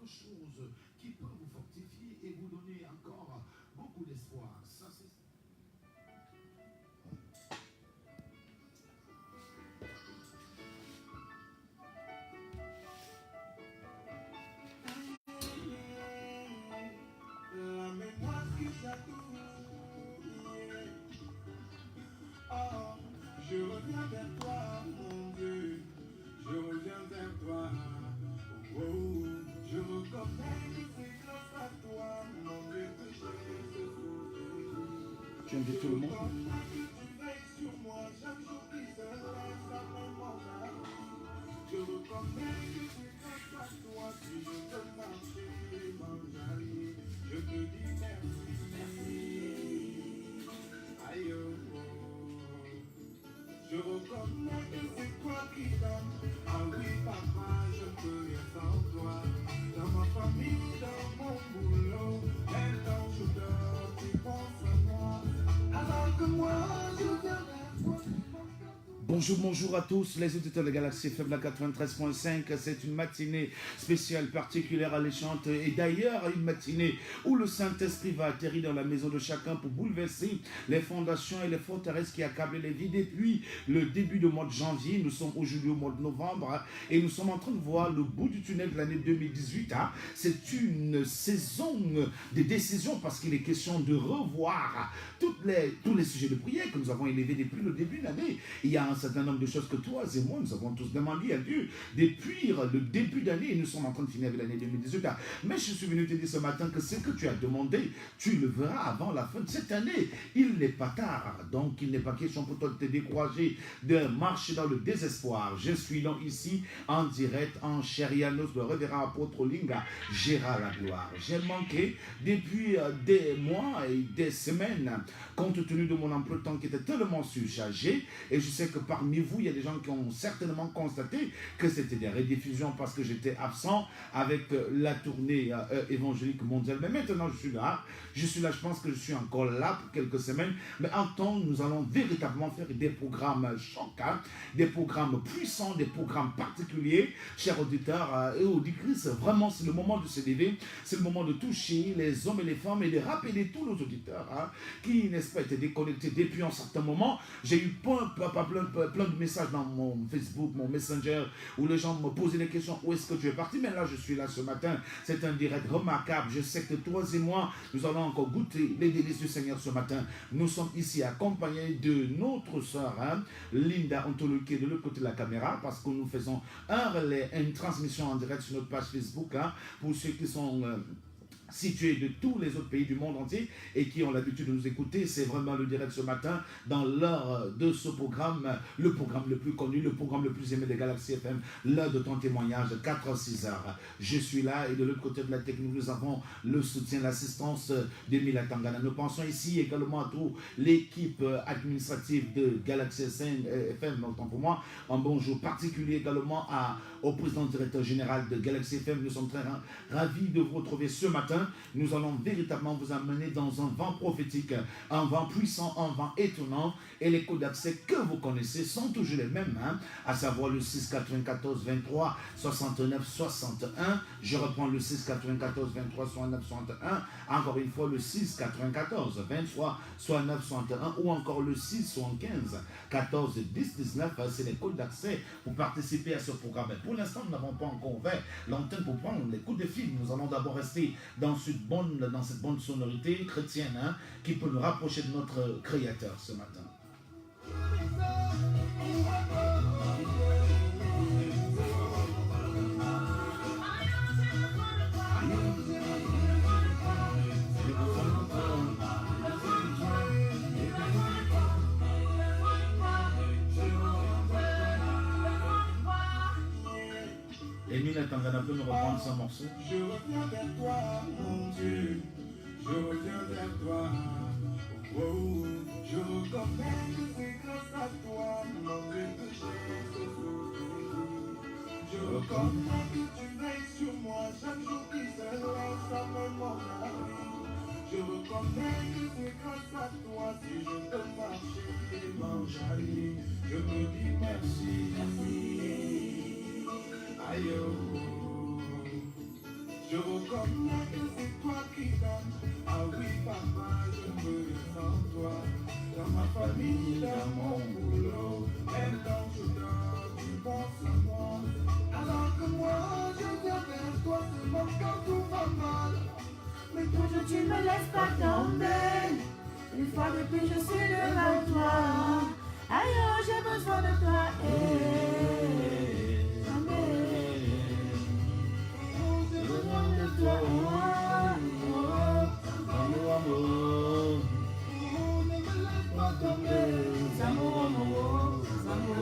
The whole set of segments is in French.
quelque chose qui peut vous fortifier et vous donner encore beaucoup d'espoir. Ça, c'est... La mémoire qui chatouille. Oh, je reviens vers toi, mon Dieu. Je reviens vers toi. Oh, oh, je reconnais que c'est grâce à toi, mon Dieu, que j'ai ce souffle. Tu invites tout le monde. Je reconnais que tu veilles sur moi chaque jour qui se lève, ça me manque à la vie. Je reconnais que c'est grâce à toi si je peux marcher, manger. Je te dis merci. Aïe, oh, oh. Je reconnais que c'est toi qui donnes. Ah oui, papa, je peux rien sans toi. Dans ma famille, dans mon boulot, même quand je dors, tu penses à moi. Alors que moi, je viens vers toi. Bonjour, bonjour à tous les auditeurs de Galaxy FM 93.5. C'est une matinée spéciale, particulière, alléchante et d'ailleurs une matinée où le Saint-Esprit va atterrir dans la maison de chacun pour bouleverser les fondations et les forteresses qui accablent les vies depuis le début du mois de janvier. Nous sommes aujourd'hui au mois de novembre et nous sommes en train de voir le bout du tunnel de l'année 2018. C'est une saison de décision parce qu'il est question de revoir tous les sujets de prière que nous avons élevés depuis le début de l'année. Il y a un certain nombre de choses que toi et moi, nous avons tous demandé à Dieu depuis le début d'année et nous sommes en train de finir avec l'année 2018. Mais je suis venu te dire ce matin que ce que tu as demandé, tu le verras avant la fin de cette année. Il n'est pas tard, donc il n'est pas question pour toi de te décourager, de marcher dans le désespoir. Je suis donc ici en direct, en Chérianos, le révérend apôtre Olinga, Gérard la gloire. J'ai manqué depuis des mois et des semaines, compte tenu de mon emploi de temps qui était tellement surchargé, et je sais que parmi vous, il y a des gens qui ont certainement constaté que c'était des rediffusions parce que j'étais absent avec la tournée évangélique mondiale. Mais maintenant, je suis là, je pense que je suis encore là pour quelques semaines, mais en temps, nous allons véritablement faire des programmes choquants, des programmes puissants, des programmes particuliers, chers auditeurs et auditrices. Vraiment, c'est le moment de se lever, c'est le moment de toucher les hommes et les femmes et de rappeler tous nos auditeurs qui, n'est-ce pas, étaient déconnectés depuis un certain moment. J'ai eu plein de messages dans mon Facebook, mon Messenger, où les gens me posaient des questions, où est-ce que tu es parti? Mais là, je suis là ce matin, c'est un direct remarquable. Je sais que toi et moi, nous allons encore goûter les délices du Seigneur ce matin. Nous sommes ici accompagnés de notre sœur, Linda Ontolo, qui est de l'autre côté de la caméra, parce que nous faisons un relais, une transmission en direct sur notre page Facebook, pour ceux qui sont... situés de tous les autres pays du monde entier et qui ont l'habitude de nous écouter. C'est vraiment le direct ce matin dans l'heure de ce programme, le programme le plus connu, le programme le plus aimé de Galaxy FM, l'heure de ton témoignage, 4-6 heures. Je suis là et de l'autre côté de la technique, nous avons le soutien, l'assistance d'Emile Tangana. Nous pensons ici également à toute l'équipe administrative de Galaxy FM, autant pour moi. Un bonjour particulier également au président directeur général de Galaxy FM. Nous sommes très ravis de vous retrouver ce matin. Nous allons véritablement vous amener dans un vent prophétique, un vent puissant, un vent étonnant. Et les codes d'accès que vous connaissez sont toujours les mêmes, à savoir le 6 94 23 69 61. Je reprends le 6 94 23 69 61. Encore une fois, le 6 94 23 69 61 ou encore le 6 75 14 10 19. C'est les codes d'accès pour participer à ce programme. Mais pour l'instant, nous n'avons pas encore ouvert l'antenne pour prendre les coups de fil. Nous allons d'abord rester dans cette bonne sonorité chrétienne qui peut nous rapprocher de notre Créateur ce matin. Emile Tangana peut nous reprendre ce morceau. Je reviens vers toi, mon Dieu. Je reviens vers toi. Oh, oh, je reconnais que c'est grâce à toi, mon Dieu, que j'ai ce souffle. Je reconnais que tu veilles sur moi chaque jour qui se lève, ça me manque à la vie. Je reconnais que c'est grâce à toi si je peux marcher et manger. Je me dis merci. Aïe, oh. Je Je reconnais que c'est toi qui donnes. Ah oui, papa, je me sans toi. Dans ma famille, dans mon boulot, même quand je dors, tu penses à moi. Alors que moi, je viens vers toi seulement quand tout va mal. Mais toujours tu me laisses pas tomber. Une fois de plus je suis devant toi. Aïe, oh, j'ai besoin de toi. J'ai besoin de toi. Amour, amour. Ne me laisse pas tomber. Zambo, zambo,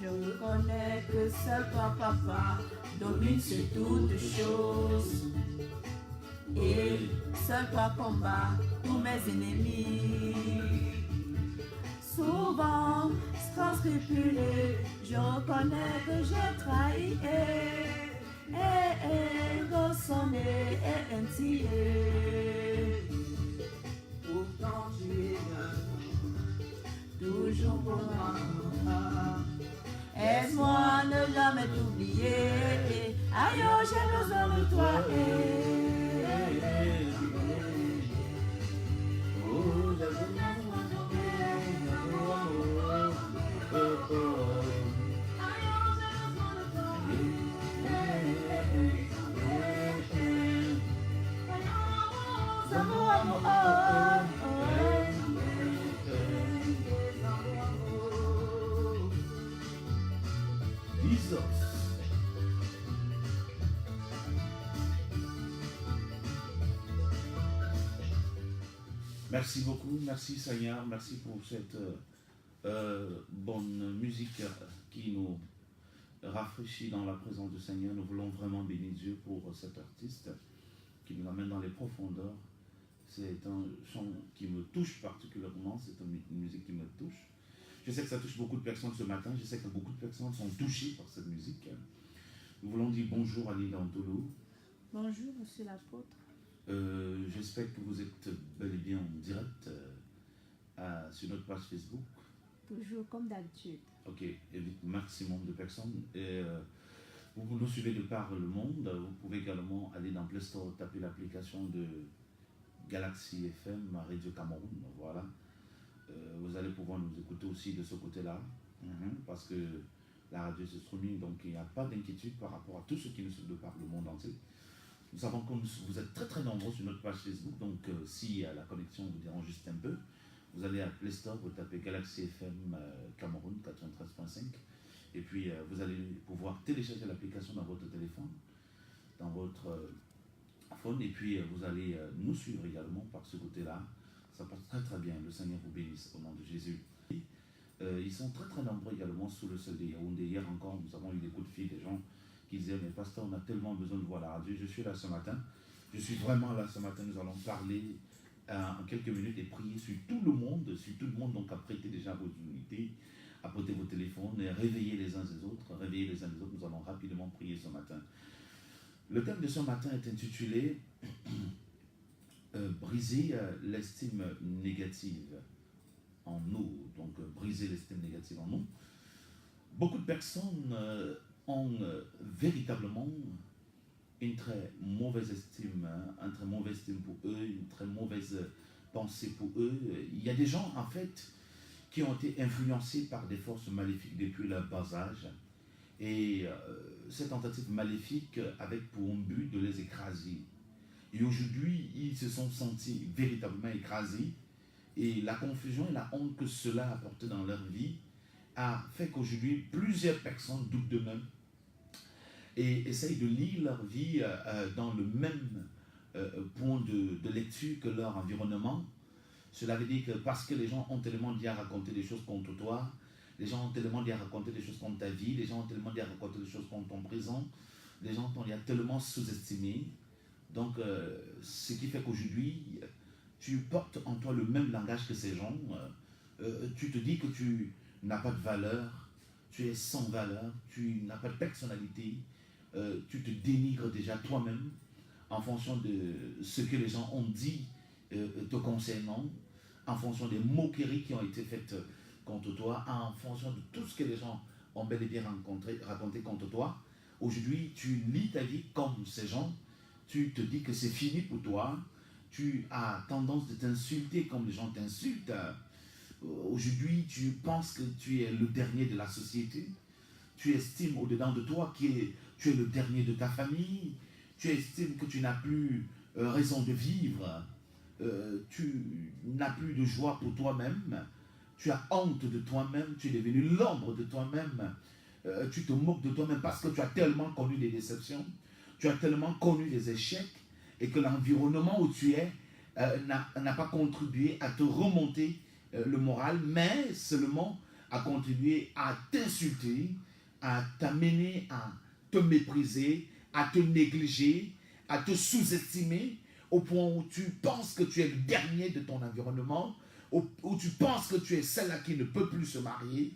je reconnais que seul toi, papa, domine sur toutes choses. Et seul toi combat tous mes ennemis. Souvent, sans scrupuler, je reconnais que j'ai trahi. Gossonné et intillé. Pourtant tu es là, toujours pour moi. Aide-moi à ne jamais t'oublier. Aïe, oh, j'ai besoin de toi. Oh, j'ai besoin de toi. Jesus. Merci beaucoup, merci Seigneur, merci pour cette bonne musique qui nous rafraîchit dans la présence du Seigneur. Nous voulons vraiment bénir Dieu pour cet artiste qui nous amène dans les profondeurs. C'est un chant qui me touche particulièrement, c'est une musique qui me touche. Je sais que ça touche beaucoup de personnes ce matin, je sais que beaucoup de personnes sont touchées par cette musique. Nous voulons dire bonjour à Lila Antolo. Bonjour, monsieur l'apôtre. J'espère que vous êtes bel et bien en direct sur notre page Facebook. Toujours comme d'habitude. Ok, évite maximum de personnes. Et, vous nous suivez de par le monde. Vous pouvez également aller dans Play Store, taper l'application de Galaxy FM, Radio Cameroun. Voilà. Vous allez pouvoir nous écouter aussi de ce côté-là. Parce que la radio se streaming, donc il n'y a pas d'inquiétude par rapport à tous ceux qui nous suivent de par le monde entier. Nous savons que vous êtes très très nombreux sur notre page Facebook, donc si la connexion vous dérange juste un peu, vous allez à Play Store, vous tapez Galaxy FM Cameroun 93.5 et puis vous allez pouvoir télécharger l'application dans votre téléphone, dans votre phone, et puis vous allez nous suivre également par ce côté-là. Ça passe très très bien, le Seigneur vous bénisse au nom de Jésus. Ils sont très très nombreux également sous le sol de Yaoundé. Hier encore, nous avons eu des coups de fil des gens qui disaient, mais pasteur, on a tellement besoin de voir la radio. Je suis là ce matin, je suis vraiment là ce matin. Nous allons parler en quelques minutes et prier sur tout le monde, donc apprêtez déjà vos unités, apportez vos téléphones et réveillez les uns les autres, nous allons rapidement prier ce matin. Le thème de ce matin est intitulé briser l'estime négative en nous, donc briser l'estime négative en nous. Beaucoup de personnes ont véritablement une très mauvaise estime, un très mauvaise estime pour eux, une très mauvaise pensée pour eux. Il y a des gens en fait qui ont été influencés par des forces maléfiques depuis leur bas âge, et cette tentative maléfique avec pour but de les écraser. Et aujourd'hui, ils se sont sentis véritablement écrasés, et la confusion et la honte que cela a apporté dans leur vie a fait qu'aujourd'hui, plusieurs personnes doutent d'eux-mêmes et essayent de lire leur vie dans le même point de lecture que leur environnement. Cela veut dire que parce que les gens ont tellement dit à raconter des choses contre toi, les gens ont tellement dit à raconter des choses contre ta vie, les gens ont tellement dit à raconter des choses contre ton présent, les gens t'ont tellement sous-estimé. Donc, ce qui fait qu'aujourd'hui, tu portes en toi le même langage que ces gens. Tu te dis que tu n'as pas de valeur, tu es sans valeur, tu n'as pas de personnalité, tu te dénigres déjà toi-même en fonction de ce que les gens ont dit te concernant, en fonction des moqueries qui ont été faites contre toi, en fonction de tout ce que les gens ont bel et bien raconté contre toi. Aujourd'hui, tu lis ta vie comme ces gens, tu te dis que c'est fini pour toi, tu as tendance de t'insulter comme les gens t'insultent. Aujourd'hui, tu penses que tu es le dernier de la société, tu estimes au-dedans de toi que tu es le dernier de ta famille, tu estimes que tu n'as plus raison de vivre, tu n'as plus de joie pour toi-même, tu as honte de toi-même, tu es devenu l'ombre de toi-même, tu te moques de toi-même parce que tu as tellement connu des déceptions, tu as tellement connu des échecs et que l'environnement où tu es n'a pas contribué à te remonter le moral, mais seulement à contribuer à t'insulter, à t'amener à te mépriser, à te négliger, à te sous-estimer, au point où tu penses que tu es le dernier de ton environnement, où tu penses que tu es celle-là qui ne peut plus se marier,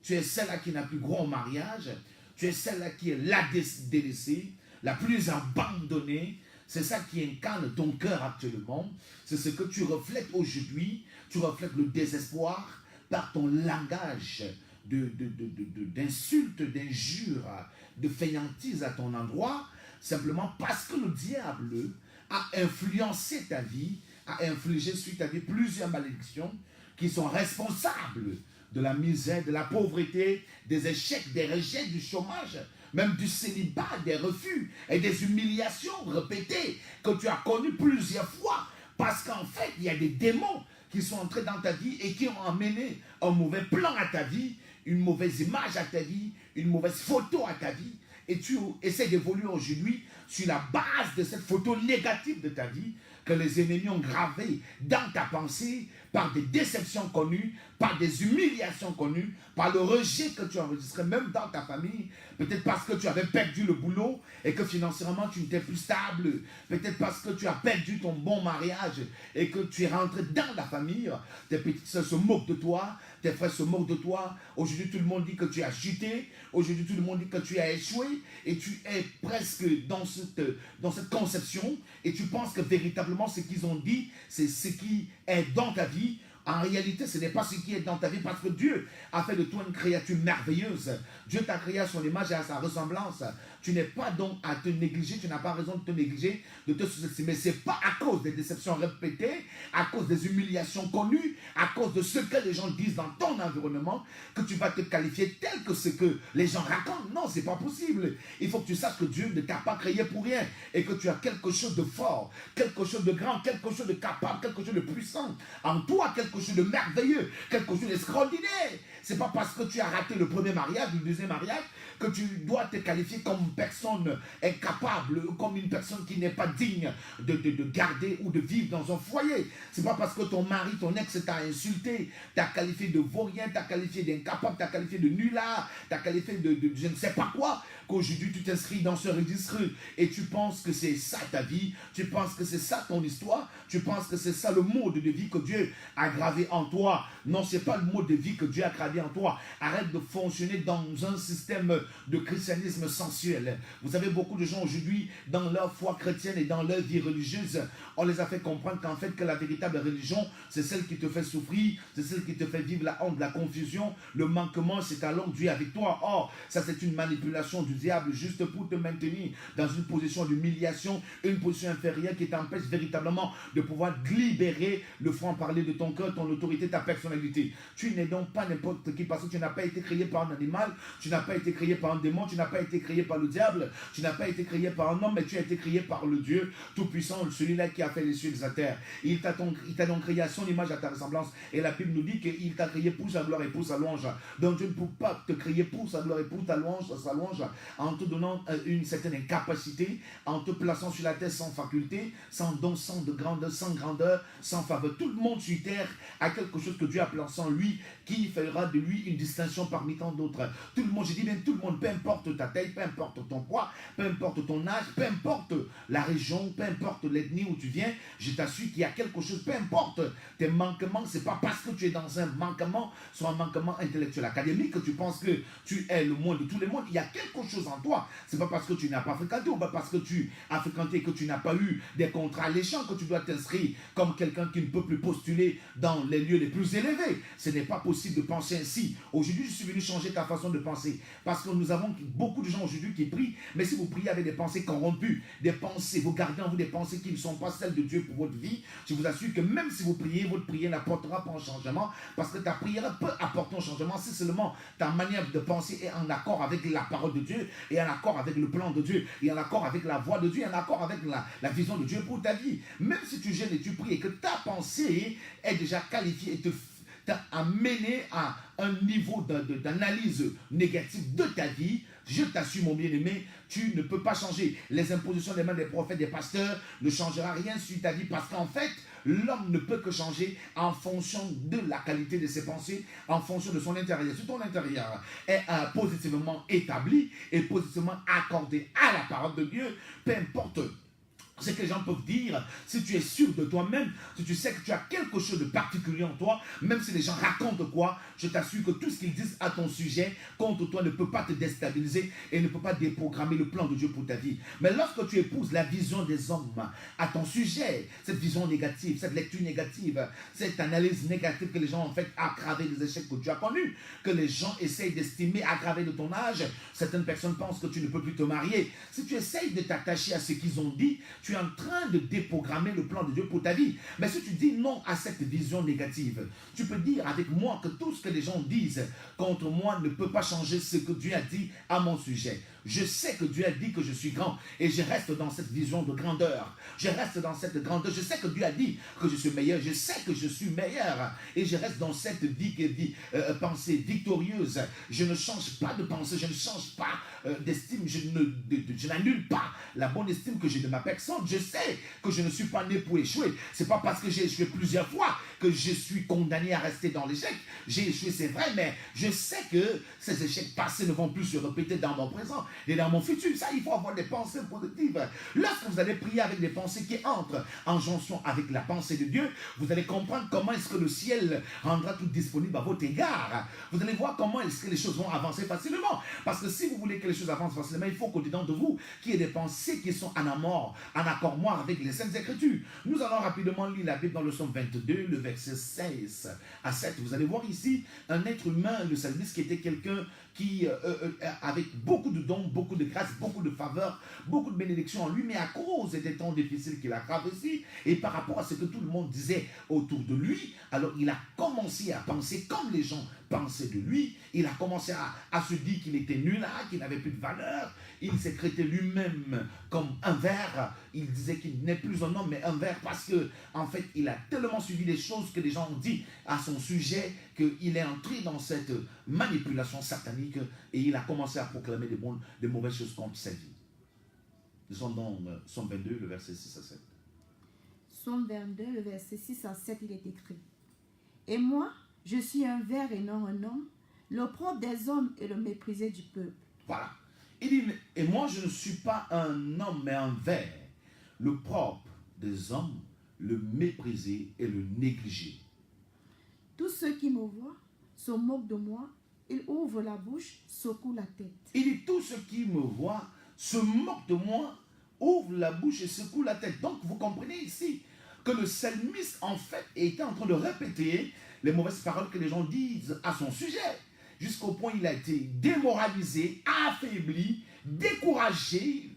tu es celle-là qui n'a plus grand mariage, tu es celle-là qui est la délaissée, la plus abandonnée. C'est ça qui incarne ton cœur actuellement. C'est ce que tu reflètes aujourd'hui. Tu reflètes le désespoir par ton langage d'insultes, d'injures, de fainéantise à ton endroit, simplement parce que le diable a influencé ta vie, a infligé sur ta vie plusieurs malédictions qui sont responsables de la misère, de la pauvreté, des échecs, des rejets, du chômage, même du célibat, des refus et des humiliations répétées que tu as connues plusieurs fois, parce qu'en fait, il y a des démons qui sont entrés dans ta vie et qui ont amené un mauvais plan à ta vie, une mauvaise image à ta vie, une mauvaise photo à ta vie, et tu essaies d'évoluer aujourd'hui sur la base de cette photo négative de ta vie que les ennemis ont gravée dans ta pensée par des déceptions connues, par des humiliations connues, par le rejet que tu as enregistré même dans ta famille, peut-être parce que tu avais perdu le boulot et que financièrement tu n'étais plus stable, peut-être parce que tu as perdu ton bon mariage et que tu es rentré dans la famille, tes petites soeurs se moquent de toi, tes frères se moquent de toi, aujourd'hui tout le monde dit que tu as chuté, aujourd'hui tout le monde dit que tu as échoué et tu es presque dans cette conception et tu penses que véritablement ce qu'ils ont dit, c'est ce qui est dans ta vie. En réalité, ce n'est pas ce qui est dans ta vie parce que Dieu a fait de toi une créature merveilleuse. Dieu t'a créé à son image et à sa ressemblance. Tu n'es pas donc à te négliger, tu n'as pas raison de te négliger, de te sous-estimer. Ce n'est pas à cause des déceptions répétées, à cause des humiliations connues, à cause de ce que les gens disent dans ton environnement, que tu vas te qualifier tel que ce que les gens racontent. Non, ce n'est pas possible. Il faut que tu saches que Dieu ne t'a pas créé pour rien et que tu as quelque chose de fort, quelque chose de grand, quelque chose de capable, quelque chose de puissant. En toi, quelque chose de merveilleux, quelque chose d'extraordinaire. Ce n'est pas parce que tu as raté le premier mariage, le deuxième mariage, que tu dois te qualifier comme une personne incapable, comme une personne qui n'est pas digne de garder ou de vivre dans un foyer. Ce n'est pas parce que ton mari, ton ex t'a insulté, t'a qualifié de vaurien, t'a qualifié d'incapable, t'a qualifié de nulard, t'a qualifié de je ne sais pas quoi, qu'aujourd'hui tu t'inscris dans ce registre et tu penses que c'est ça ta vie, tu penses que c'est ça ton histoire, tu penses que c'est ça le mode de vie que Dieu a gravé en toi. Non, ce n'est pas le mode de vie que Dieu a gravé en toi. Arrête de fonctionner dans un système de christianisme sensuel. Vous avez beaucoup de gens aujourd'hui, dans leur foi chrétienne et dans leur vie religieuse, on les a fait comprendre qu'en fait, que la véritable religion, c'est celle qui te fait souffrir, c'est celle qui te fait vivre la honte, la confusion, le manquement, c'est alors Dieu avec toi. Or, ça c'est une manipulation du diable juste pour te maintenir dans une position d'humiliation, une position inférieure qui t'empêche véritablement de pouvoir libérer le franc-parler de ton cœur, ton autorité, ta personnalité. Tu n'es donc pas n'importe qui parce que tu n'as pas été créé par un animal, tu n'as pas été créé par un démon, tu n'as pas été créé par le diable, tu n'as pas été créé par un homme, mais tu as été créé par le Dieu Tout-Puissant, celui-là qui a fait les cieux et la terre. Il t'a donc créé à son image, à ta ressemblance. Et la Bible nous dit qu'il t'a créé pour sa gloire et pour sa louange. Donc Dieu ne peut pas te créer pour sa gloire et pour ta louange, sa louange, en te donnant une certaine incapacité, en te plaçant sur la terre sans faculté, sans don, sans grandeur, sans faveur. Tout le monde sur terre à quelque chose que Dieu a placé en lui, qui fera de lui une distinction parmi tant d'autres. Tout le monde, je dis bien tout le monde, peu importe ta taille, peu importe ton poids, peu importe ton âge, peu importe la région, peu importe l'ethnie où tu viens, je t'assure qu'il y a quelque chose, peu importe tes manquements, c'est pas parce que tu es dans un manquement, soit un manquement intellectuel académique, que tu penses que tu es le moins de tous les mondes. Il y a quelque chose en toi. C'est pas parce que tu n'as pas fréquenté ou pas parce que tu as fréquenté que tu n'as pas eu des contrats alléchants que tu dois t'inscrire comme quelqu'un qui ne peut plus postuler dans les lieux les plus élevés. Ce n'est pas possible de penser ainsi. Aujourd'hui, je suis venu changer ta façon de penser parce que nous avons beaucoup de gens aujourd'hui qui prient, mais si vous priez avec des pensées corrompues, des pensées, vous gardez en vous des pensées qui ne sont pas celles de Dieu pour votre vie, je vous assure que même si vous priez, votre prière n'apportera pas un changement parce que ta prière peut apporter un changement si seulement ta manière de penser est en accord avec la parole de Dieu et en accord avec le plan de Dieu et en accord avec la voix de Dieu, en accord avec la vision de Dieu pour ta vie. Même si tu jeûnes et tu pries et que ta pensée est déjà qualifiée et t'a amené à un niveau d'analyse négative de ta vie, je t'assure mon bien-aimé, tu ne peux pas changer. Les impositions des mains des prophètes, des pasteurs ne changera rien sur ta vie parce qu'en fait, l'homme ne peut que changer en fonction de la qualité de ses pensées, en fonction de son intérieur. Si ton intérieur est positivement établi et positivement accordé à la parole de Dieu, peu importe ce que les gens peuvent dire, si tu es sûr de toi-même, si tu sais que tu as quelque chose de particulier en toi, même si les gens racontent quoi, je t'assure que tout ce qu'ils disent à ton sujet contre toi ne peut pas te déstabiliser et ne peut pas déprogrammer le plan de Dieu pour ta vie. Mais lorsque tu épouses la vision des hommes à ton sujet, cette vision négative, cette lecture négative, cette analyse négative que les gens ont fait aggraver des échecs que tu as connus, que les gens essayent d'estimer aggraver de ton âge, certaines personnes pensent que tu ne peux plus te marier. Si tu essayes de t'attacher à ce qu'ils ont dit, tu es en train de déprogrammer le plan de Dieu pour ta vie. Mais si tu dis non à cette vision négative, tu peux dire avec moi que tout ce que les gens disent contre moi ne peut pas changer ce que Dieu a dit à mon sujet. Je sais que Dieu a dit que je suis grand et je reste dans cette vision de grandeur. Je reste dans cette grandeur. Je sais que Dieu a dit que je suis meilleur. Je sais que je suis meilleur et je reste dans cette pensée victorieuse. Je ne change pas de pensée. Je ne change pas d'estime. Je n'annule pas la bonne estime que j'ai de ma personne. Je sais que je ne suis pas né pour échouer. Ce n'est pas parce que j'ai échoué plusieurs fois que je suis condamné à rester dans l'échec. J'ai échoué, c'est vrai, mais je sais que ces échecs passés ne vont plus se répéter dans mon présent et dans mon futur. Ça, il faut avoir des pensées positives. Lorsque vous allez prier avec des pensées qui entrent en jonction avec la pensée de Dieu, vous allez comprendre comment est-ce que le ciel rendra tout disponible à votre égard. Vous allez voir comment est-ce que les choses vont avancer facilement. Parce que si vous voulez que les choses avancent facilement, il faut qu'au-dedans de vous, qu'il y ait des pensées qui sont en accord avec les Saintes Écritures. Nous allons rapidement lire la Bible dans le Psaume 22, le verset 16 à 7. Vous allez voir ici un être humain, le psalmiste, qui était quelqu'un qui, avec beaucoup de dons, beaucoup de grâce, beaucoup de faveurs, beaucoup de bénédictions en lui, mais à cause des temps difficiles qu'il a traversés, et par rapport à ce que tout le monde disait autour de lui, alors il a commencé à penser comme les gens pensaient de lui. Il a commencé à se dire qu'il était nul, qu'il n'avait plus de valeur. Il s'est traité lui-même comme un ver. Il disait qu'il n'est plus un homme, mais un ver, parce que en fait, il a tellement suivi les choses que les gens ont dit à son sujet qu'il est entré dans cette manipulation satanique et il a commencé à proclamer des mauvaises choses contre sa vie. Nous sommes dans Psaume 22, le verset 6 à 7. Psaume 22, le verset 6 à 7, il est écrit: Et moi, je suis un ver et non un homme, l'opprobre des hommes et le méprisé du peuple. Voilà. Il dit, et moi je ne suis pas un homme mais un ver, le propre des hommes, le méprisé et le négligé. Tous ceux qui me voient se moquent de moi, ils ouvrent la bouche, secouent la tête. Il dit, tous ceux qui me voient se moquent de moi, ouvrent la bouche et secouent la tête. Donc vous comprenez ici que le psalmiste en fait était en train de répéter les mauvaises paroles que les gens disent à son sujet. Jusqu'au point où il a été démoralisé, affaibli, découragé,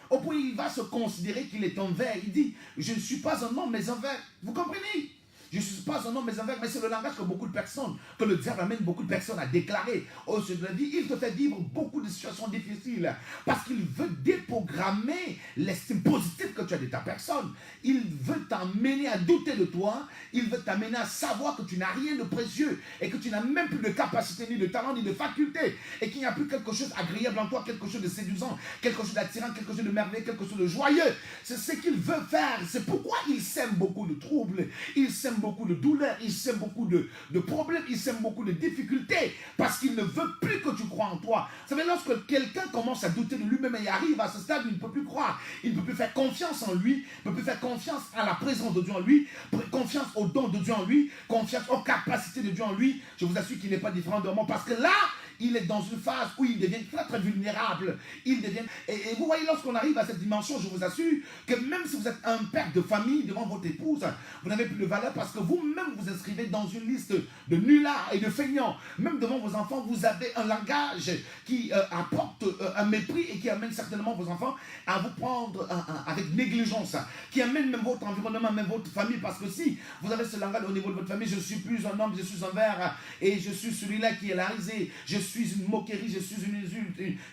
au point où il va se considérer qu'il est un ver. Il dit, je ne suis pas un homme, mais un ver. Vous comprenez? Je ne suis pas un homme, mais un ver. Mais c'est le langage que beaucoup de personnes, que le diable amène beaucoup de personnes à déclarer. Au sujet de la vie, il te fait vivre beaucoup de situations difficiles. Parce qu'il veut déprogrammer l'estime positive que tu as de ta personne. Il veut t'amener à douter de toi. Il veut t'amener à savoir que tu n'as rien de précieux. Et que tu n'as même plus de capacité, ni de talent, ni de faculté. Et qu'il n'y a plus quelque chose d'agréable en toi, quelque chose de séduisant, quelque chose d'attirant, quelque chose de merveilleux, quelque chose de joyeux. C'est ce qu'il veut faire. C'est pourquoi il sème beaucoup de troubles. Il sème beaucoup de douleurs, il sème beaucoup de problèmes, il sème beaucoup de difficultés, parce qu'il ne veut plus que tu crois en toi. Vous savez, lorsque quelqu'un commence à douter de lui-même et arrive à ce stade où il ne peut plus croire, il ne peut plus faire confiance en lui, il ne peut plus faire confiance à la présence de Dieu en lui, confiance au don de Dieu en lui, confiance aux capacités de Dieu en lui, je vous assure qu'il n'est pas différent de moi, parce que là, il est dans une phase où il devient très très vulnérable. Il devient... Et vous voyez, lorsqu'on arrive à cette dimension, je vous assure que même si vous êtes un père de famille devant votre épouse, vous n'avez plus de valeur parce que vous-même vous inscrivez dans une liste de nullards et de feignants. Même devant vos enfants, vous avez un langage qui apporte un mépris et qui amène certainement vos enfants à vous prendre avec négligence, qui amène même votre environnement, même votre famille, parce que si vous avez ce langage au niveau de votre famille, je suis plus un homme, je suis un verre, et je suis celui-là qui est la risée, je suis une moquerie, je suis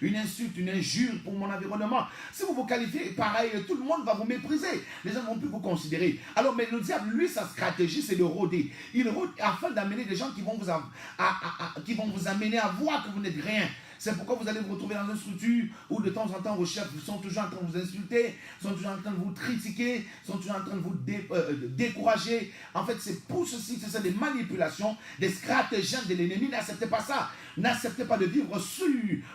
une insulte, une injure pour mon environnement. Si vous vous qualifiez pareil, tout le monde va vous mépriser. Les gens ne vont plus vous considérer. Alors, mais le diable, lui, sa stratégie, c'est de rôder. Il rôde afin d'amener des gens qui vont vous amener à voir que vous n'êtes rien. C'est pourquoi vous allez vous retrouver dans une structure où de temps en temps vos chefs sont toujours en train de vous insulter, sont toujours en train de vous critiquer, sont toujours en train de vous décourager. En fait, c'est pour ceci que c'est des manipulations, des stratagèmes de l'ennemi. N'acceptez pas ça. N'acceptez pas de vivre sur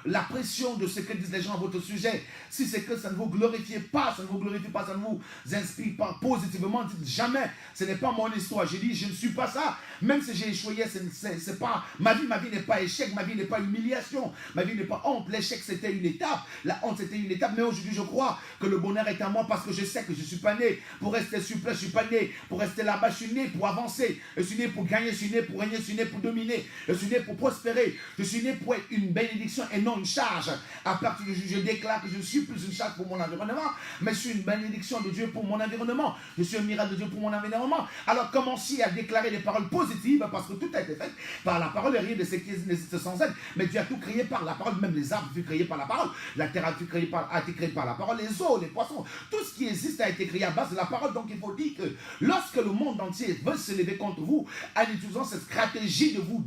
la pression de ce que disent les gens à votre sujet. Si c'est que ça ne vous glorifie pas, ça ne vous glorifie pas, ça ne vous inspire pas positivement, dites jamais, ce n'est pas mon histoire. J'ai dit, je ne suis pas ça. Même si j'ai échoué, c'est pas ma vie n'est pas échec, ma vie n'est pas humiliation, ma vie n'est pas honte. L'échec c'était une étape, la honte c'était une étape, mais aujourd'hui je crois que le bonheur est à moi parce que je sais que je ne suis pas né pour rester sur place, je ne suis pas né pour rester là-bas, je suis né pour avancer, je suis né pour gagner, je suis né pour régner, je suis né pour dominer, je suis né pour prospérer, je suis né pour être une bénédiction et non une charge. À partir de je déclare que je suis plus une charge pour mon environnement, mais je suis une bénédiction de Dieu pour mon environnement, je suis un miracle de Dieu pour mon environnement. Alors commencez à déclarer des paroles positives parce que tout a été fait par la parole et rien de ce qui existe sans elle, mais Dieu a tout créé par la parole, même les arbres furent créés par la parole, la terre a été créée par la parole, les eaux, les poissons, tout ce qui existe a été créé à base de la parole. Donc il faut dire que lorsque le monde entier veut se lever contre vous en utilisant cette stratégie de vous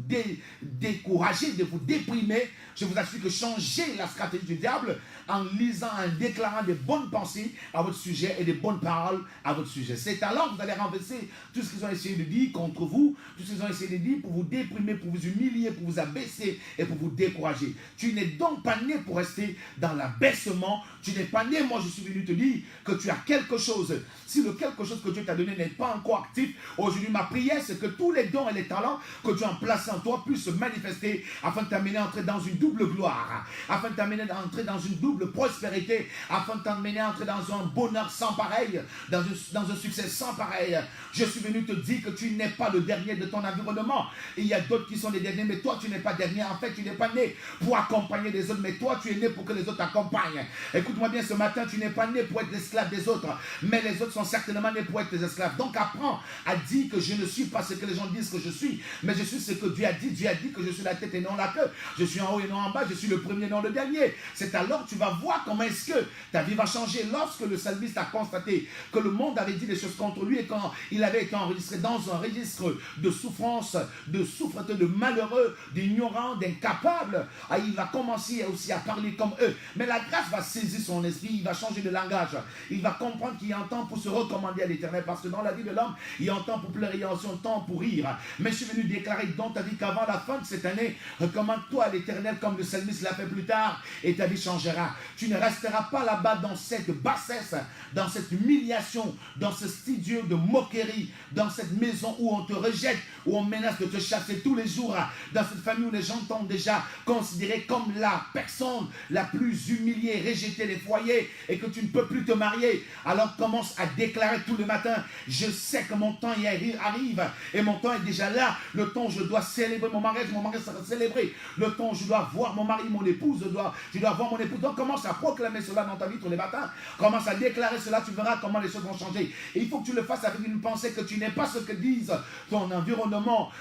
décourager, de vous déprimer, je vous assure que changez la stratégie du diable en lisant, en déclarant des bonnes pensées à votre sujet et des bonnes paroles à votre sujet. C'est alors que vous allez renverser tout ce qu'ils ont essayé de dire contre vous, tout ce qu'ils ont essayé de dire pour vous déprimer, pour vous humilier, pour vous abaisser et pour vous décourager. Tu n'es donc pas né pour rester dans l'abaissement. Tu n'es pas né, moi je suis venu te dire que tu as quelque chose. Si le quelque chose que Dieu t'a donné n'est pas encore actif, aujourd'hui ma prière c'est que tous les dons et les talents que Dieu a placés en toi puissent se manifester afin de t'amener à entrer dans une double gloire, afin de t'amener à entrer dans une double prospérité, afin de t'amener à entrer dans un bonheur sans pareil, dans un succès sans pareil. Je suis venu te dire que tu n'es pas le dernier de ton environnement. Il y a d'autres qui sont les derniers, mais toi tu n'es pas dernier. En fait, tu n'es pas né pour accompagner les autres, mais toi tu es né pour que les autres t'accompagnent. Écoute-moi bien ce matin, tu n'es pas né pour être l'esclave des autres, mais les autres sont certainement nés pour être tes esclaves. Donc apprends à dire que je ne suis pas ce que les gens disent que je suis, mais je suis ce que Dieu a dit. Dieu a dit que je suis la tête et non la queue. Je suis en haut et non en bas, je suis le premier et non le dernier. C'est alors que tu vas voir comment est-ce que ta vie va changer. Lorsque le psalmiste a constaté que le monde avait dit des choses contre lui et quand il avait été enregistré dans un registre de souffrance, de souffrance, de malheureux, d'ignorants, d'incapables, il va commencer aussi à parler comme eux. Mais la grâce va saisir son esprit, il va changer de langage. Il va comprendre qu'il y a un temps pour se recommander à l'Éternel, parce que dans la vie de l'homme, il y a un temps pour pleurer, il y a aussi un temps pour rire. Mais je suis venu déclarer dans ta vie qu'avant la fin de cette année, recommande-toi à l'Éternel comme le psalmiste l'a fait plus tard et ta vie changera. Tu ne resteras pas là-bas dans cette bassesse, dans cette humiliation, dans ce studio de moquerie, dans cette maison où on te rejette, où on menace de te chasser tous les jours, dans cette famille où les gens t'ont déjà considéré comme la personne la plus humiliée, rejetée des foyers et que tu ne peux plus te marier. Alors commence à déclarer tout le matin, je sais que mon temps y arrive et mon temps est déjà là. Le temps où je dois célébrer mon mariage sera célébré. Le temps où je dois voir mon mari, mon épouse, je dois voir mon épouse. Donc commence à proclamer cela dans ta vie tous les matins. Commence à déclarer cela, tu verras comment les choses vont changer. Et il faut que tu le fasses avec une pensée que tu n'es pas ce que disent ton environnement.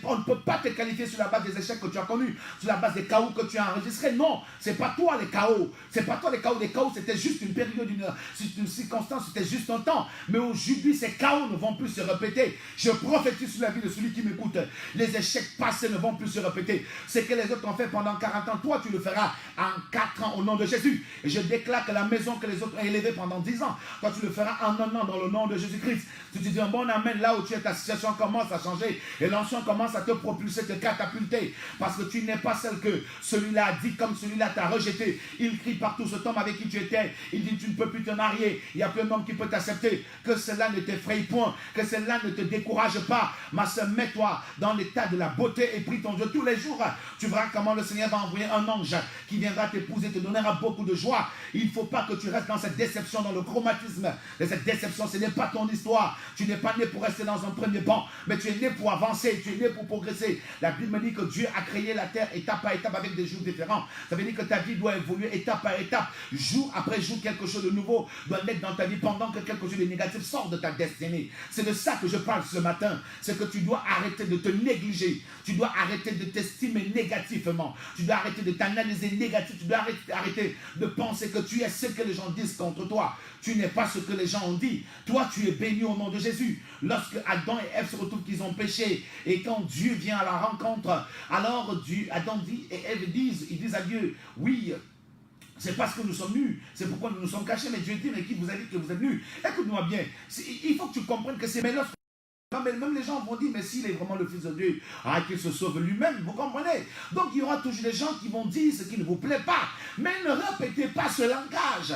On ne peut pas te qualifier sur la base des échecs que tu as connus, sur la base des chaos que tu as enregistré. Non, c'est pas toi les chaos. C'est pas toi les chaos. Les chaos, c'était juste une période, une circonstance, c'était juste un temps. Mais aujourd'hui, ces chaos ne vont plus se répéter. Je prophétise sur la vie de celui qui m'écoute. Les échecs passés ne vont plus se répéter. Ce que les autres ont fait pendant 40 ans, toi, tu le feras en 4 ans au nom de Jésus. Et je déclare que la maison que les autres ont élevée pendant 10 ans, toi, tu le feras en un an dans le nom de Jésus-Christ. Si tu dis un bon amen, là où tu es, ta situation commence à changer et l'ancien commence à te propulser, te catapulter. Parce que tu n'es pas celle que celui-là a dit, comme celui-là t'a rejeté. Il crie partout, cet homme avec qui tu étais. Il dit, tu ne peux plus te marier. Il n'y a plus un homme qui peut t'accepter. Que cela ne t'effraie point. Que cela ne te décourage pas. Ma soeur, mets-toi dans l'état de la beauté et prie ton Dieu tous les jours. Tu verras comment le Seigneur va envoyer un ange qui viendra t'épouser, te donnera beaucoup de joie. Il ne faut pas que tu restes dans cette déception, dans le chromatisme de cette déception. Ce n'est pas ton histoire. Tu n'es pas né pour rester dans un premier banc, mais tu es né pour avancer, tu es né pour progresser. La Bible me dit que Dieu a créé la terre étape par étape avec des jours différents. Ça veut dire que ta vie doit évoluer étape par étape. Jour après jour, quelque chose de nouveau doit naître dans ta vie pendant que quelque chose de négatif sort de ta destinée. C'est de ça que je parle ce matin. C'est que tu dois arrêter de te négliger. Tu dois arrêter de t'estimer négativement. Tu dois arrêter de t'analyser négatif. Tu dois arrêter de penser que tu es ce que les gens disent contre toi. Tu n'es pas ce que les gens ont dit. Toi, tu es béni au nom de Jésus. Lorsque Adam et Ève se retrouvent qu'ils ont péché, et quand Dieu vient à la rencontre, alors Adam dit et Ève ils disent à Dieu, oui, c'est parce que nous sommes nus, c'est pourquoi nous nous sommes cachés. Mais Dieu dit, mais qui vous a dit que vous êtes nus? Écoute-moi bien, il faut que tu comprennes que c'est mais lorsque même les gens vont dire, mais s'il est vraiment le Fils de Dieu, qu'il se sauve lui-même, vous comprenez? Donc il y aura toujours des gens qui vont dire ce qui ne vous plaît pas, mais ne répétez pas ce langage.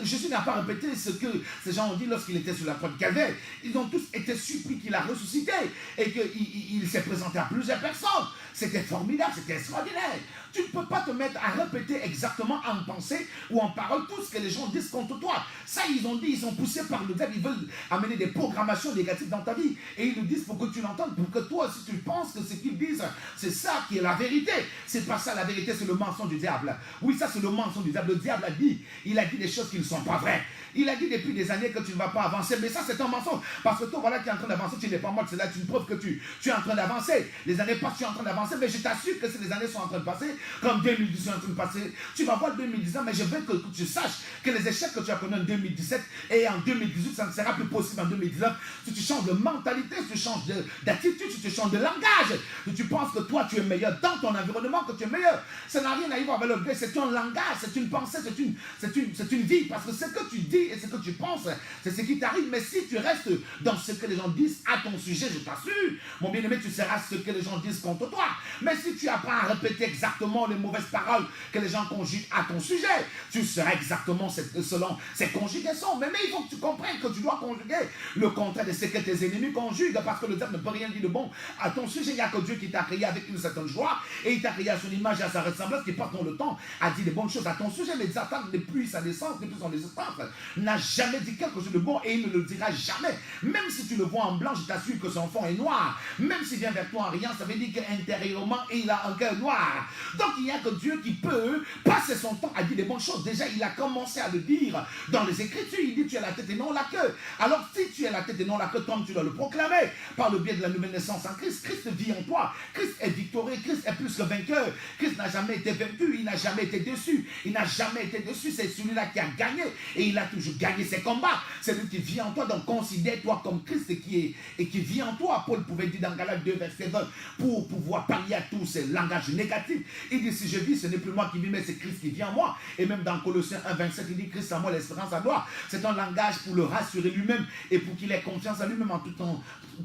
Jésus n'a pas répété ce que ces gens ont dit lorsqu'il était sur la croix de Calvaire. Ils ont tous été surpris qu'il a ressuscité et qu'il s'est présenté à plusieurs personnes. C'était formidable, c'était extraordinaire. Tu ne peux pas te mettre à répéter exactement en pensée ou en parole tout ce que les gens disent contre toi. Ça, ils ont dit, ils sont poussés par le diable, ils veulent amener des programmations négatives dans ta vie. Et ils le disent pour que tu l'entendes, pour que toi, si tu penses que ce qu'ils disent, c'est ça qui est la vérité. C'est pas ça la vérité, c'est le mensonge du diable. Oui, ça c'est le mensonge du diable. Le diable a dit, il a dit des choses qui ne sont pas vraies. Il a dit depuis des années que tu ne vas pas avancer, mais ça c'est un mensonge. Parce que toi, voilà, tu es en train d'avancer, tu n'es pas mort, c'est là une preuve que tu es en train d'avancer. Les années passent, tu es en train d'avancer, mais je t'assure que si les années sont en train de passer, comme 2010 est en train de passer, tu vas voir 2019, mais je veux que tu saches que les échecs que tu as connus en 2017 et en 2018, ça ne sera plus possible en 2019. Si tu changes de mentalité, si tu changes d'attitude, si tu changes de langage, si tu penses que toi tu es meilleur dans ton environnement, que tu es meilleur, ça n'a rien à voir avec le blé, c'est un langage, c'est une pensée, c'est une vie, parce que ce que tu dis et ce que tu penses, c'est ce qui t'arrive. Mais si tu restes dans ce que les gens disent à ton sujet, je t'assure, mon bien-aimé, tu seras ce que les gens disent contre toi. Mais si tu apprends à répéter exactement les mauvaises paroles que les gens conjuguent à ton sujet, tu seras exactement selon ces conjugaisons. Mais il faut que tu comprennes que tu dois conjuguer le contraire de ce que tes ennemis conjuguent, parce que le diable ne peut rien dire de bon à ton sujet. Il n'y a que Dieu qui t'a créé avec une certaine joie et il t'a créé à son image et à sa ressemblance, qui passe dans le temps à dire des bonnes choses à ton sujet. Mais Satan, depuis sa naissance, depuis son existence, n'a jamais dit quelque chose de bon et il ne le dira jamais. Même si tu le vois en blanc, je t'assure que son fond est noir. Même s'il vient vers toi en riant, ça veut dire qu'intérieurement, il a un cœur noir. Donc il n'y a que Dieu qui peut passer son temps à dire des bonnes choses. Déjà, il a commencé à le dire dans les Écritures. Il dit, tu es la tête et non la queue. Alors si tu es la tête et non la queue, comme tu dois le proclamer par le biais de la nouvelle naissance en Christ, Christ vit en toi. Christ est victorieux, Christ est plus que vainqueur. Christ n'a jamais été vaincu, il n'a jamais été déçu. Il n'a jamais été déçu, c'est celui-là qui a gagné et il a toujours gagné ses combats. C'est lui qui vit en toi, donc considère-toi comme Christ qui vit en toi. Paul pouvait dire dans Galates 2, verset 20, pour pouvoir pallier à tous ces langages négatifs. Il dit, si je vis, ce n'est plus moi qui vis, mais c'est Christ qui vit en moi. Et même dans Colossiens 1, 27, il dit, Christ en moi, l'espérance à gloire. C'est un langage pour le rassurer lui-même et pour qu'il ait confiance en lui-même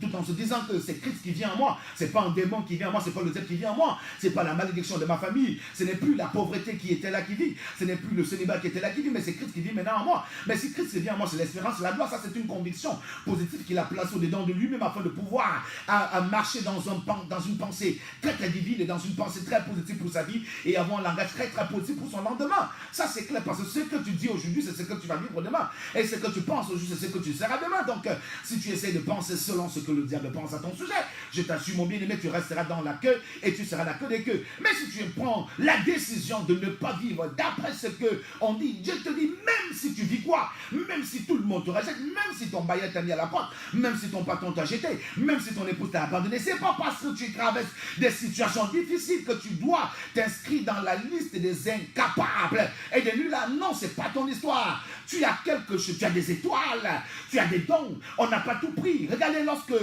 tout en se disant que c'est Christ qui vient en moi. C'est pas un démon qui vient en moi, c'est pas le diable qui vient en moi, c'est pas la malédiction de ma famille, ce n'est plus la pauvreté qui était là qui vit, ce n'est plus le célibat qui était là qui vit, mais c'est Christ qui vit maintenant en moi. Mais si Christ vient en moi, c'est l'espérance, la gloire. Ça c'est une conviction positive qu'il a placée au-dedans de lui-même afin de pouvoir à marcher dans une pensée très très divine et dans une pensée très positive pour sa vie et avoir un langage très très positif pour son lendemain. Ça c'est clair, parce que ce que tu dis aujourd'hui, c'est ce que tu vas vivre demain, et ce que tu penses aujourd'hui, c'est ce que tu seras demain. Donc si tu essaies de penser selon ce que le diable pense à ton sujet, je t'assure mon bien-aimé, tu resteras dans la queue et tu seras la queue des queues. Mais si tu prends la décision de ne pas vivre d'après ce que on dit, je te dis, même si tu vis quoi, même si tout le monde te rejette, même si ton bailleur t'a mis à la porte, même si ton patron t'a jeté, même si ton épouse t'a abandonné, c'est pas parce que tu traverses des situations difficiles que tu dois t'inscris dans la liste des incapables et des nuls là. Non, c'est pas ton histoire. Tu as quelque chose, tu as des étoiles, tu as des dons. On n'a pas tout pris. Regardez, lorsque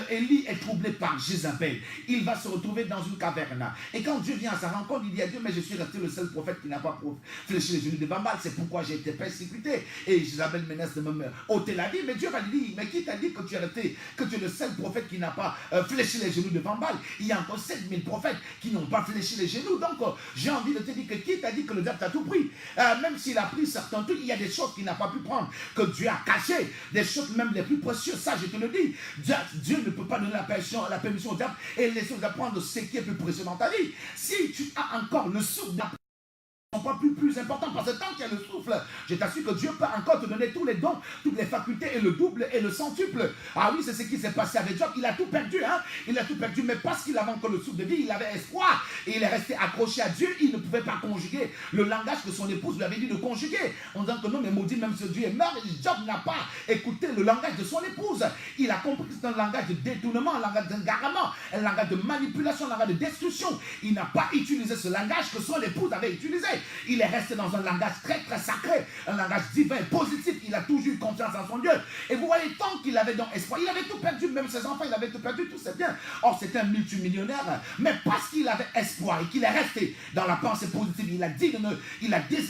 Élie est troublé par Jézabel, il va se retrouver dans une caverne. Et quand Dieu vient à sa rencontre, il dit à Dieu, mais je suis resté le seul prophète qui n'a pas fléchi les genoux devant Baal. C'est pourquoi j'ai été persécuté. Et Jézabel menace de me ôter la vie. Mais Dieu va lui dire, mais qui t'a dit que tu es resté, que tu es le seul prophète qui n'a pas fléchi les genoux devant Baal? Il y a encore 7000 prophètes qui n'ont pas fléchi les genoux. Donc, j'ai envie de te dire que qui t'a dit que le diable t'a tout pris? Même s'il a pris certains trucs, il y a des choses qu'il n'a pas pu prendre, que Dieu a cachées, des choses même les plus précieuses. Ça, je te le dis. Dieu ne peut pas donner la permission au diable et laisser au diable prendre ce qui est plus précieux dans ta vie. Si tu as encore le souffle d'après, pas plus important, parce que tant qu'il y a le souffle, je t'assure que Dieu peut encore te donner tous les dons, toutes les facultés, et le double et le centuple. Ah oui, c'est ce qui s'est passé avec Job. Il a tout perdu, hein. Il a tout perdu, mais parce qu'il avait encore le souffle de vie, il avait espoir, et il est resté accroché à Dieu. Il ne pouvait pas conjuguer le langage que son épouse lui avait dit de conjuguer, en disant que non, mais maudit, même ce Dieu est mort. Et Job n'a pas écouté le langage de son épouse. Il a compris que c'est un langage de détournement, un langage d'égarement, un langage de manipulation, un langage de destruction. Il n'a pas utilisé ce langage que son épouse avait utilisé. Il est resté dans un langage très très sacré, un langage divin, positif. Il a toujours eu confiance en son Dieu. Et vous voyez, tant qu'il avait donc espoir, il avait tout perdu, même ses enfants, il avait tout perdu, tout c'est bien. Or, c'était un multimillionnaire, mais parce qu'il avait espoir et qu'il est resté dans la pensée positive, il a décidé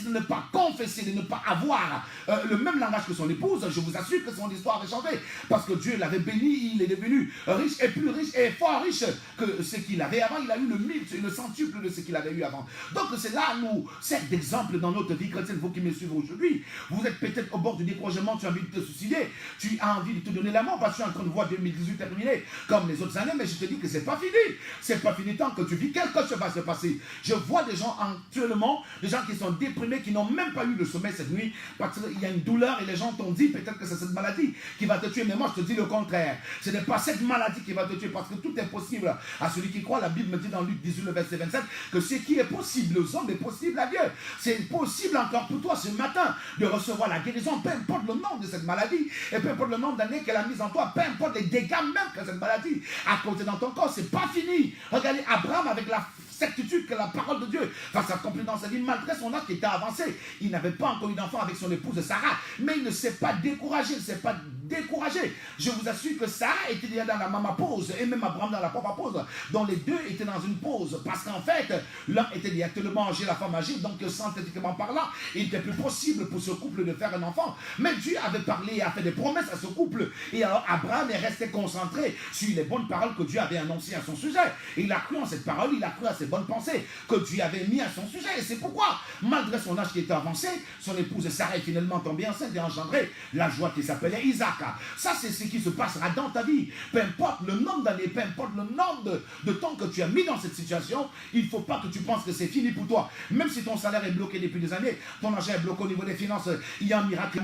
de ne pas confesser, de ne pas avoir le même langage que son épouse. Je vous assure que son histoire avait changé, parce que Dieu l'avait béni, il est devenu riche et plus riche et fort riche que ce qu'il avait avant. Il a eu le centuple de ce qu'il avait eu avant. Donc c'est là nous sert d'exemple dans notre vie chrétienne. Vous qui me suivez aujourd'hui, vous êtes peut-être au bord du découragement, tu as envie de te suicider, tu as envie de te donner la mort parce que tu es en train de voir 2018 terminer comme les autres années, mais je te dis que c'est pas fini. C'est pas fini tant que tu vis, quelque chose va se passer. Je vois des gens actuellement, des gens qui sont déprimés, qui n'ont même pas eu le sommeil cette nuit parce qu'il y a une douleur et les gens t'ont dit peut-être que c'est cette maladie qui va te tuer, mais moi je te dis le contraire. Ce n'est pas cette maladie qui va te tuer parce que tout est possible à celui qui croit. La Bible me dit dans Luc 18, le verset 27, que ce qui est possible aux hommes est possible à Dieu. C'est possible encore pour toi ce matin de recevoir la guérison, peu importe le nom de cette maladie et peu importe le nombre d'années qu'elle a mis en toi, peu importe les dégâts même que cette maladie a causé dans ton corps, c'est pas fini. Regardez Abraham avec la certitude que la parole de Dieu va s'accomplir dans sa vie, malgré son âge qui était avancé. Il n'avait pas encore eu d'enfant avec son épouse Sarah, mais il ne s'est pas découragé, il ne s'est pas découragé. Je vous assure que Sarah était déjà dans la maman pause, et même Abraham dans la papa pause, dont les deux étaient dans une pause, parce qu'en fait, l'un était directement âgé, la femme âgée, donc scientifiquement parlant, il n'était plus possible pour ce couple de faire un enfant. Mais Dieu avait parlé et a fait des promesses à ce couple, et alors Abraham est resté concentré sur les bonnes paroles que Dieu avait annoncées à son sujet. Et il a cru en cette parole, il a cru à ces bonnes pensées que Dieu avait mis à son sujet. Et c'est pourquoi, malgré son âge qui était avancé, son épouse Sarah est finalement tombée enceinte et engendré la joie qui s'appelait Isaac. Ça, c'est ce qui se passera dans ta vie. Peu importe le nombre d'années, peu importe le nombre de temps que tu as mis dans cette situation, il ne faut pas que tu penses que c'est fini pour toi. Même si ton salaire est bloqué depuis des années, ton argent est bloqué au niveau des finances, il y a un miracle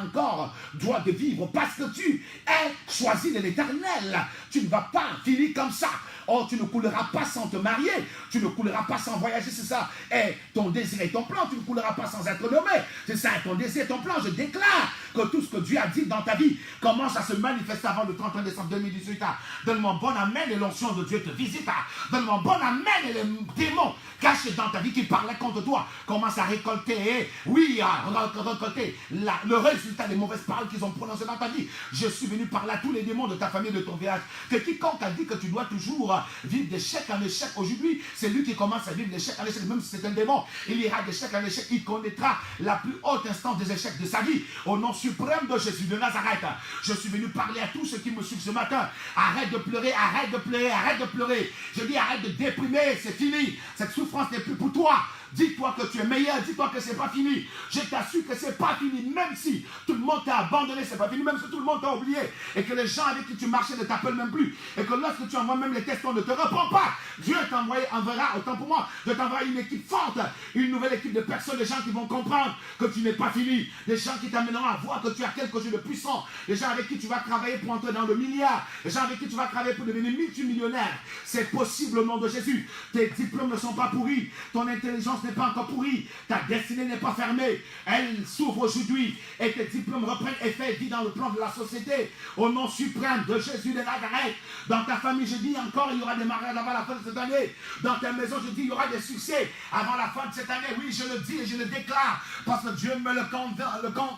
encore droit de vivre parce que tu es choisi de l'Éternel. Tu ne vas pas finir comme ça. Oh, tu ne couleras pas sans te marier, tu ne couleras pas sans voyager, c'est ça. Et ton désir et ton plan, tu ne couleras pas sans être nommé. C'est ça, ton désir et ton plan. Je déclare que tout ce que Dieu a dit dans ta vie commence à se manifester avant le 31 décembre 2018. Donne-moi bon amen et l'onction de Dieu te visite. Donne-moi bon amen et les démons cachés dans ta vie qui parlaient contre toi commencent à récolter, oui, à récolter le résultat des mauvaises paroles qu'ils ont prononcées dans ta vie. Je suis venu parler à tous les démons de ta famille, de ton village. Que quiconque a dit que tu dois toujours vivre d'échec en échec aujourd'hui, c'est lui qui commence à vivre d'échec en échec. Même si c'est un démon, il ira d'échec en échec. Il connaîtra la plus haute instance des échecs de sa vie. Au nom suprême de Jésus de Nazareth, je suis venu parler à tous ceux qui me suivent ce matin. Arrête de pleurer, arrête de pleurer, arrête de pleurer. Je dis arrête de déprimer, c'est fini. Cette souffrance n'est plus pour toi. Dis-toi que tu es meilleur, dis-toi que c'est pas fini. Je t'assure que c'est pas fini, même si tout le monde t'a abandonné, c'est pas fini, même si tout le monde t'a oublié, et que les gens avec qui tu marchais ne t'appellent même plus, et que lorsque tu envoies même les textes, on ne te répond pas. Dieu enverra, autant pour moi, de t'envoyer une équipe forte, une nouvelle équipe de personnes, des gens qui vont comprendre que tu n'es pas fini, des gens qui t'amèneront à voir que tu as quelque chose de puissant, des gens avec qui tu vas travailler pour entrer dans le milliard, des gens avec qui tu vas travailler pour devenir multimillionnaire. C'est possible au nom de Jésus. Tes diplômes ne sont pas pourris, ton intelligence sens n'est pas encore pourrie. Ta destinée n'est pas fermée. Elle s'ouvre aujourd'hui et tes diplômes reprennent effet, dit dans le plan de la société. Au nom suprême de Jésus de Nazareth. Dans ta famille, je dis encore, il y aura des mariages avant la fin de cette année. Dans ta maison, je dis, il y aura des succès avant la fin de cette année. Oui, je le dis et je le déclare parce que Dieu me le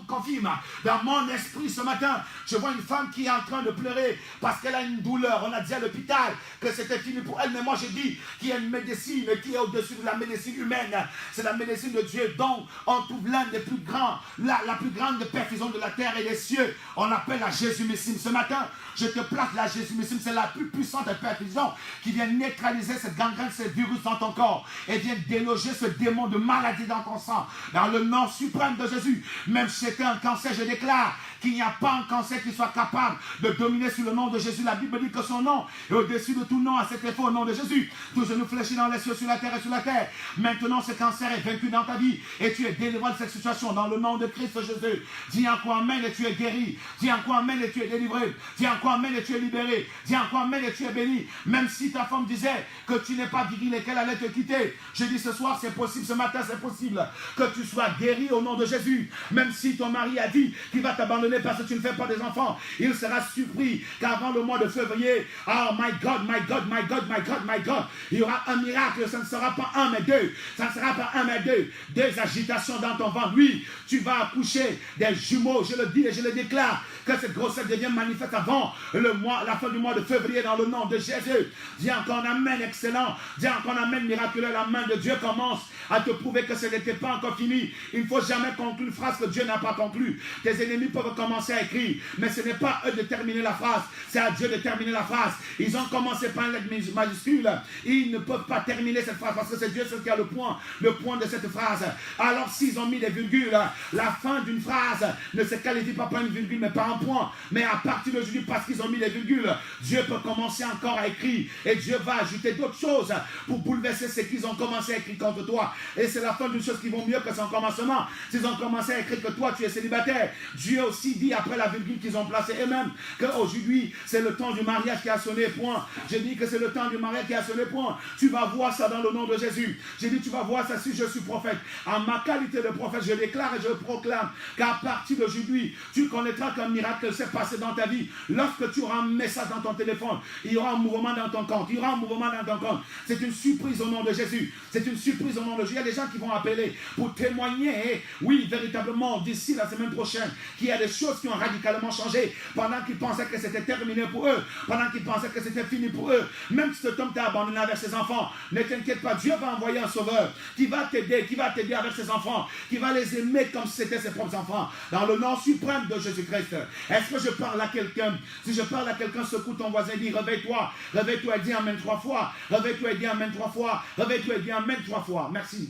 confirme. Dans mon esprit ce matin, je vois une femme qui est en train de pleurer parce qu'elle a une douleur. On a dit à l'hôpital que c'était fini pour elle, mais moi je dis qu'il y a une médecine qui est au-dessus de la médecine humaine. C'est la médecine de Dieu dont on trouve l'un des plus grands, la plus grande perfusion de la terre et des cieux. On l'appelle la Jésus-Missime. Ce matin, je te place la Jésus-Missime. C'est la plus puissante perfusion qui vient neutraliser cette gangrène, ce virus dans ton corps et vient déloger ce démon de maladie dans ton sang. Dans le nom suprême de Jésus, même si c'était un cancer, je déclare qu'il n'y a pas un cancer qui soit capable de dominer sur le nom de Jésus. La Bible dit que son nom est au-dessus de tout nom, à cet effet au nom de Jésus. Tout genou fléchit dans les cieux, sur la terre et sur la terre. Maintenant, ce cancer est vaincu dans ta vie et tu es délivré de cette situation dans le nom de Christ Jésus. Dis encore Amen et tu es guéri. Dis encore Amen et tu es délivré. Dis encore Amen et tu es libéré. Dis encore Amen et tu es béni. Même si ta femme disait que tu n'es pas viril et qu'elle allait te quitter, je dis ce soir c'est possible, ce matin c'est possible que tu sois guéri au nom de Jésus. Même si ton mari a dit qu'il va t'abandonner parce que tu ne fais pas des enfants, il sera surpris qu'avant le mois de février, oh my God, my God, my God, my God, my God, il y aura un miracle. Ça ne sera pas un mais deux, ça ne sera pas un mais deux agitations dans ton ventre. Oui, tu vas accoucher des jumeaux, je le dis et je le déclare, que cette grossesse devienne manifeste avant la fin du mois de février dans le nom de Jésus. Dis encore Amen excellent, dis encore Amen miraculeux. La main de Dieu commence à te prouver que ce n'était pas encore fini. Il ne faut jamais conclure une phrase que Dieu n'a pas conclue. Tes ennemis peuvent commencer à écrire, mais ce n'est pas eux de terminer la phrase, c'est à Dieu de terminer la phrase. Ils ont commencé par une lettre majuscule, ils ne peuvent pas terminer cette phrase parce que c'est Dieu seul qui a le point de cette phrase. Alors s'ils ont mis des virgules, la fin d'une phrase ne se qualifie pas par une virgule mais par un point. Mais à partir d'aujourd'hui, parce qu'ils ont mis des virgules, Dieu peut commencer encore à écrire et Dieu va ajouter d'autres choses pour bouleverser ce qu'ils ont commencé à écrire contre toi. Et c'est la fin d'une chose qui vaut mieux que son commencement. S'ils ont commencé à écrire que toi tu es célibataire, Dieu aussi dit après la virgule qu'ils ont placée eux-mêmes qu'aujourd'hui c'est le temps du mariage qui a sonné, point. J'ai dit que c'est le temps du mariage qui a sonné, point. Tu vas voir ça dans le nom de Jésus. J'ai dit tu vas voir ça si je suis prophète. En ma qualité de prophète, je déclare et je proclame qu'à partir d'aujourd'hui, tu connaîtras qu'un miracle s'est passé dans ta vie. Lorsque tu auras un message dans ton téléphone, il y aura un mouvement dans ton compte. Il y aura un mouvement dans ton compte. C'est une surprise au nom de Jésus. C'est une surprise au nom de Jésus. Il y a des gens qui vont appeler pour témoigner, oui, véritablement, d'ici la semaine prochaine, qu'il y a des choses qui ont radicalement changé pendant qu'ils pensaient que c'était terminé pour eux, pendant qu'ils pensaient que c'était fini pour eux. Même si cet homme t'a abandonné avec ses enfants, ne t'inquiète pas, Dieu va envoyer un sauveur qui va t'aider avec ses enfants, qui va les aimer comme si c'était ses propres enfants, dans le nom suprême de Jésus-Christ. Est-ce que je parle à quelqu'un? Si je parle à quelqu'un, secoue ton voisin, dis réveille-toi, réveille-toi et dis Amen 3 fois, réveille-toi et dis Amen 3 fois, réveille-toi et dis Amen 3 fois. Merci.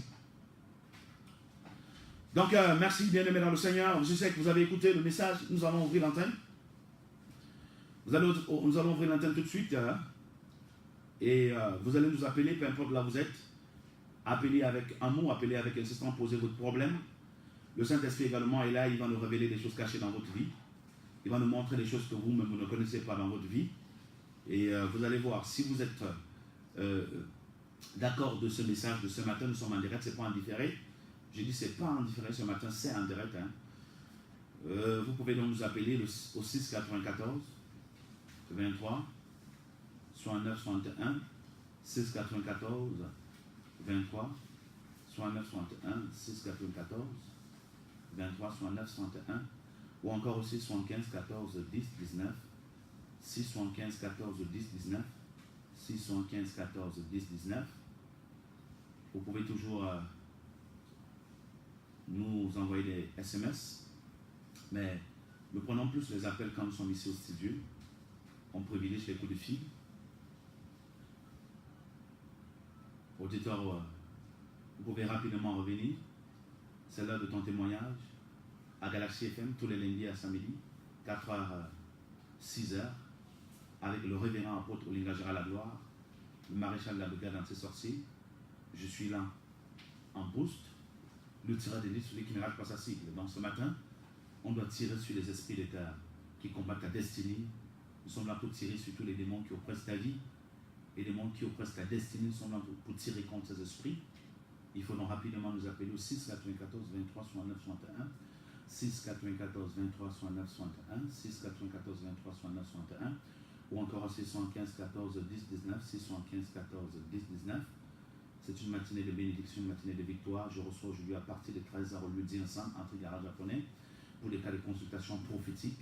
Donc, merci bien-aimés dans le Seigneur. Je sais que vous avez écouté le message. Nous allons ouvrir l'antenne. Nous allons ouvrir l'antenne tout de suite. Et vous allez nous appeler, peu importe là où vous êtes. Appelez avec amour, appelez avec insistance, posez votre problème. Le Saint-Esprit également est là, il va nous révéler des choses cachées dans votre vie. Il va nous montrer des choses que vous-même vous ne connaissez pas dans votre vie. Et vous allez voir, si vous êtes d'accord de ce message de ce matin, nous sommes en direct, c'est pas en différé. J'ai dit c'est pas en différé ce matin, c'est en direct. Vous pouvez donc nous appeler au 6 94 23 69 61 6 94 23 69 61 6 94 23 69 61 ou encore aussi 75 14 10 19 6 75 14 10 19 6 75 14 10 19. Vous pouvez toujours nous envoyer des SMS, mais nous prenons plus les appels quand nous sommes ici au studio. On privilégie les coups de fil. Auditeur, vous pouvez rapidement revenir. C'est l'heure de ton témoignage à Galaxy FM tous les lundis à samedi, 4h, 6h, avec le révérend apôtre Olinga Gérald Lagloire, le maréchal de la brigade anti-sorcier. Je suis là en boost, le tireur d'élite, celui qui ne rate pas sa cible. Donc ce matin, on doit tirer sur les esprits de terre qui combattent ta destinée. Nous sommes là pour tirer sur tous les démons qui oppressent ta vie. Les démons qui oppressent ta destinée, nous sommes là pour tirer contre ces esprits. Il faut donc rapidement nous appeler au 6 94 23 69 61. 6 94 23 69 61. 6 94 23 69 61. Ou encore 615 14 10 19. 615 14 10 19. C'est une matinée de bénédiction, une matinée de victoire. Je reçois aujourd'hui à partir de 13h au lieu d'ensemble entre garage japonais pour les cas de consultation prophétique.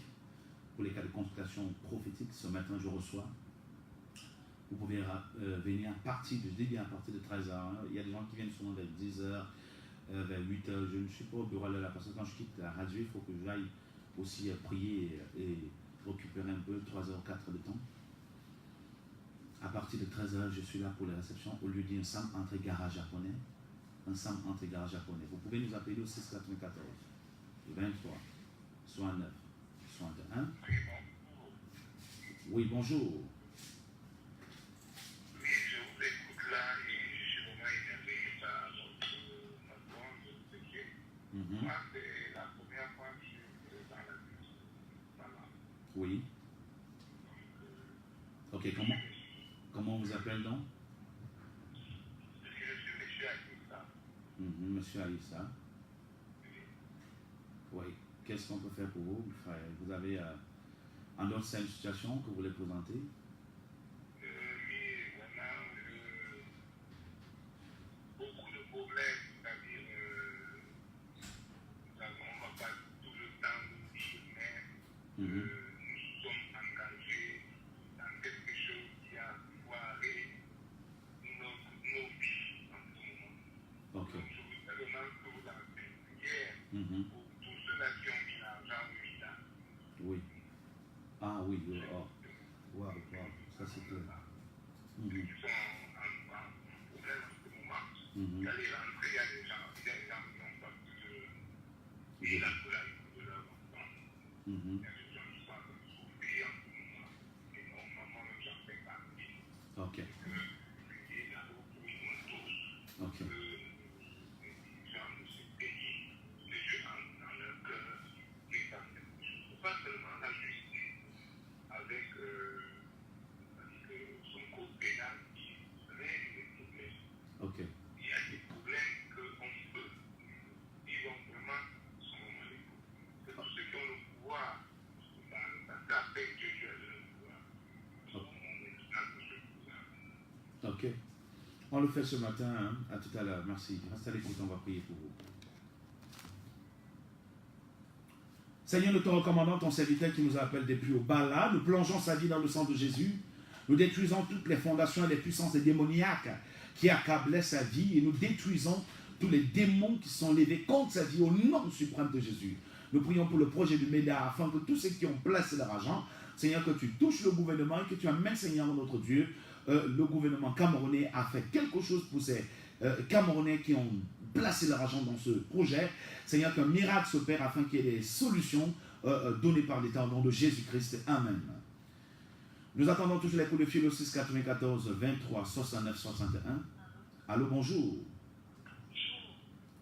Pour les cas de consultation prophétique, ce matin je reçois. Vous pouvez venir à partir de 13h. Il y a des gens qui viennent souvent vers 10h, vers 8h. Je ne suis pas au bureau là parce que quand je quitte la radio, il faut que j'aille aussi prier et récupérer un peu, 3h ou 4 de temps. À partir de 13h, je suis là pour les réceptions au lieu d'ensemble entre garage japonais. Ensemble entre garage japonais. Vous pouvez nous appeler au 694 23 69 61. Oui, bonjour. Moi, c'est la première fois que je suis dans la vie. Voilà. Oui. Ok, comment on vous appelle donc? Je suis monsieur Aïssa. Monsieur Aïssa. Oui. Qu'est-ce qu'on peut faire pour vous, frère? Vous avez en d'autres situations que vous voulez présenter? Oui, vraiment, beaucoup de problèmes, c'est-à-dire, on ne va pas tout le temps nous dire, mais nous sommes engagés dans quelque chose qui a foiré nos vies en ce moment. Ok. Donc, je vous demande que vous en faites prière pour tous ceux-là qui ont mis l'argent au village. Oui. Ah oui, oh. Wow, ça c'est clair. Ceux qui sont en problème en ce moment, il y a les rentrées, il y a des gens qui n'ont pas pu de la scolarité de leur enfant. Il y a des gens qui sont en train de souffrir en ce moment. Et normalement, même j'en fais partie. Ok. Et là, vous pouvez nous tous. Ok. Les gens de ce pays, les gens dans leur cœur, qui fassent quelque chose. Pas seulement la justice, avec son code pénal qui règle les problèmes. Ok. Il y a des problèmes qu'on peut. Ils vont vraiment son moment les problèmes. C'est tous ceux qui ont le pouvoir. Parce qu'après Dieu a le pouvoir. On est dans ce pouvoir. Ok. On le fait ce matin, hein. À tout à l'heure. Merci. Restez à l'écoute, on va prier pour vous. Seigneur, nous te recommandons ton serviteur qui nous appelle depuis au bas là. Nous plongeons sa vie dans le sang de Jésus. Nous détruisons toutes les fondations et les puissances démoniaques qui accablaient sa vie et nous détruisons tous les démons qui sont levés contre sa vie au nom suprême de Jésus. Nous prions pour le projet du MEDA afin que tous ceux qui ont placé leur argent, Seigneur, que tu touches le gouvernement et que tu amènes, Seigneur, notre Dieu, le gouvernement camerounais a fait quelque chose pour ces Camerounais qui ont placé leur argent dans ce projet. Seigneur, qu'un miracle s'opère afin qu'il y ait des solutions données par l'État au nom de Jésus-Christ. Amen. Nous attendons toujours les coups de fil au 6 94 23 69 61. Allô, bonjour.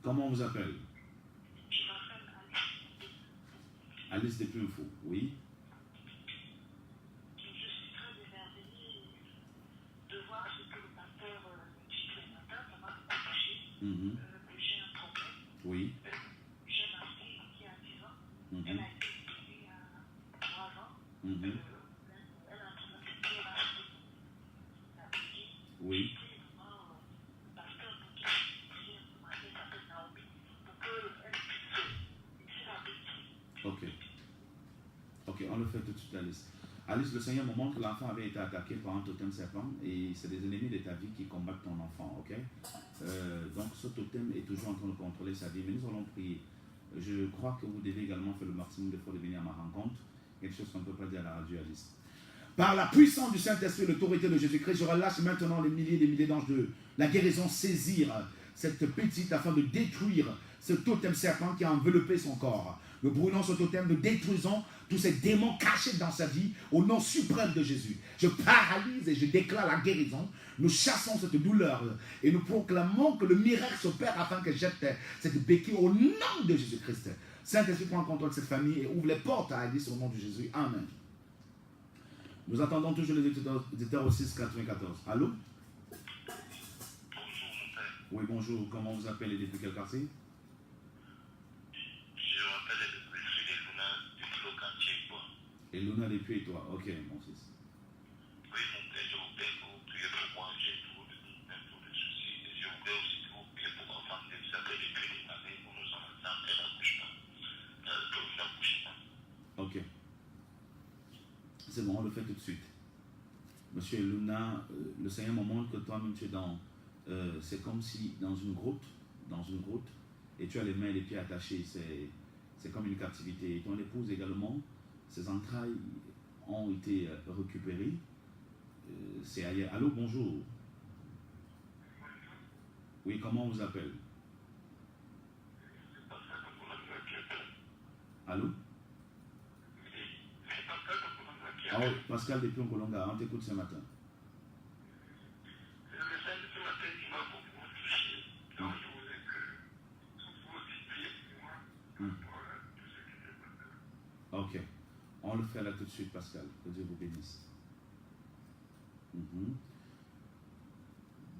Comment on vous appelle? Je m'appelle Alice. Alice depuis Info, oui. Je suis très émerveillée de voir ce que le pasteur dit ce matin. Ça m'a beaucoup touché. J'ai un problème. Oui. J'ai ma fille qui a 10 ans. Elle a été éduquée il y a 3 ans. Elle est en train d'appliquer la Bible. Oui. Le pasteur pour qui j'ai prié ce matin s'appelle Naomi pour qu'elle puisse étudier la Bible. Ok. Ok, on le fait tout de suite, Alice. Alice, le Seigneur me montre que l'enfant avait été attaqué par un totem serpent et c'est des ennemis de ta vie qui combattent ton enfant, ok? Donc ce totem est toujours en train de contrôler sa vie, mais nous allons prier. Je crois que vous devez également faire le maximum d'efforts de venir à ma rencontre. Quelque chose qu'on ne peut pas dire à la radio, Alice. Par la puissance du Saint-Esprit et l'autorité de Jésus-Christ, je relâche maintenant les milliers et des milliers d'anges de la guérison saisir cette petite afin de détruire ce totem serpent qui a enveloppé son corps. Nous brûlons ce totem, nous détruisons tous ces démons cachés dans sa vie au nom suprême de Jésus. Je paralyse et je déclare la guérison. Nous chassons cette douleur et nous proclamons que le miracle s'opère afin qu'elle jette cette béquille au nom de Jésus-Christ. Saint-Esprit, prend contrôle de cette famille et ouvre les portes à Alice au nom de Jésus. Amen. Nous attendons toujours les auditeurs au 6 94. Allô? Bonjour, mon père. Oui, bonjour. Comment vous appelez depuis quel quartier? Je m'appelle Monsieur Eluna depuis le quartier, quoi. Eluna depuis toi. Ok, mon fils. Oui, mon père, je vous prie pour prier pour moi. J'ai toujours de soucis. Et je vous prie aussi pour prier pour ma femme. Vous savez, depuis des années, pour nous ensemble, elle n'accouche pas. Elle n'accouche pas. Ok. C'est bon, on le fait tout de suite. Monsieur Eluna, le Seigneur me montre que toi-même tu es dans... c'est comme si dans une grotte, et tu as les mains et les pieds attachés. C'est comme une captivité. Et ton épouse également, ses entrailles ont été récupérées. C'est ailleurs. Allô, bonjour. Oui, comment on vous appelle? Allô? Ah oui, Pascal depuis Nkolonga, on t'écoute ce matin. Le message de ce matin qui m'a beaucoup touché. Donc je voudrais que vous aussi priez pour moi pour tout ce qui est maintenant. Ok. On le fait là tout de suite, Pascal. Que Dieu vous bénisse.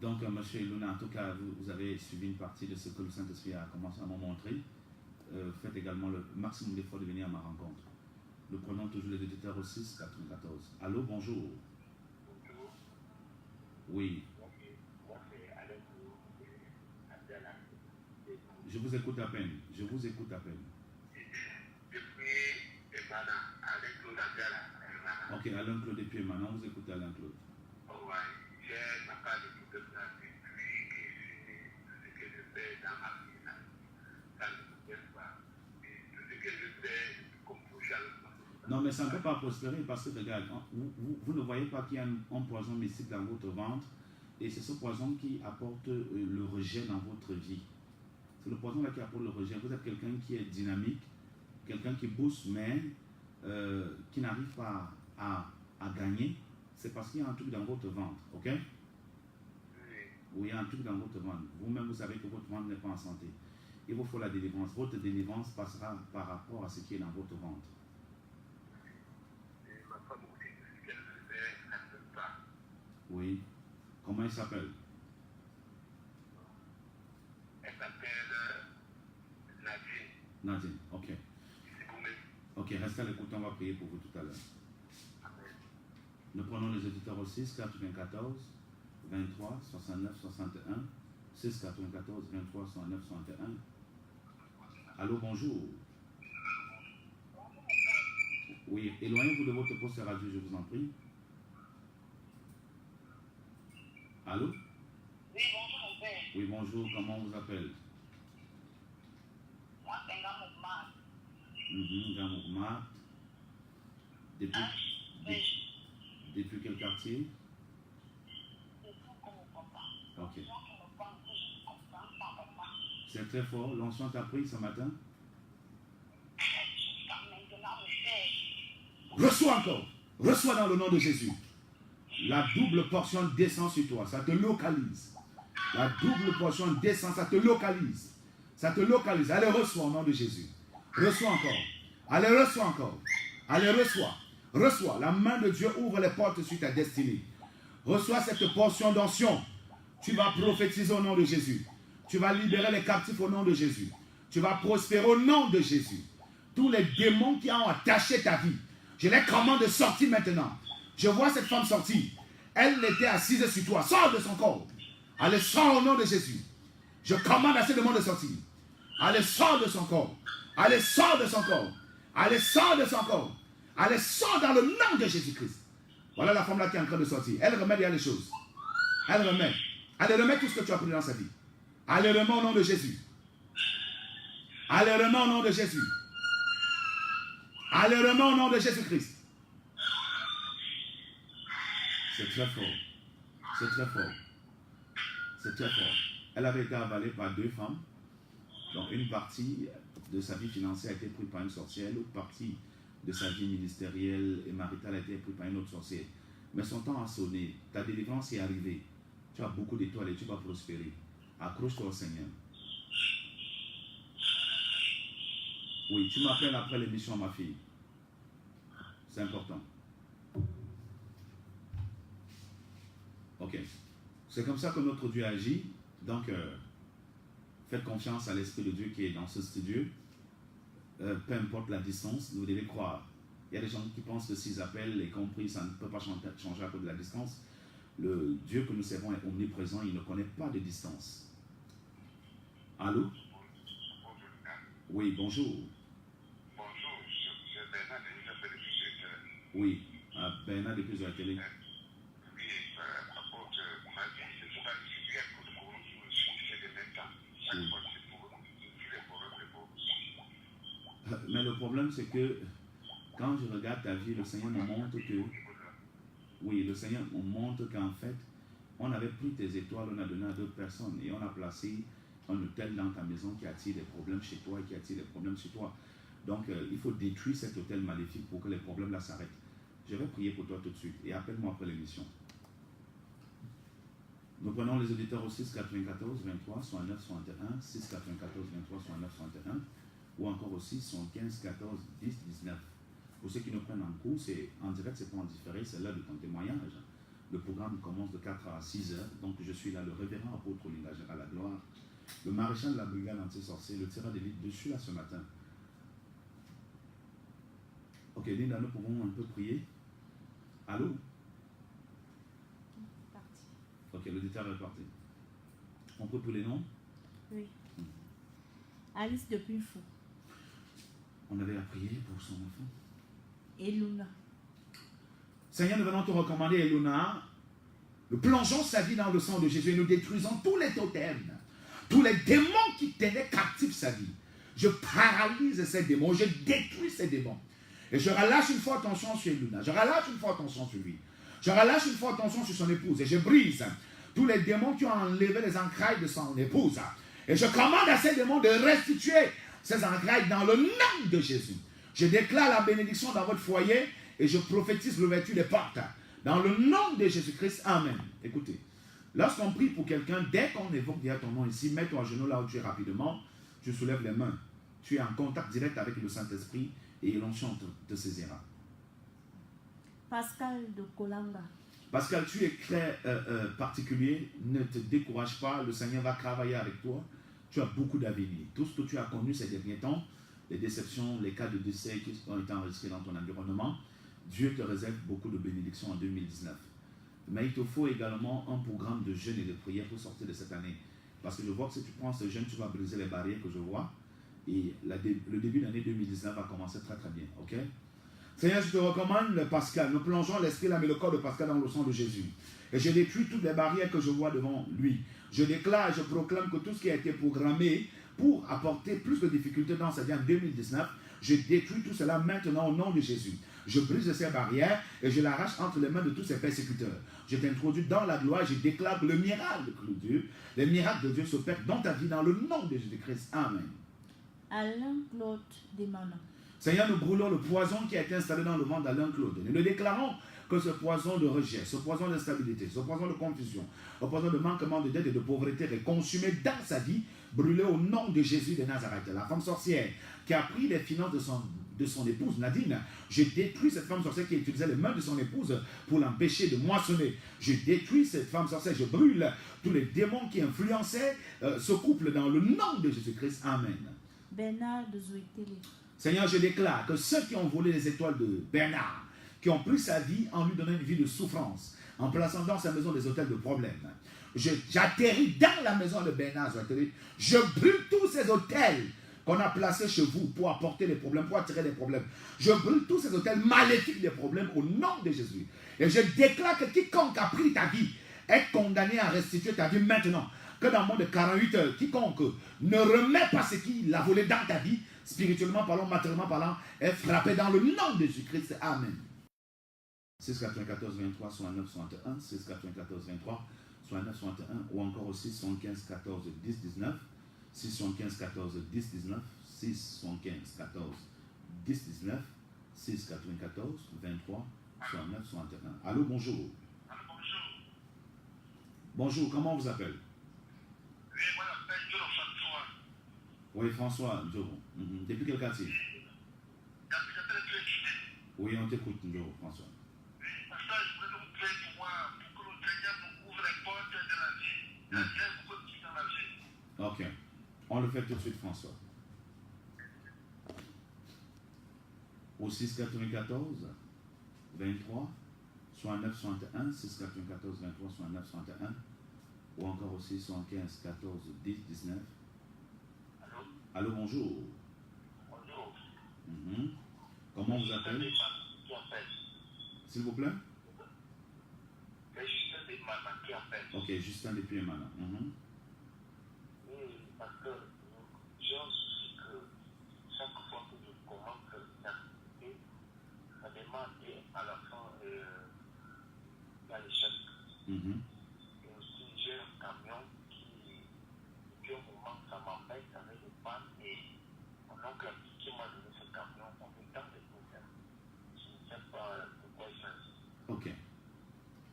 Donc, monsieur Eluna, en tout cas, vous avez suivi une partie de ce que le Saint-Esprit a commencé à me montrer. Faites également le maximum d'efforts de venir à ma rencontre. Nous prenons toujours les auditeurs au 6 94. Allô, bonjour. Bonjour. Oui. Moi, c'est Alain Abdallah. Je vous écoute à peine. Je vous écoute à peine. Depuis Emana, avec Claude Abdallah. Ok, Alain Claude depuis maintenant, vous écoutez Alain Claude. Oh, ouais. J'ai ma part de tout ça depuis que ce que je fais dans ma vie, ça ne me plaît pas. Et tout ce que je fais, comme pour Charles. Non, mais ça ne peut pas prospérer parce que, regarde, vous ne voyez pas qu'il y a un poison mystique dans votre ventre et c'est ce poison qui apporte le rejet dans votre vie. C'est le poison là qui apporte le rejet. Vous êtes quelqu'un qui est dynamique, quelqu'un qui booste, mais qui n'arrive pas à gagner. C'est parce qu'il y a un truc dans votre ventre, ok? Oui, il y a un truc dans votre ventre. Vous-même, vous savez que votre ventre n'est pas en santé. Il vous faut la délivrance. Votre délivrance passera par rapport à ce qui est dans votre ventre. Ma femme aussi, ce qu'elle fait, elle ne peut pas. Oui. Comment il s'appelle? Elle s'appelle Nadine. Nadine, ok. C'est vous-même. Ok, restez à l'écoute, on va prier pour vous tout à l'heure. Amen. Nous prenons les auditeurs au 6 94 23 69 61. 6 94 23 69 61. Allô, bonjour. Oui, éloignez-vous de votre poste radio, je vous en prie. Allô? Oui, bonjour mon père. Oui, bonjour, comment on vous appelle? Moi, c'est un gars mouvement. Gamoukmat. Depuis quel quartier? C'est tout comme mon papa. Ok. Donc, on me parle que je comprends pas papa. C'est très fort. L'onction t'a pris ce matin? Jusqu'à maintenant, mon père. Reçois encore. Reçois dans le nom de Jésus. La double portion descend sur toi. Ça te localise. La double portion descend, ça te localise. Ça te localise. Allez, reçois au nom de Jésus. Reçois encore. Allez, reçois encore. Allez, reçois. Reçois. La main de Dieu ouvre les portes sur ta destinée. Reçois cette portion d'onction. Tu vas prophétiser au nom de Jésus. Tu vas libérer les captifs au nom de Jésus. Tu vas prospérer au nom de Jésus. Tous les démons qui ont attaché ta vie, je les commande de sortir maintenant. Je vois cette femme sortir. Elle était assise sur toi. Sors de son corps. Allez, sors au nom de Jésus. Je commande à ces démons de sortir. Allez, sors de son corps. Allez, sors de son corps. Allez, sors de son corps. Allez, sors dans le nom de Jésus-Christ. Voilà la femme là qui est en train de sortir. Elle remet bien les choses. Elle remet. Allez, remet tout ce que tu as pris dans sa vie. Allez, remets au nom de Jésus. Allez, remets au nom de Jésus. Allez, remets au nom de Jésus-Christ. C'est très fort. C'est très fort. C'est très fort. Elle avait été avalée par deux femmes. Donc, une partie de sa vie financière a été prise par une sorcière. L'autre partie de sa vie ministérielle et maritale a été prise par une autre sorcière. Mais son temps a sonné. Ta délivrance est arrivée. Tu as beaucoup d'étoiles et tu vas prospérer. Accroche-toi au Seigneur. Oui, tu m'appelles après l'émission, ma fille. C'est important. Ok. C'est comme ça que notre Dieu agit. Donc, faites confiance à l'Esprit de Dieu qui est dans ce studio. Peu importe la distance, vous devez croire. Il y a des gens qui pensent que s'ils appellent et compris, ça ne peut pas changer à cause de la distance. Le Dieu que nous servons est omniprésent, il ne connaît pas de distance. Allô? Oui, bonjour. Bonjour, c'est Bernard de l'Université de Fussé. Oui, Bernard de plusieurs télé. Oui, apôtre, on m'a dit, c'est souvent il y a beaucoup de problèmes qui me suffisent de même temps. Chaque fois que c'est pour eux, tous les problèmes pour eux. Mais le problème, c'est que quand je regarde ta vie, le Seigneur me montre que, oui, le Seigneur me montre qu'en fait, on avait pris tes étoiles, on a donné à d'autres personnes et on a placé un hôtel dans ta maison qui attire des problèmes chez toi et qui attire des problèmes chez toi. Donc, il faut détruire cet hôtel maléfique pour que les problèmes là s'arrêtent. Je vais prier pour toi tout de suite et appelle-moi après l'émission. Nous prenons les auditeurs au 6 94 23 69 61, 6 94 23 69 61 ou encore aussi 75 14 10 19. Pour ceux qui nous prennent en cours, c'est en direct, c'est pas en différé, c'est l'heure de ton témoignage. Le programme commence de 4 à 6 heures. Donc je suis là, le révérend apôtre Lingagera à la gloire, le maréchal de la brigade anti-sorcier, le tireur d'élite. Je suis là ce matin. Ok, Linda, nous pouvons un peu prier. Allô? Parti. Ok, l'auditeur est parti. On peut pour les noms? Oui. Alice depuis Fou. On avait à prier pour son enfant. Et Luna. Seigneur, nous venons te recommander Eluna. Nous plongeons sa vie dans le sang de Jésus et nous détruisons tous les totems, tous les démons qui tenaient captifs sa vie. Je paralyse ces démons, je détruis ces démons. Et je relâche une fois attention sur Eluna, je relâche une fois attention sur lui. Je relâche une fois attention sur son épouse et je brise tous les démons qui ont enlevé les entrailles de son épouse. Et je commande à ces démons de restituer ces entrailles dans le nom de Jésus. Je déclare la bénédiction dans votre foyer et je prophétise l'ouverture des portes. Dans le nom de Jésus-Christ, Amen. Écoutez, lorsqu'on prie pour quelqu'un, dès qu'on évoque déjà ton nom ici, mets-toi à genoux là où tu es rapidement, tu soulèves les mains. Tu es en contact direct avec le Saint-Esprit et l'onction te saisira. Pascal de Kolanga. Pascal, tu es très particulier, ne te décourage pas, le Seigneur va travailler avec toi. Tu as beaucoup d'avenir. Tout ce que tu as connu ces derniers temps, les déceptions, les cas de décès qui ont été enregistrés dans ton environnement, Dieu te réserve beaucoup de bénédictions en 2019. Mais il te faut également un programme de jeûne et de prière pour sortir de cette année. Parce que je vois que si tu prends ce jeûne, tu vas briser les barrières que je vois. Et le début de l'année 2019 va commencer très très bien. Ok? Seigneur, je te recommande le Pascal. Nous plongeons l'esprit, l'âme et le corps de Pascal dans le sang de Jésus. Et je détruis toutes les barrières que je vois devant lui. Je déclare et je proclame que tout ce qui a été programmé pour apporter plus de difficultés dans sa vie en 2019, je détruis tout cela maintenant au nom de Jésus. Je brise ces barrières et je l'arrache entre les mains de tous ses persécuteurs. Je t'introduis dans la gloire et je déclare que le miracle de Dieu, les miracles de Dieu s'opèrent dans ta vie dans le nom de Jésus-Christ. Amen. Alain Claude Desmanon. Seigneur, nous brûlons le poison qui a été installé dans le ventre d'Alain Claude. Nous le déclarons que ce poison de rejet, ce poison d'instabilité, ce poison de confusion, ce poison de manquement de dette et de pauvreté est consumé dans sa vie, brûlé au nom de Jésus de Nazareth. La femme sorcière qui a pris les finances de son épouse, Nadine, je détruis cette femme sorcière qui utilisait les mains de son épouse pour l'empêcher de moissonner. Je détruis cette femme sorcière, je brûle tous les démons qui influençaient ce couple dans le nom de Jésus-Christ. Amen. Bernard de Zoétélé. Seigneur, je déclare que ceux qui ont volé les étoiles de Bernard, qui ont pris sa vie en lui donnant une vie de souffrance, en plaçant dans sa maison des hôtels de problèmes, j'atterris dans la maison de Bernard, je brûle tous ces hôtels qu'on a placés chez vous pour apporter les problèmes, pour attirer les problèmes. Je brûle tous ces hôtels maléfiques des problèmes au nom de Jésus. Et je déclare que quiconque a pris ta vie est condamné à restituer ta vie maintenant. Que dans le monde de 48 heures, quiconque ne remet pas ce qu'il a volé dans ta vie, spirituellement parlant, matériellement parlant, est frappé dans le nom de Jésus-Christ. Amen. 6 94 23 69 61, 6 94 23 69 61 ou encore aussi 75 14 10 19, 6 75 14 10 19, 6 75 14 10 19, 6 94 23 69 61. Allô, bonjour. Allô, bonjour. Bonjour, comment on vous appelle? Oui, moi, je m'appelle John François. Oui, François, Ndjoro. Depuis quel quartier? J'appelle le Tué. Oui, on t'écoute, Ndjoro, François. Oui, parce que je voudrais que vous priez pour moi, pour que le Seigneur nous ouvre les portes de la vie. Il y a beaucoup de qui dans la le faire tout de suite, François. Au 694 23 69 61, 694 23 69 61, ou encore aussi 75 14 10 19. Allô? Allô, bonjour. Bonjour. Mhm. Comment vous appelez? Qui appelle? S'il vous plaît? C'est Justin des Manas qui appelle. Ok, Justin depuis Emmanuel. Oui, parce que j'ai un souci que chaque fois que je commence l'activité, ça démarre et à la fin, il y a l'échec. Et aussi, j'ai un camion qui, depuis un moment, ça m'embête avec les pannes et mon oncle qui m'a donné ce camion, on me tente de tout faire. Je ne sais pas de quoi il s'agit. Ok.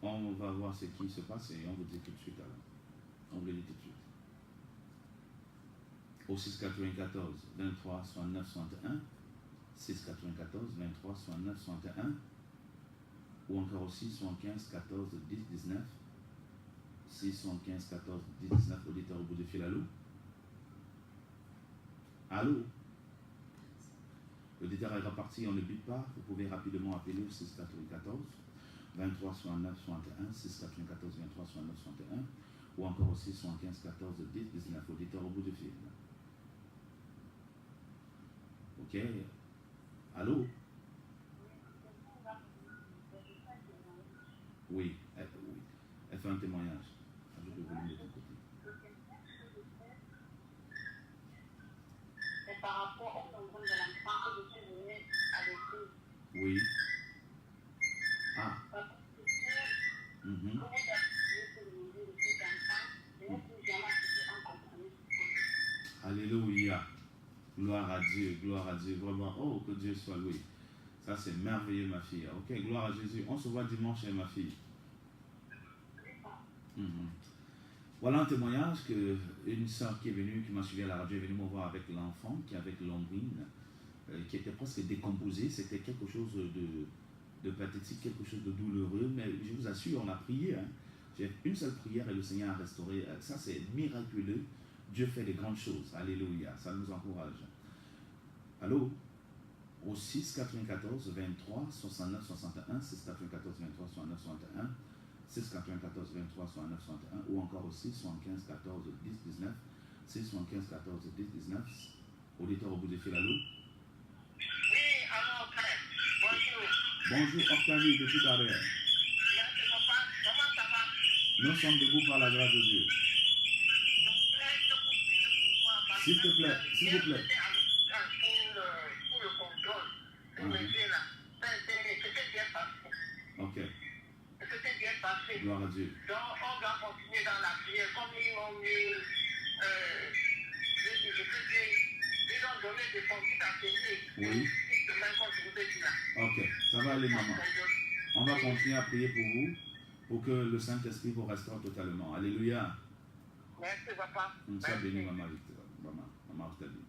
On va voir ce qui se passe et on vous dit tout de suite alors. On vous le dit tout de suite. Au 694 23 69 61, 694 23 69 61, ou encore aussi 75 14 10 19, 675 14 10 19, auditeur au bout de fil, allô? Allô? L'auditeur est reparti, on ne bip pas, vous pouvez rapidement appeler au 694 23 69 61, 694 23 69 61, ou encore aussi 75 14 10 19, auditeur au bout de fil. Ok. Allô? Oui, oui. Elle fait un témoignage. Ajoute le volume de ton côté. C'est par rapport au syndrome de l'enfant que je suis venue avec lui. Oui. Ah. Parce que Mhm. comment t'appuyer sur le niveau de cet enfant, je n'ai plus jamais assisté un compromis. Alléluia. Gloire à Dieu, gloire à Dieu. Vraiment, oh, que Dieu soit loué. Ça, c'est merveilleux, ma fille. Ok, gloire à Jésus. On se voit dimanche, ma fille. Mhm. Voilà un témoignage qu'une soeur qui est venue, qui m'a suivi à la radio, est venue me voir avec l'enfant, qui avait l'ombrine, qui était presque décomposée. C'était quelque chose de pathétique, quelque chose de douloureux. Mais je vous assure, on a prié. Hein. J'ai une seule prière et le Seigneur a restauré. Ça, c'est miraculeux. Dieu fait de grandes choses. Alléluia. Ça nous encourage. Allô? Au 6 94 23 69 61, 6 94 23 69 61, 6 94 23 69 61, ou encore aussi 75 14 10 19, 6 75 14 10 19, auditeur au bout du fil, allô? Oui, alors, frère, bonjour. Bonjour Octavie de tout à l'heure. Merci, papa. Comment ça va? Nous sommes debout par la grâce de Dieu. S'il te plaît, s'il vous plaît. Pour le contrôle, pour me dire là, c'était bien passé. Ok, C'était bien passé. gloire à Dieu. Donc, on doit continuer dans la prière. Comme ils m'ont mis, je peux dire, ils ont donné des fonds à tenir. Oui. Même quand je vous ai dit là. Ok, ça va aller, maman. On va continuer à prier pour vous, pour que le Saint-Esprit vous restaure totalement. Alléluia. Merci, papa. Sois béni, maman Victor. Maman Octavie.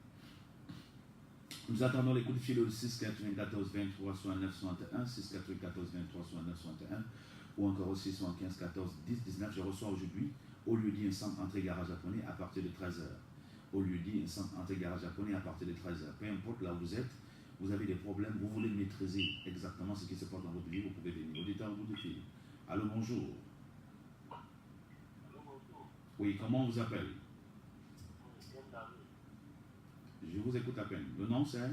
Nous attendons les coups de fil au 6 94 23 69 61, 6 94 23 69 61, ou encore aussi 75 14 10 19. Je reçois aujourd'hui, au lieu dit un centre entrée garage japonais à partir de 13h. Au lieu dit un centre entrée garage japonais à partir de 13h. Peu importe là où vous êtes, vous avez des problèmes, vous voulez maîtriser exactement ce qui se passe dans votre vie, vous pouvez venir. Auditeur au bout de fil. Allô, bonjour. Oui, comment on vous appelle? Je vous écoute à peine. Le nom c'est?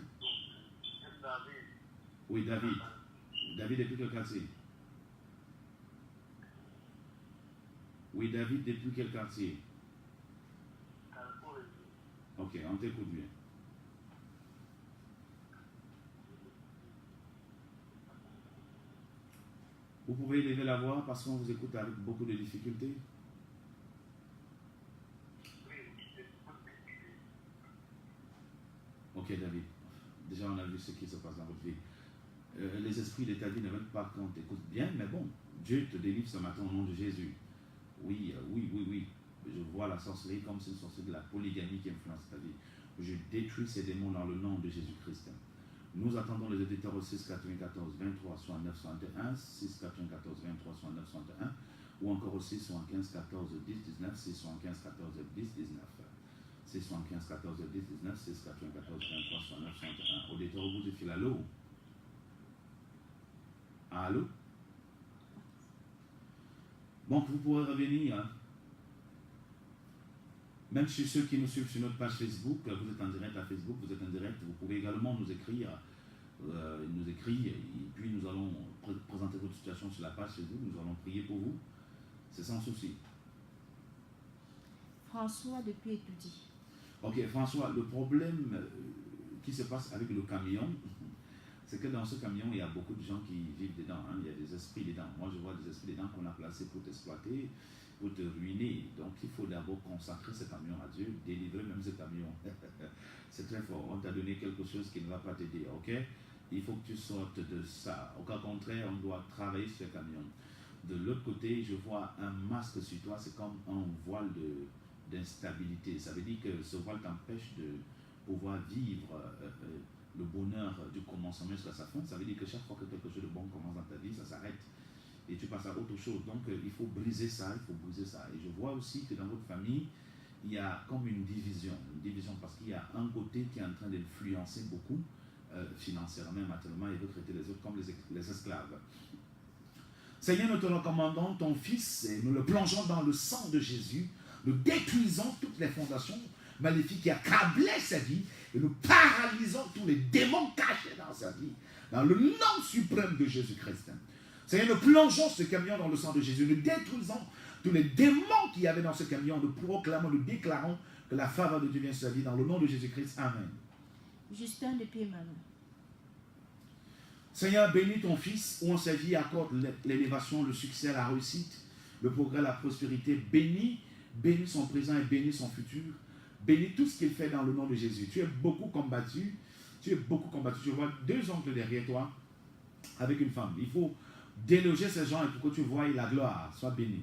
Oui, David. David depuis quel quartier? Oui, David depuis quel quartier? Ok, on t'écoute bien. Vous pouvez élever la voix parce qu'on vous écoute avec beaucoup de difficultés. Ok, David. Déjà, on a vu ce qui se passe dans votre vie. Les esprits de ta vie ne veulent pas qu'on t'écoute bien, mais bon, Dieu te délivre ce matin au nom de Jésus. Oui. Je vois la sorcellerie comme c'est une sorcellerie de la polygamie qui influence ta vie. Je détruis ces démons dans le nom de Jésus-Christ. Nous attendons les auditeurs au 6 94 23 69 61, 6 94 23 69 61, ou encore aussi 75 14 10 19, 6 75 14 10 19. 675 14 10 19, 6 94 23 69 61. Auditeur au bout du fil, allô? Allô? Donc vous pourrez revenir, hein? Même chez ceux qui nous suivent sur notre page Facebook, vous êtes en direct à Facebook, vous êtes en direct, vous pouvez également nous écrire, et puis nous allons présenter votre situation sur la page Facebook, nous allons prier pour vous, c'est sans souci. François depuis Étoudi. Ok, François, le problème qui se passe avec le camion, c'est que dans ce camion, il y a beaucoup de gens qui vivent dedans, hein. Il y a des esprits dedans. Moi, je vois des esprits dedans qu'on a placés pour t'exploiter, pour te ruiner. Donc, il faut d'abord consacrer ce camion à Dieu, délivrer même ce camion. C'est très fort. On t'a donné quelque chose qui ne va pas t'aider, ok? Il faut que tu sortes de ça. Au cas contraire, on doit travailler sur ce camion. De l'autre côté, je vois un masque sur toi, c'est comme un voile d'instabilité. Ça veut dire que ce voile t'empêche de pouvoir vivre le bonheur du commencement jusqu'à sa fin. Ça veut dire que chaque fois que quelque chose de bon commence dans ta vie, ça s'arrête et tu passes à autre chose. Donc il faut briser ça, Et je vois aussi que dans votre famille, il y a comme une division parce qu'il y a un côté qui est en train d'influencer beaucoup financièrement, matériellement, et veut traiter les autres comme les esclaves. Seigneur, nous te recommandons ton Fils et nous le plongeons dans le sang de Jésus. Nous détruisons toutes les fondations maléfiques qui accablaient sa vie et nous paralysons tous les démons cachés dans sa vie. Dans le nom suprême de Jésus-Christ. Seigneur, nous plongeons ce camion dans le sang de Jésus. Nous détruisons tous les démons qu'il y avait dans ce camion. Nous proclamons, nous déclarons que la faveur de Dieu vient sur sa vie dans le nom de Jésus-Christ. Amen. Justin depuis Emmanuel. Seigneur, bénis ton Fils, où en sa vie accorde l'élévation, le succès, la réussite, le progrès, la prospérité. Bénis son présent et bénis son futur. Bénis tout ce qu'il fait dans le nom de Jésus. Tu es beaucoup combattu. Je vois 2 oncles derrière toi avec une femme. Il faut déloger ces gens et pour que tu voies la gloire. Sois béni.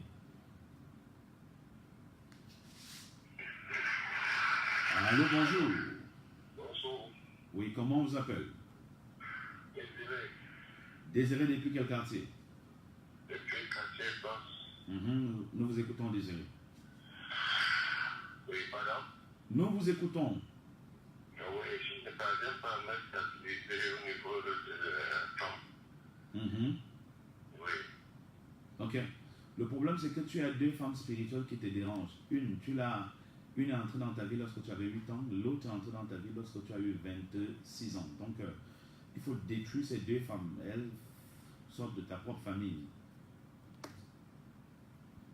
Allô, bonjour. Bonjour. Oui, comment on vous appelle? Désiré. Désiré depuis quel quartier? Depuis le quartier Basse. Nous vous écoutons, Désiré. Oui, madame. Nous vous écoutons. Oui, je ne parviens pas à mettre stabilité au niveau de la femme. Oui. Ok. Le problème, c'est que tu as 2 femmes spirituelles qui te dérangent. Une est entrée dans ta vie lorsque tu avais 8 ans, l'autre est entrée dans ta vie lorsque tu as eu 26 ans. Donc, il faut détruire ces 2 femmes. Elles sortent de ta propre famille.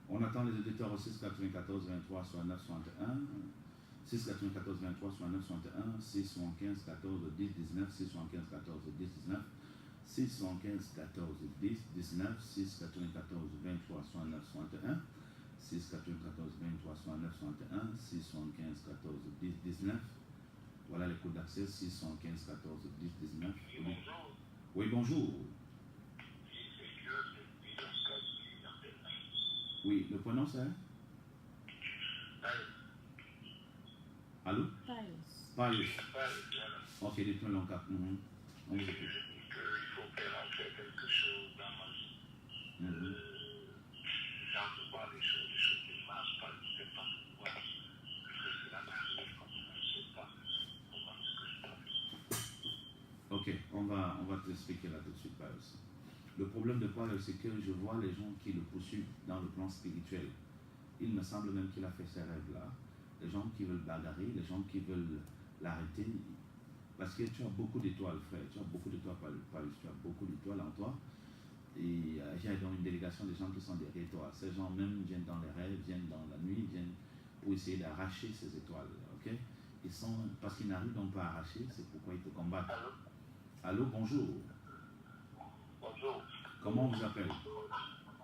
On attend les auditeurs au 6 94 23 69 61. 6 94 23 69 61. 6 75 14 10 19. 6 75 14 10 19. 6 75 14 10 19. 6 94 23 69 61. 6 94 23 69 61. 6 75 14 10 19. Voilà les codes d'accès. 6 75 14 10 19. Bonjour. Oui, bonjour. Oui, le prénom c'est? Allô? Pius. Ok, dites-moi l'encap. On vous écoute. Il faut qu'elle en fait quelque chose dans ma vie. J'entends des choses qui ne marchent pas, je ne sais pas pourquoi. Parce que cela m'arrive comme ça, je ne sais pas comment est-ce que je dois faire. Ok, on va t'expliquer là tout de suite, Pius. Le problème de Paul, c'est que je vois les gens qui le poursuivent dans le plan spirituel. Il me semble même qu'il a fait ces rêves-là. Les gens qui veulent bagarrer, les gens qui veulent l'arrêter. Parce que tu as beaucoup d'étoiles, frère. Tu as beaucoup d'étoiles, Paul. Tu as beaucoup d'étoiles en toi. Et il y a donc une délégation de gens qui sont derrière toi. Ces gens même viennent dans les rêves, viennent dans la nuit, viennent pour essayer d'arracher ces étoiles. Ok? Parce qu'ils n'arrivent donc pas à arracher, c'est pourquoi ils te combattent. Allô, bonjour. Bonjour. Comment on vous appelle?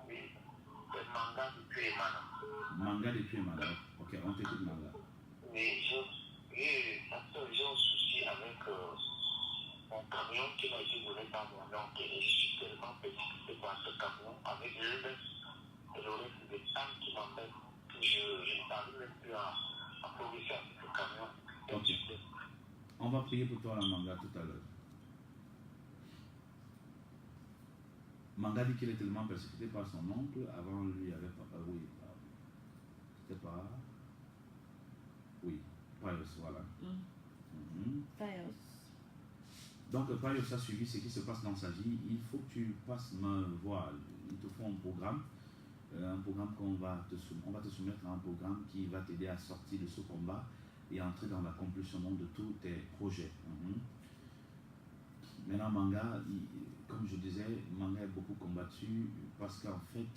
Oui, c'est Manga depuis Emmanuel. Manga depuis Emmanuel. Ok, on t'écoute, Manga. Oui, j'ai un souci avec mon camion qui m'a été donné par mon oncle. Et je suis tellement précipité par ce camion avec le reste des femmes qui m'embêtent. Je ne parviens même plus à progresser avec le camion. Ok. On va prier pour toi, la Manga, tout à l'heure. Manga dit qu'il est tellement persécuté par son oncle. Avant lui, il avait pas. Oui. C'était pas. Oui. Paios, voilà. Mhm. Paios. Donc, Paios a suivi ce qui se passe dans sa vie. Il faut que tu passes me voir. Il te faut un programme qu'on va te soumettre. On va te soumettre à un programme qui va t'aider à sortir de ce combat et entrer dans l'accomplissement de tous tes projets. Maintenant, Manga, comme je disais, Manga est beaucoup combattu parce qu'en fait,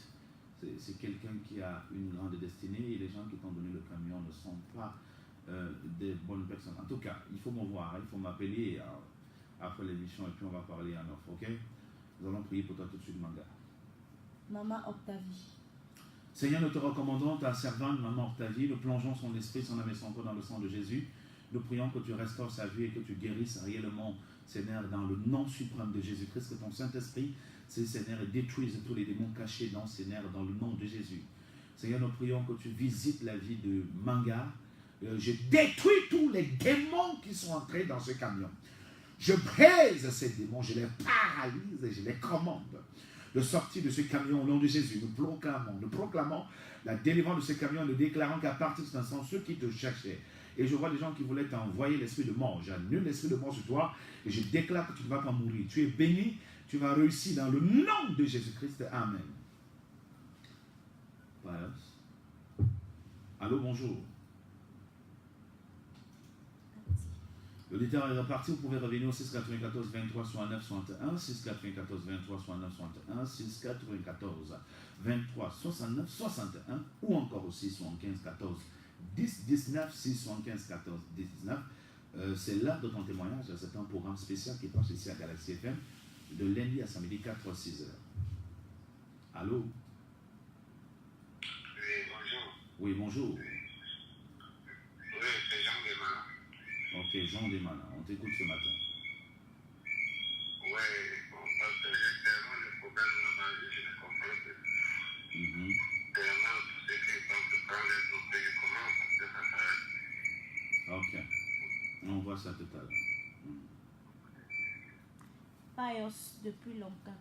c'est quelqu'un qui a une grande destinée et les gens qui t'ont donné le camion ne sont pas des bonnes personnes. En tout cas, il faut me voir, il faut m'appeler après l'émission et puis on va parler en offre, ok? Nous allons prier pour toi tout de suite, Manga. Maman Octavie. Seigneur, nous te recommandons ta servante, Maman Octavie. Nous plongeons son esprit, son âme et son corps dans le sang de Jésus. Nous prions que tu restaures sa vie et que tu guérisses réellement, Seigneur, dans le nom suprême de Jésus-Christ, que ton Saint-Esprit, Seigneur, détruise tous les démons cachés dans, Seigneur, dans le nom de Jésus. Seigneur, nous prions que tu visites la vie de Manga. Je détruis tous les démons qui sont entrés dans ce camion. Je brise ces démons, je les paralyse et je les commande de sortir de ce camion au nom de Jésus. Nous proclamons la délivrance de ce camion, nous déclarons qu'à partir de cet instant, ceux qui te cherchaient, et je vois des gens qui voulaient t'envoyer l'esprit de mort, j'annule l'esprit de mort sur toi et je déclare que tu ne vas pas mourir. Tu es béni, tu vas réussir dans le nom de Jésus-Christ. Amen. Allô, bonjour. L'auditeur est reparti, vous pouvez revenir au 694 23 69 61, 694 23 69 61, 694 23 69 61 ou encore au 675 14 10 19, 675 14 10 19. C'est l'heure de ton témoignage, c'est un programme spécial qui passe ici à Galaxy FM de lundi à samedi 4 à 6 heures. Allô? Oui, bonjour. Oui, bonjour. Oui, c'est Jean Desmana. Ok, Jean Desmana, on t'écoute ce matin. Oui, bon, parce que j'ai tellement de problèmes dans ma vie, je ne comprends plus. Tellement tout ce qui est quand je prends les jours que je commence, parce que ça s'arrête. Ok, on voit ça tout à l'heure. Paios depuis longtemps.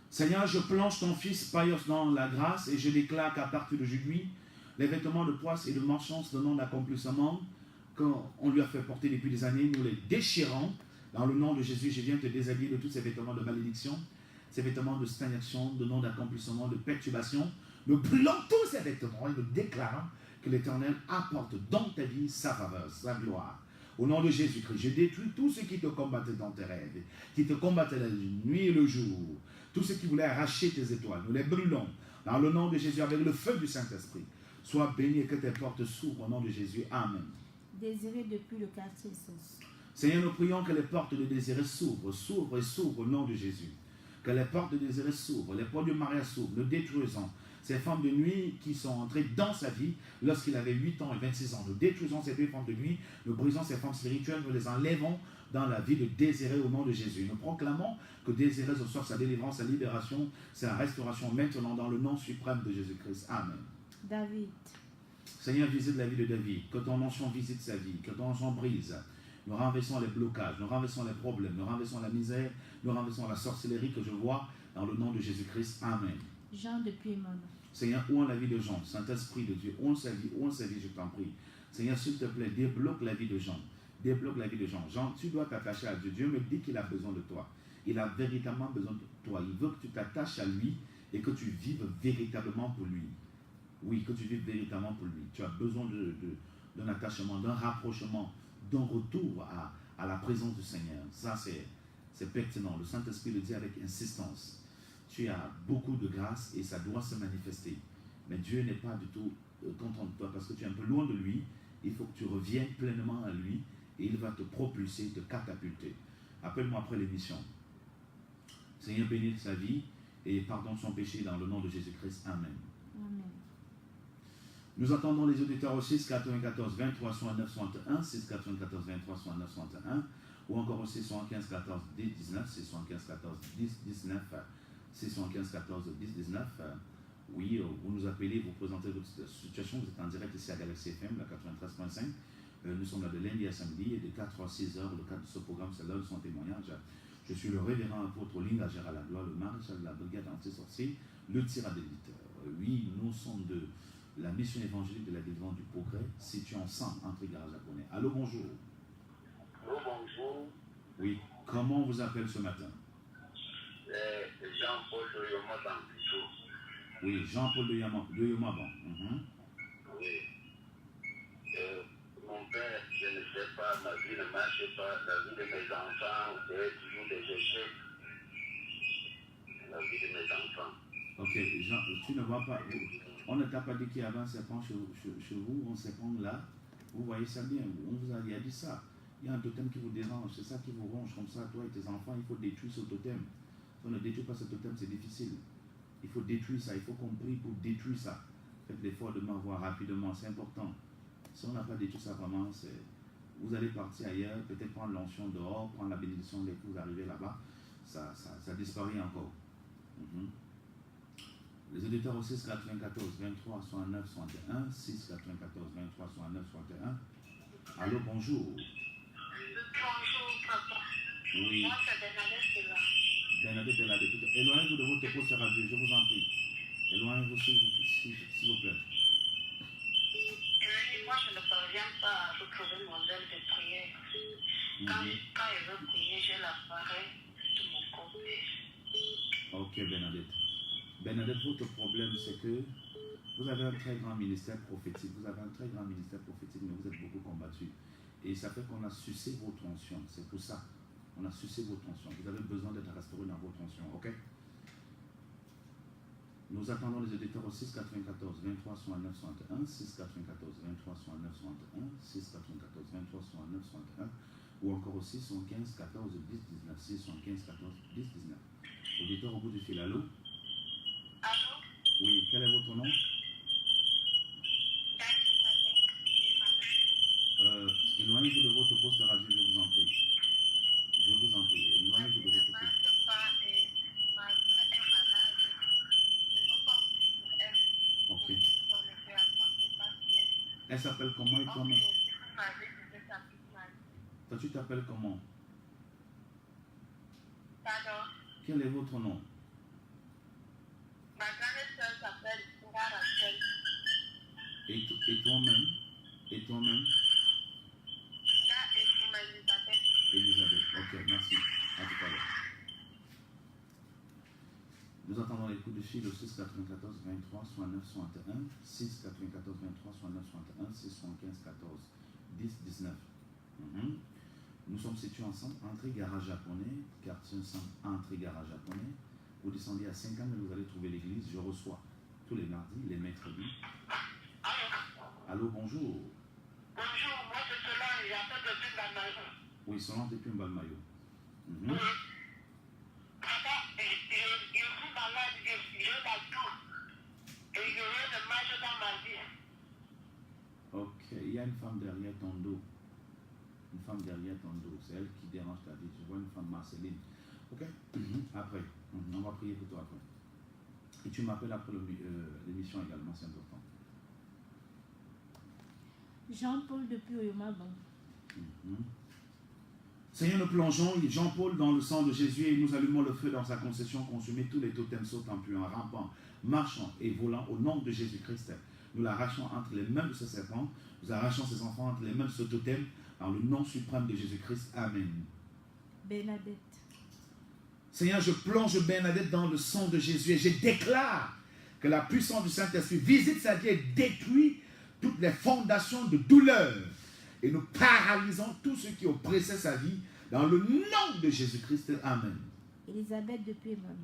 Seigneur, je plonge ton fils Paios dans la grâce et je déclare qu'à partir d'aujourd'hui, les vêtements de poisse et de malchance donnant d'accomplissement qu'on lui a fait porter depuis des années, nous les déchirons. Dans le nom de Jésus, je viens te déshabiller de tous ces vêtements de malédiction, ces vêtements de stagnation, de non d'accomplissement, de perturbation. Nous brûlons tous ces vêtements et nous déclarons que l'Éternel apporte dans ta vie sa faveur, sa gloire. Au nom de Jésus-Christ, je détruis tous ceux qui te combattaient dans tes rêves, qui te combattaient la nuit et le jour, tous ceux qui voulaient arracher tes étoiles. Nous les brûlons dans le nom de Jésus avec le feu du Saint-Esprit. Sois béni et que tes portes s'ouvrent au nom de Jésus. Amen. Désiré depuis le quartier Sauce. Seigneur, nous prions que les portes de désiré s'ouvrent au nom de Jésus. Que les portes de désiré s'ouvrent, les portes de mariage s'ouvrent. Nous détruisons ces femmes de nuit qui sont entrées dans sa vie lorsqu'il avait 8 ans et 26 ans. Nous détruisons ces deux femmes de nuit, nous brisons ces femmes spirituelles, nous les enlevons dans la vie de Désiré au nom de Jésus. Nous proclamons que Désiré reçoive sa délivrance, sa libération, sa restauration maintenant dans le nom suprême de Jésus-Christ. Amen. David. Seigneur, visite la vie de David, que ton onction visite sa vie, que ton onction brise. Nous renversons les blocages, nous renversons les problèmes, nous renversons la misère, nous renversons la sorcellerie que je vois dans le nom de Jésus-Christ. Amen. Jean depuis Mono. Seigneur, ouvre la vie de Jean, Saint-Esprit de Dieu, ouvre sa vie, je t'en prie. Seigneur, s'il te plaît, débloque la vie de Jean. Débloque la vie de Jean. Jean, tu dois t'attacher à Dieu. Dieu me dit qu'il a besoin de toi. Il a véritablement besoin de toi. Il veut que tu t'attaches à lui et que tu vives véritablement pour lui. Oui, que tu vives véritablement pour lui. Tu as besoin d'un attachement, d'un rapprochement, d'un retour à la présence du Seigneur. Ça, c'est pertinent. Le Saint-Esprit le dit avec insistance. Tu as beaucoup de grâce et ça doit se manifester. Mais Dieu n'est pas du tout content de toi parce que tu es un peu loin de lui. Il faut que tu reviennes pleinement à lui et il va te propulser, te catapulter. Appelle-moi après l'émission. Seigneur, bénis sa vie et pardonne son péché dans le nom de Jésus-Christ. Amen. Amen. Nous attendons les auditeurs au 6 94 23 69 61, 6 94 23 69 61 ou encore au 6 75 14 10 19, 6 75 14 10 19, 6 75 14 10 19. Oui, vous nous appelez, vous présentez votre situation, vous êtes en direct ici à Galaxy FM, la 93.5. Nous sommes là de lundi à samedi et de 4 à 6 heures. Le cadre de ce programme, c'est l'heure de son témoignage. Je suis le révérend apôtre Linga Gérald Lagloire, le maréchal de la brigade anti-sorcier, le tireur d'éditeur. Oui, nous sommes la mission évangélique de la délivrance du progrès, située en centre Antrigara japonais. Allô, bonjour. Allô, bonjour. Oui, comment on vous appelle ce matin? Jean-Paul de Yomaban, plutôt. Oui, Jean-Paul de Yomaban. Oui. Mon père, je ne sais pas, ma vie ne marche pas, la vie de mes enfants, c'est toujours des échecs. La vie de mes enfants. Ok, Jean, tu ne vois pas. On ne t'a pas dit qu'il y avait un serpent chez vous, un serpent là. Vous voyez ça bien, on vous a dit ça. Il y a un totem qui vous dérange, c'est ça qui vous ronge comme ça, toi et tes enfants, il faut détruire ce totem. Si on ne détruit pas ce totem, c'est difficile. Il faut détruire ça, il faut qu'on prie pour détruire ça. Faites l'effort de m'envoyer rapidement, c'est important. Si on n'a pas détruit ça vraiment, vous allez partir ailleurs, peut-être prendre l'onction dehors, prendre la bénédiction dès que vous arrivez là-bas, ça disparaît encore. Les auditeurs au 6 94 23 69 61, 6 94 23 69 61. Allô, bonjour. Bonjour, papa. Oui. Moi, c'est Bernadette qui est là. Bernadette est là depuis tout. Éloignez-vous de votre poste radio, je vous en prie. Éloignez-vous s'il vous plaît. Et moi, je ne parviens pas à retrouver mon modèle de prière. Quand je veux prier, j'ai l'appareil de mon côté. Ok, Bernadette. Bernadette, votre problème, c'est que vous avez un très grand ministère prophétique. Vous avez un très grand ministère prophétique, mais vous êtes beaucoup combattu. Et ça fait qu'on a sucé votre onction. C'est pour ça. On a sucé votre onction. Vous avez besoin d'être restauré dans votre onction. Ok? Nous attendons les auditeurs au 6 94 23 69 61, 6 94 23 69 61, 6 94 23 69 61, ou encore aussi 75 14 10 19, 6 75 14 10 19. Auditeur au bout du fil, allô? Allô? Oui, quel est votre nom? Éloignez-vous de votre poste radio, je vous en prie. Je vous en prie, éloignez-vous de votre poste. Ok. Elle s'appelle comment et toi-même? Toi, tu t'appelles comment? Pardon? Quel est votre nom? Ma grande soeur s'appelle Rachel. Et toi-même? Et toi-même? Là, et pour Elisabeth. Elisabeth. Ok, merci. À tout à l'heure. Nous attendons les coups de fil au 6 94 23 69 61, 6 94 23 69 61, 6 75 14 10 19. Nous sommes situés ensemble, entrée garage japonais, quartier ensemble, entrée garage japonais. Vous descendez à 5 ans, vous allez trouver l'église. Je reçois tous les mardis, les mercredis. Allô, bonjour. Bonjour, moi c'est Solange, j'appelle depuis Balmayo. Oui, Solange depuis Mbalmayo. Oui. Papa, je suis malade, je la toux. Et je veux de marcher dans ma vie. Ok, il y a une femme derrière ton dos. Une femme derrière ton dos, c'est elle qui dérange ta vie. Je vois une femme, Marceline. Ok? Après, on va prier pour toi après. Et tu m'appelles après l'émission également, c'est important. Jean-Paul depuis Oyomaban. Seigneur, nous plongeons, Jean-Paul, dans le sang de Jésus et nous allumons le feu dans sa concession, consumé tous les totems sautant, puants, rampant, marchant et volant au nom de Jésus-Christ. Nous l'arrachons entre les mains de ce serpent, nous arrachons ses enfants entre les mains de ce totem, dans le nom suprême de Jésus-Christ. Amen. Bernadette. Seigneur, je plonge Bernadette dans le sang de Jésus et je déclare que la puissance du Saint-Esprit visite sa vie et détruit toutes les fondations de douleur. Et nous paralysons tout ce qui oppressait sa vie dans le nom de Jésus-Christ. Amen. Elisabeth depuis Emmanuel.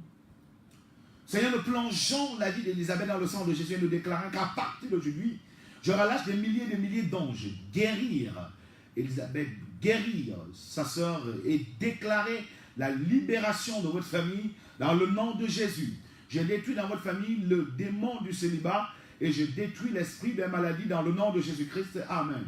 Seigneur, nous plongeons la vie d'Élisabeth dans le sang de Jésus et nous déclarons qu'à partir d'aujourd'hui, je relâche des milliers d'anges, guérir Elisabeth, guérir sa sœur et déclarer la libération de votre famille dans le nom de Jésus. Je détruis dans votre famille le démon du célibat et je détruis l'esprit de maladie dans le nom de Jésus-Christ. Amen.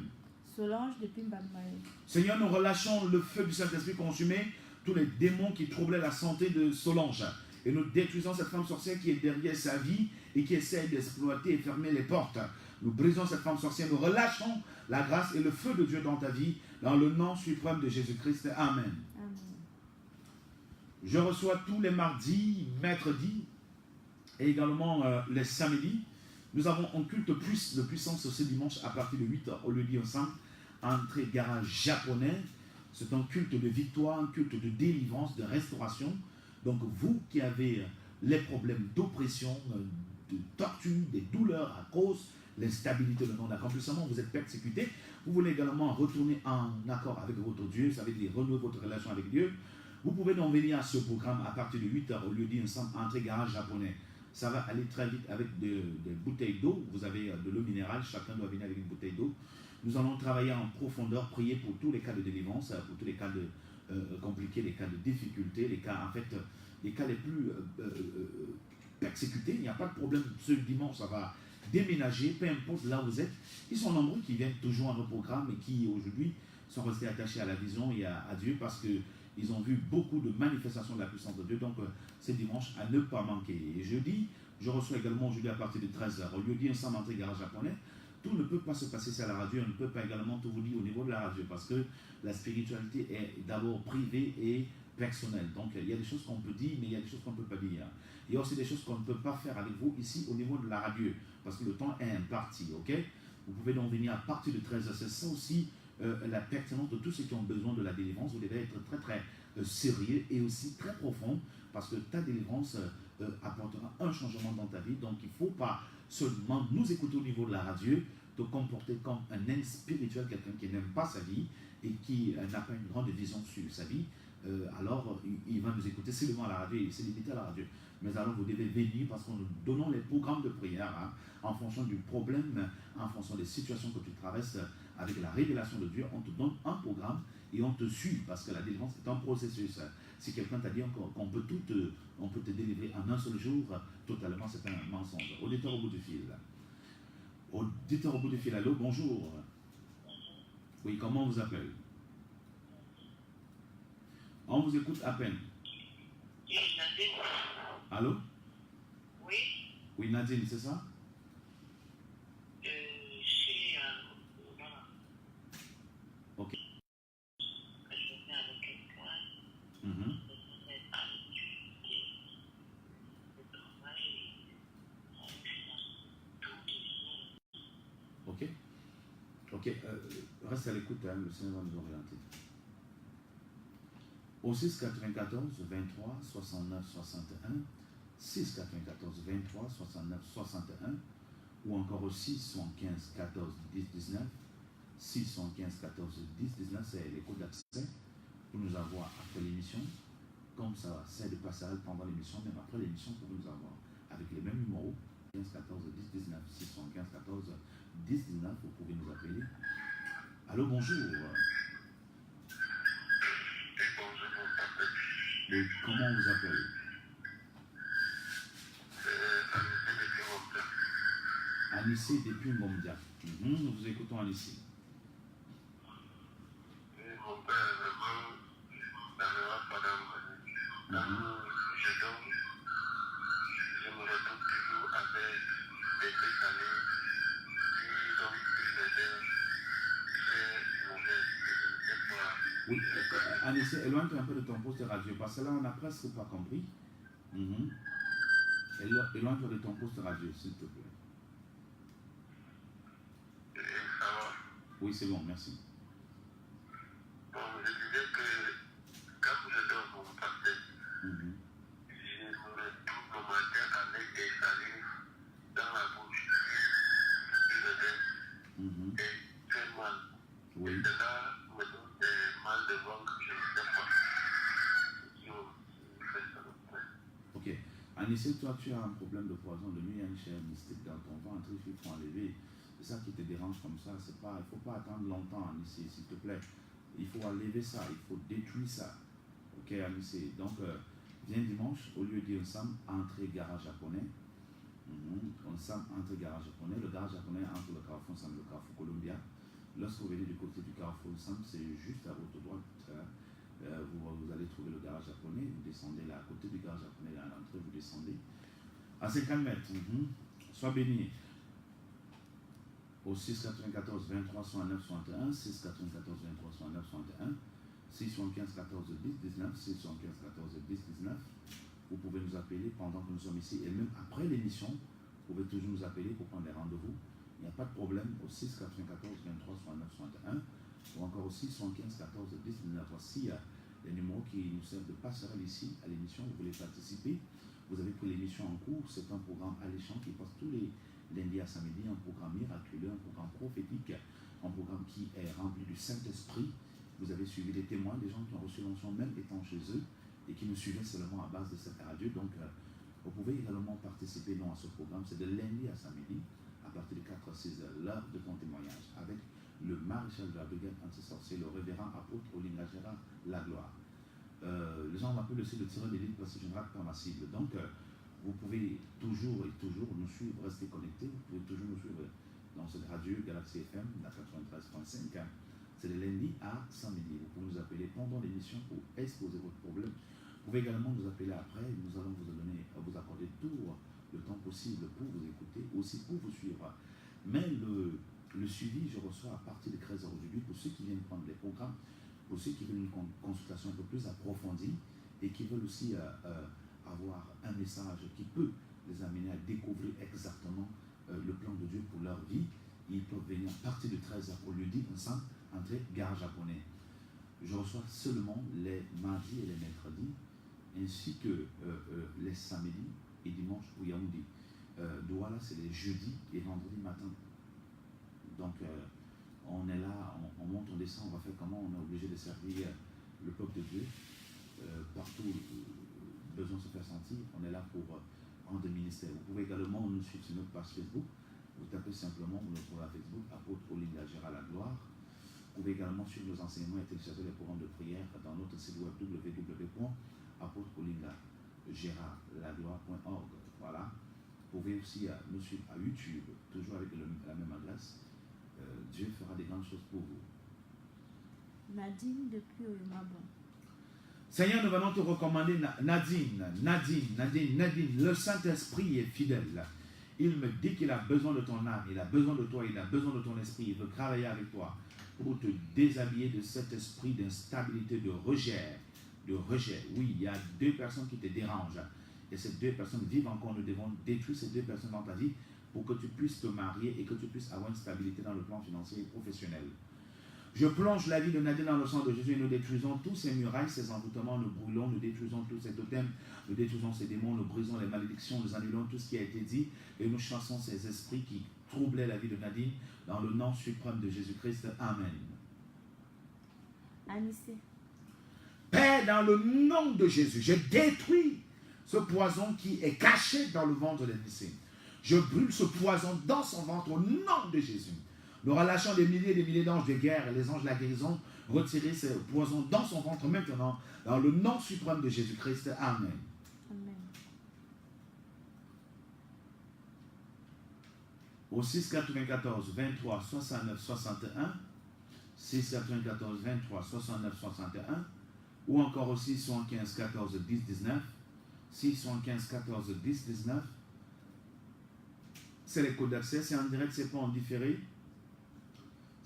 Solange depuis Mbambaye. Seigneur, nous relâchons le feu du Saint-Esprit consumé, tous les démons qui troublaient la santé de Solange. Et nous détruisons cette femme sorcière qui est derrière sa vie et qui essaie d'exploiter et fermer les portes. Nous brisons cette femme sorcière, nous relâchons la grâce et le feu de Dieu dans ta vie, dans le nom suprême de Jésus-Christ. Amen. Amen. Je reçois tous les mardis, mercredis et également les samedis Nous avons un culte de puissance ce dimanche à partir de 8h au lieu dit ensemble, entrée garage japonais. C'est un culte de victoire, un culte de délivrance, de restauration. Donc vous qui avez les problèmes d'oppression, de torture, des douleurs à cause l'instabilité, le non-accomplissement, vous êtes persécuté, vous voulez également retourner en accord avec votre Dieu, ça veut dire renouer votre relation avec Dieu, vous pouvez donc venir à ce programme à partir de 8h au lieu dit ensemble, entrée garage japonais. Ça va aller très vite avec des bouteilles d'eau, vous avez de l'eau minérale, chacun doit venir avec une bouteille d'eau. Nous allons travailler en profondeur, prier pour tous les cas de délivrance, pour tous les cas de compliqués, les cas de difficultés, les cas, en fait, les cas les plus persécutés. Il n'y a pas de problème, ce dimanche, ça va déménager, peu importe là où vous êtes. Ils sont nombreux qui viennent toujours à nos programmes et qui aujourd'hui sont restés attachés à la vision et à Dieu parce qu'ils ont vu beaucoup de manifestations de la puissance de Dieu. Donc, c'est dimanche à ne pas manquer. Et jeudi, je reçois également aujourd'hui à partir de 13h. Au lieu dit ensemble entrée garage japonais, tout ne peut pas se passer sur la radio, on ne peut pas également tout vous dire au niveau de la radio parce que la spiritualité est d'abord privée et personnelle. Donc il y a des choses qu'on peut dire, mais il y a des choses qu'on ne peut pas dire. Il y a aussi des choses qu'on ne peut pas faire avec vous ici au niveau de la radio parce que le temps est imparti. Ok, vous pouvez donc venir à partir de 13h. C'est ça aussi la pertinence de tous ceux qui ont besoin de la délivrance. Vous devez être très très sérieux et aussi très profond parce que ta délivrance apportera un changement dans ta vie. Donc il ne faut pas seulement nous écouter au niveau de la radio, te comporter comme un nain spirituel, quelqu'un qui n'aime pas sa vie et qui n'a pas une grande vision sur sa vie. Alors il va nous écouter seulement à la radio, il s'est limité à la radio. Mais alors vous devez venir parce qu'on nous donnons les programmes de prière en fonction du problème, en fonction des situations que tu traverses avec la révélation de Dieu. On te donne un programme et on te suit parce que la délivrance est un processus. Si quelqu'un t'a dit qu'on peut on peut te délivrer en un seul jour, totalement c'est un mensonge. Auditeur au bout du fil. Auditeur au bout du fil, allô, bonjour. Oui, comment on vous appelle? On vous écoute à peine. Oui, Nadine. Allô? Oui, Oui, Nadine, c'est ça? je suis voilà. Ok. Je viens avec quelqu'un. Mhm. Je n'ai pas l'utilité de travail. Ok. Ok. Reste à l'écoute, hein, le Seigneur va nous orienter. Au 6 94 23 69 61, 6 94 23 69 61, ou encore au 6 75 14 10 19, 6 75 14 10 19, c'est les codes d'accès pour nous avoir après l'émission. Comme ça, c'est de passer pendant l'émission, même après l'émission, pour nous avoir avec les mêmes numéros, 15 14 10 19, 6 75 14 10 19, vous pouvez nous appeler. Allô, bonjour. Oui, comment on vous appelle? Anissé depuis Mondia. Nous vous écoutons, Anissé. Mon père, vraiment, n'arrivera pas dans ma vie. Je me retrouve toujours avec des décalés qui ont pris les airs très mauvais. Je ne sais pas. Oui, Anissé, éloigne-toi un peu de ton poste de radio, parce que là, on n'a presque pas compris. Éloigne-toi de ton poste de radio, s'il te plaît. Et ça va. Oui, c'est bon, merci. Bon, je disais que quand je dors mon pasteur, je me retrouve le matin avec des salives dans la bouche, puis le nez, et très mal. Oui. Et cela me donne des mal de ventre, je ne sais pas. Si on fait ça le point. Ok. Anissé, toi, tu as un problème de poison de nuit, il y a une chair mystique dans ton ventre, il faut enlever. C'est ça qui te dérange comme ça. Il ne faut pas attendre longtemps, Anissé, s'il te plaît. Il faut enlever ça, il faut détruire ça. Ok, Anissé. Donc, viens dimanche, au lieu de ensemble, entrée garage japonais. Ensemble, entrée garage japonais. Le garage japonais entre le Carrefour ensemble et le Carrefour Columbia. Lorsque vous venez du côté du Carrefour ensemble, c'est juste à votre droite. Vous allez trouver le garage japonais. Vous descendez là, à côté du garage japonais, à l'entrée, vous descendez. À 50 mètres. Sois béni. Au 6 94 23 69 61, 6 94 23 69 61, 6 75 14 10 19, 6 75 14 10 19. Vous pouvez nous appeler pendant que nous sommes ici et même après l'émission, vous pouvez toujours nous appeler pour prendre des pas de problème au 6 94 23 69 61 ou encore au 6 75 14 10 19. Voici les numéros qui nous servent de passerelle ici à l'émission. Vous voulez participer, vous avez pris l'émission en cours. C'est un programme alléchant qui passe tous les lundis à samedi, un programme miraculeux, un programme prophétique, un programme qui est rempli du Saint-Esprit. Vous avez suivi les témoins des gens qui ont reçu l'onction même étant chez eux et qui nous suivaient seulement à base de cette radio. Donc vous pouvez également participer à ce programme. C'est de lundi à samedi à partir de 4 à 6 heures, l'heure de ton témoignage avec le maréchal de la brigade anti-sorcier, le révérend apôtre Olinga Gérard Lagloire. Les gens m'appellent aussi le tireur d'élite parce que je ne rate pas ma cible. Donc vous pouvez toujours nous suivre, rester connectés. Vous pouvez toujours nous suivre dans cette radio Galaxy FM, la 93.5. C'est de lundi à samedi. Vous pouvez nous appeler pendant l'émission pour exposer votre problème. Vous pouvez également nous appeler après. Nous allons vous accorder tout le temps possible pour vous écouter, aussi pour vous suivre. Mais le suivi, je reçois à partir de 13h aujourd'hui pour ceux qui viennent prendre les programmes, pour ceux qui veulent une consultation un peu plus approfondie et qui veulent aussi avoir un message qui peut les amener à découvrir exactement le plan de Dieu pour leur vie. Ils peuvent venir à partir de 13h au lundi ensemble, entrer gare japonais. Je reçois seulement les mardis et les mercredis, ainsi que les samedis et dimanches pour Yaoundé. Douala, c'est les jeudis et vendredis matin. Donc, on est là, on monte, on descend, on va faire comment? On est obligé de servir le peuple de Dieu. Partout, besoin de se faire sentir. On est là pour rendre le ministère. Vous pouvez également nous suivre sur notre page Facebook. Vous tapez simplement, vous nous trouvez à Facebook, apôtre Olinga Gérard Lagloire. Vous pouvez également suivre nos enseignements et télécharger les programmes de prière dans notre site web www.apôtre-olinga-gérard-lagloire.org. Voilà. Vous pouvez aussi nous suivre à YouTube, toujours avec la même adresse. Dieu fera des grandes choses pour vous. Nadine depuis Oyemabo. Seigneur, nous venons te recommander Nadine. Le Saint-Esprit est fidèle. Il me dit qu'il a besoin de ton âme, il a besoin de toi, il a besoin de ton esprit. Il veut travailler avec toi pour te déshabiller de cet esprit d'instabilité, de rejet. Oui, il y a 2 personnes qui te dérangent. Et ces 2 personnes vivent encore. Nous devons détruire ces 2 personnes dans ta vie pour que tu puisses te marier et que tu puisses avoir une stabilité dans le plan financier et professionnel. Je plonge la vie de Nadine dans le sang de Jésus et nous détruisons tous ces murailles, ces envoûtements, nous brûlons, nous détruisons tous ces totems, nous détruisons ces démons, nous brisons les malédictions, nous annulons tout ce qui a été dit et nous chassons ces esprits qui troublaient la vie de Nadine dans le nom suprême de Jésus-Christ. Amen. Anissé. Père, dans le nom de Jésus, je détruis ce poison qui est caché dans le ventre d'Anissé. Je brûle ce poison dans son ventre au nom de Jésus. Nous relâchons des milliers d'anges de guerre et les anges de la guérison. Retirez ce poison dans son ventre maintenant, dans le nom suprême de Jésus-Christ. Amen. Amen. Au 6 94 23 69 61, 6 94 23 69 61, ou encore au 6 75 14 10 19, 6 75 14 10 19. C'est les codes d'accès, c'est en direct, c'est pas en différé.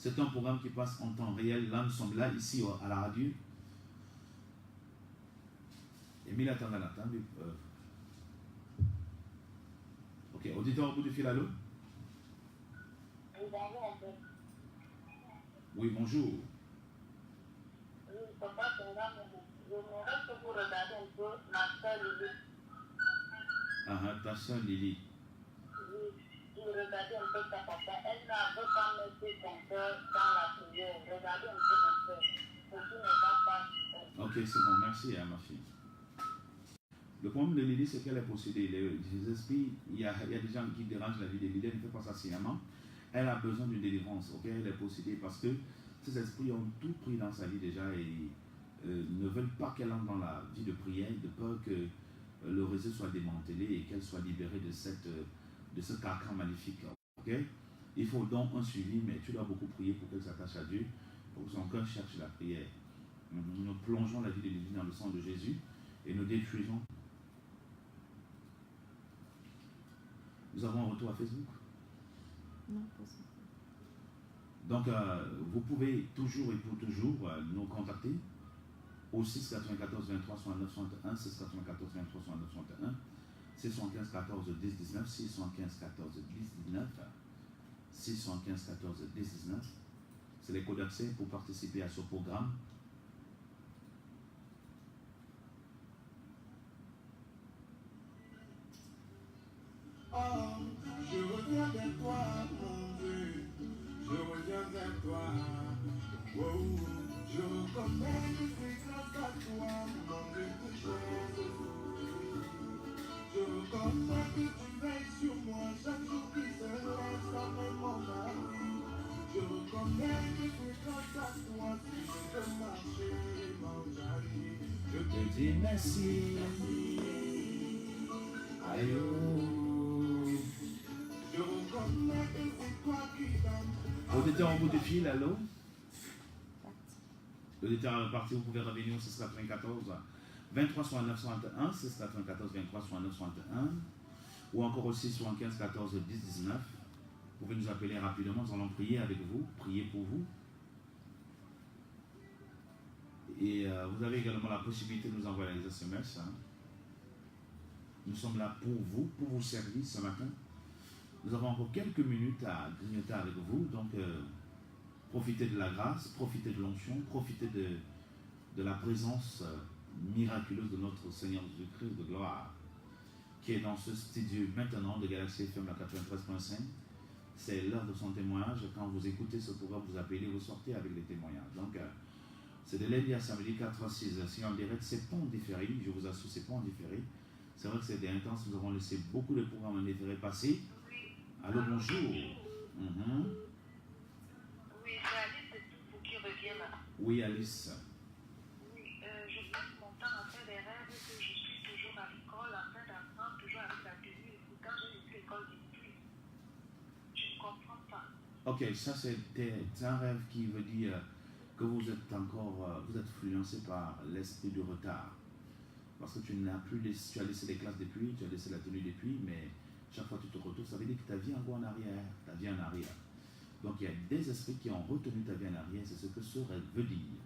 C'est un programme qui passe en temps réel. Là, nous sommes là, ici, à la radio. Émile, attends. Ok, auditeur au bout du fil, allô? Oui, bonjour. Oui, papa, je voudrais que vous regardiez un peu ma soeur Lily. Ta soeur Lily. Regardez un peu ta papa, elle n'avait pas mis son cœur dans la prière. Regardez un peu mon cœur. Ceci ne va pas. Ok, c'est bon, merci ma fille. Le problème de Lily, c'est qu'elle est possédée. Les esprits, il y a des gens qui dérangent la vie de Lily, elle ne fait pas ça sciemment. Elle a besoin d'une délivrance, ok? Elle est possédée parce que ces esprits ont tout pris dans sa vie déjà et ne veulent pas qu'elle entre dans la vie de prière, de peur que le réseau soit démantelé et qu'elle soit libérée de ce carcan maléfique. Okay? Il faut donc un suivi, mais tu dois beaucoup prier pour qu'elle s'attache à Dieu, pour que son cœur cherche la prière. Nous plongeons la vie de Lily dans le sang de Jésus et nous détruisons. Nous avons un retour à Facebook? Non, pas ça. Donc, vous pouvez toujours et pour toujours nous contacter au 6 94 23 69 61, 6 94 23 69 61, 615 14 10 19, 615 14 10 19, 615 675 14 10 19. C'est les codes d'accès pour participer à ce programme. Oh, je reviens vers toi, mon Dieu. Je reviens vers toi. Oh, je reconnais que c'est grâce à toi, mon Dieu, que j'ai. Je reconnais que tu veilles sur moi chaque jour qui se lève sans même mon mari. Je reconnais que c'est grâce à toi si je peux marcher, mon jali. Je te dis merci. Aïe, Je reconnais que c'est toi qui donnes. auditeur en bout de fil, allô? L'auditeur parti, vous pouvez revenir au 694 23 69 61, 694 23 69 61, ou encore aussi 75 14 10 19. Vous pouvez nous appeler rapidement, nous allons prier avec vous, prier pour vous. Et vous avez également la possibilité de nous envoyer les SMS. Hein. Nous sommes là pour vous servir ce matin. Nous avons encore quelques minutes à grignoter avec vous, donc profitez de la grâce, profitez de l'onction, profitez de la présence miraculeuse de notre Seigneur Jésus-Christ de gloire, qui est dans ce studio maintenant de Galaxy FM la 93.5. C'est l'heure de son témoignage. Quand vous écoutez ce programme, vous appelez, vous sortez avec les témoignages. Donc, c'est de lundi à samedi 4 à 6. Si en direct, c'est pas en différé, je vous assure, c'est pas en différé. C'est vrai que c'était intense, nous avons laissé beaucoup de programmes en différé passer. Allô, bonjour. Oui, c'est Alice de Toupou qui revient là. Oui, Alice. Oui, je passe mon temps à faire des rêves que je suis toujours à l'école, en train d'apprendre, toujours avec la tenue. Et pourtant, j'ai laissé l'école depuis. Je ne comprends pas. Ok, ça c'est un rêve qui veut dire que vous êtes encore, vous êtes influencé par l'esprit du retard. Parce que tu as laissé les classes depuis, tu as laissé la tenue depuis, mais chaque fois que tu te retrouves, ça veut dire que ta vie est encore en arrière, ta vie en arrière. Donc il y a des esprits qui ont retenu ta vie en arrière, c'est ce que ce rêve veut dire.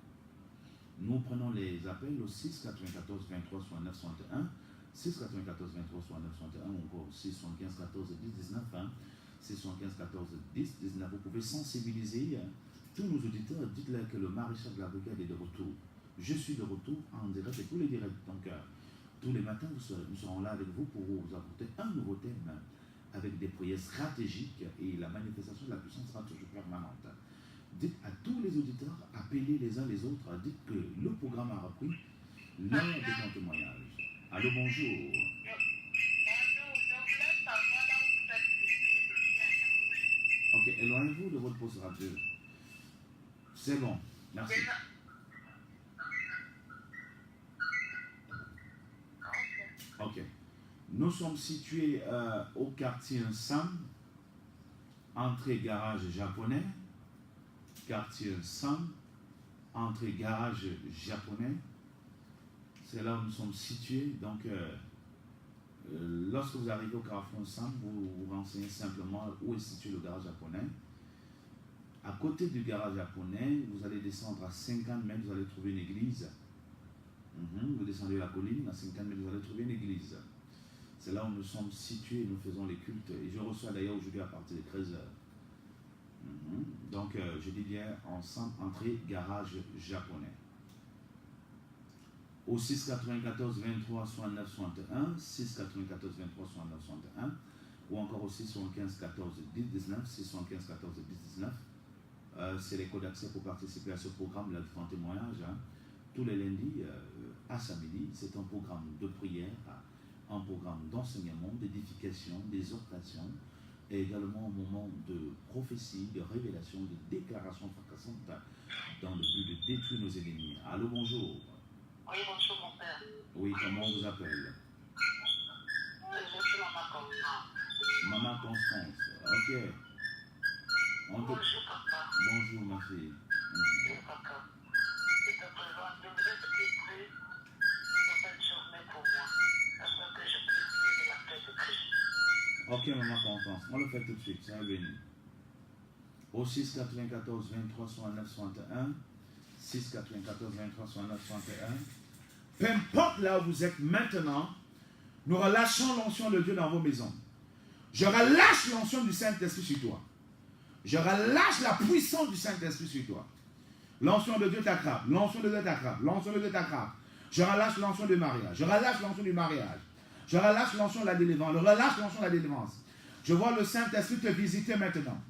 Nous prenons les appels au 6 94 23 69 61, 6 94 23 69 61, ou encore 6 75 14 10 19, 6 75 14 10 19. Vous pouvez sensibiliser tous nos auditeurs, dites-leur que le maréchal de la brigade est de retour. Je suis de retour en direct et tous les directs. Donc, tous les matins, nous serons là avec vous pour vous apporter un nouveau thème avec des prières stratégiques et la manifestation de la puissance sera toujours permanente. Dites à tous les auditeurs, appelez les uns les autres, dites que le programme a repris l'heure de ton témoignage. Allô, bonjour. Bonjour, je voulais savoir là où vous êtes situé ici à Yaoundé. Ok, éloignez-vous de votre poste radio. C'est bon, merci. Ok. Nous sommes situés au quartier Sam, entrée garage japonais. Quartier Sam, entrée garage japonais. C'est là où nous sommes situés. Donc, lorsque vous arrivez au carrefour Sam, vous vous renseignez simplement où est situé le garage japonais. À côté du garage japonais, vous allez descendre à 50 mètres, vous allez trouver une église. Vous descendez la colline, à 50 mètres, vous allez trouver une église. C'est là où nous sommes situés, nous faisons les cultes. Et je reçois d'ailleurs aujourd'hui à partir de 13h. Donc, je dis bien ensemble, entrée garage japonais. Au 6 94 23 69 61, 6 94 23 69 61, ou encore aussi 75 14 10 19, 675 14 10 19. C'est les codes d'accès pour participer à ce programme, là, de grand témoignage. Tous les lundis à samedi, c'est un programme de prière, un programme d'enseignement, d'édification, d'exhortation, et également un moment de prophétie, de révélation, de déclaration fracassantes dans le but de détruire nos ennemis. Allô, bonjour. Oui, bonjour mon père. Oui, comment on vous appelle? Je suis Maman Constance. Maman Constance, ok. Bonjour papa. Bonjour ma fille. Bonjour papa. Je te présente, je voudrais te prier pour cette journée pour moi, afin que je puisse vivre la paix de Christ. Ok, Maman Constance, on le fait tout de suite, ça va venir. Au 6 94 23 69 61, 6 94 23 69 61. Peu importe là où vous êtes maintenant, nous relâchons l'onction de Dieu dans vos maisons. Je relâche l'onction du Saint-Esprit sur toi. Je relâche la puissance du Saint-Esprit sur toi. L'onction de Dieu t'attrape. L'onction de Dieu t'attrape. L'onction de Dieu t'attrape. Je relâche l'onction du mariage. Je relâche l'onction du mariage. Je relâche l'onction de la délivrance. Je relâche l'onction de la délivrance. Je vois le Saint-Esprit te visiter maintenant.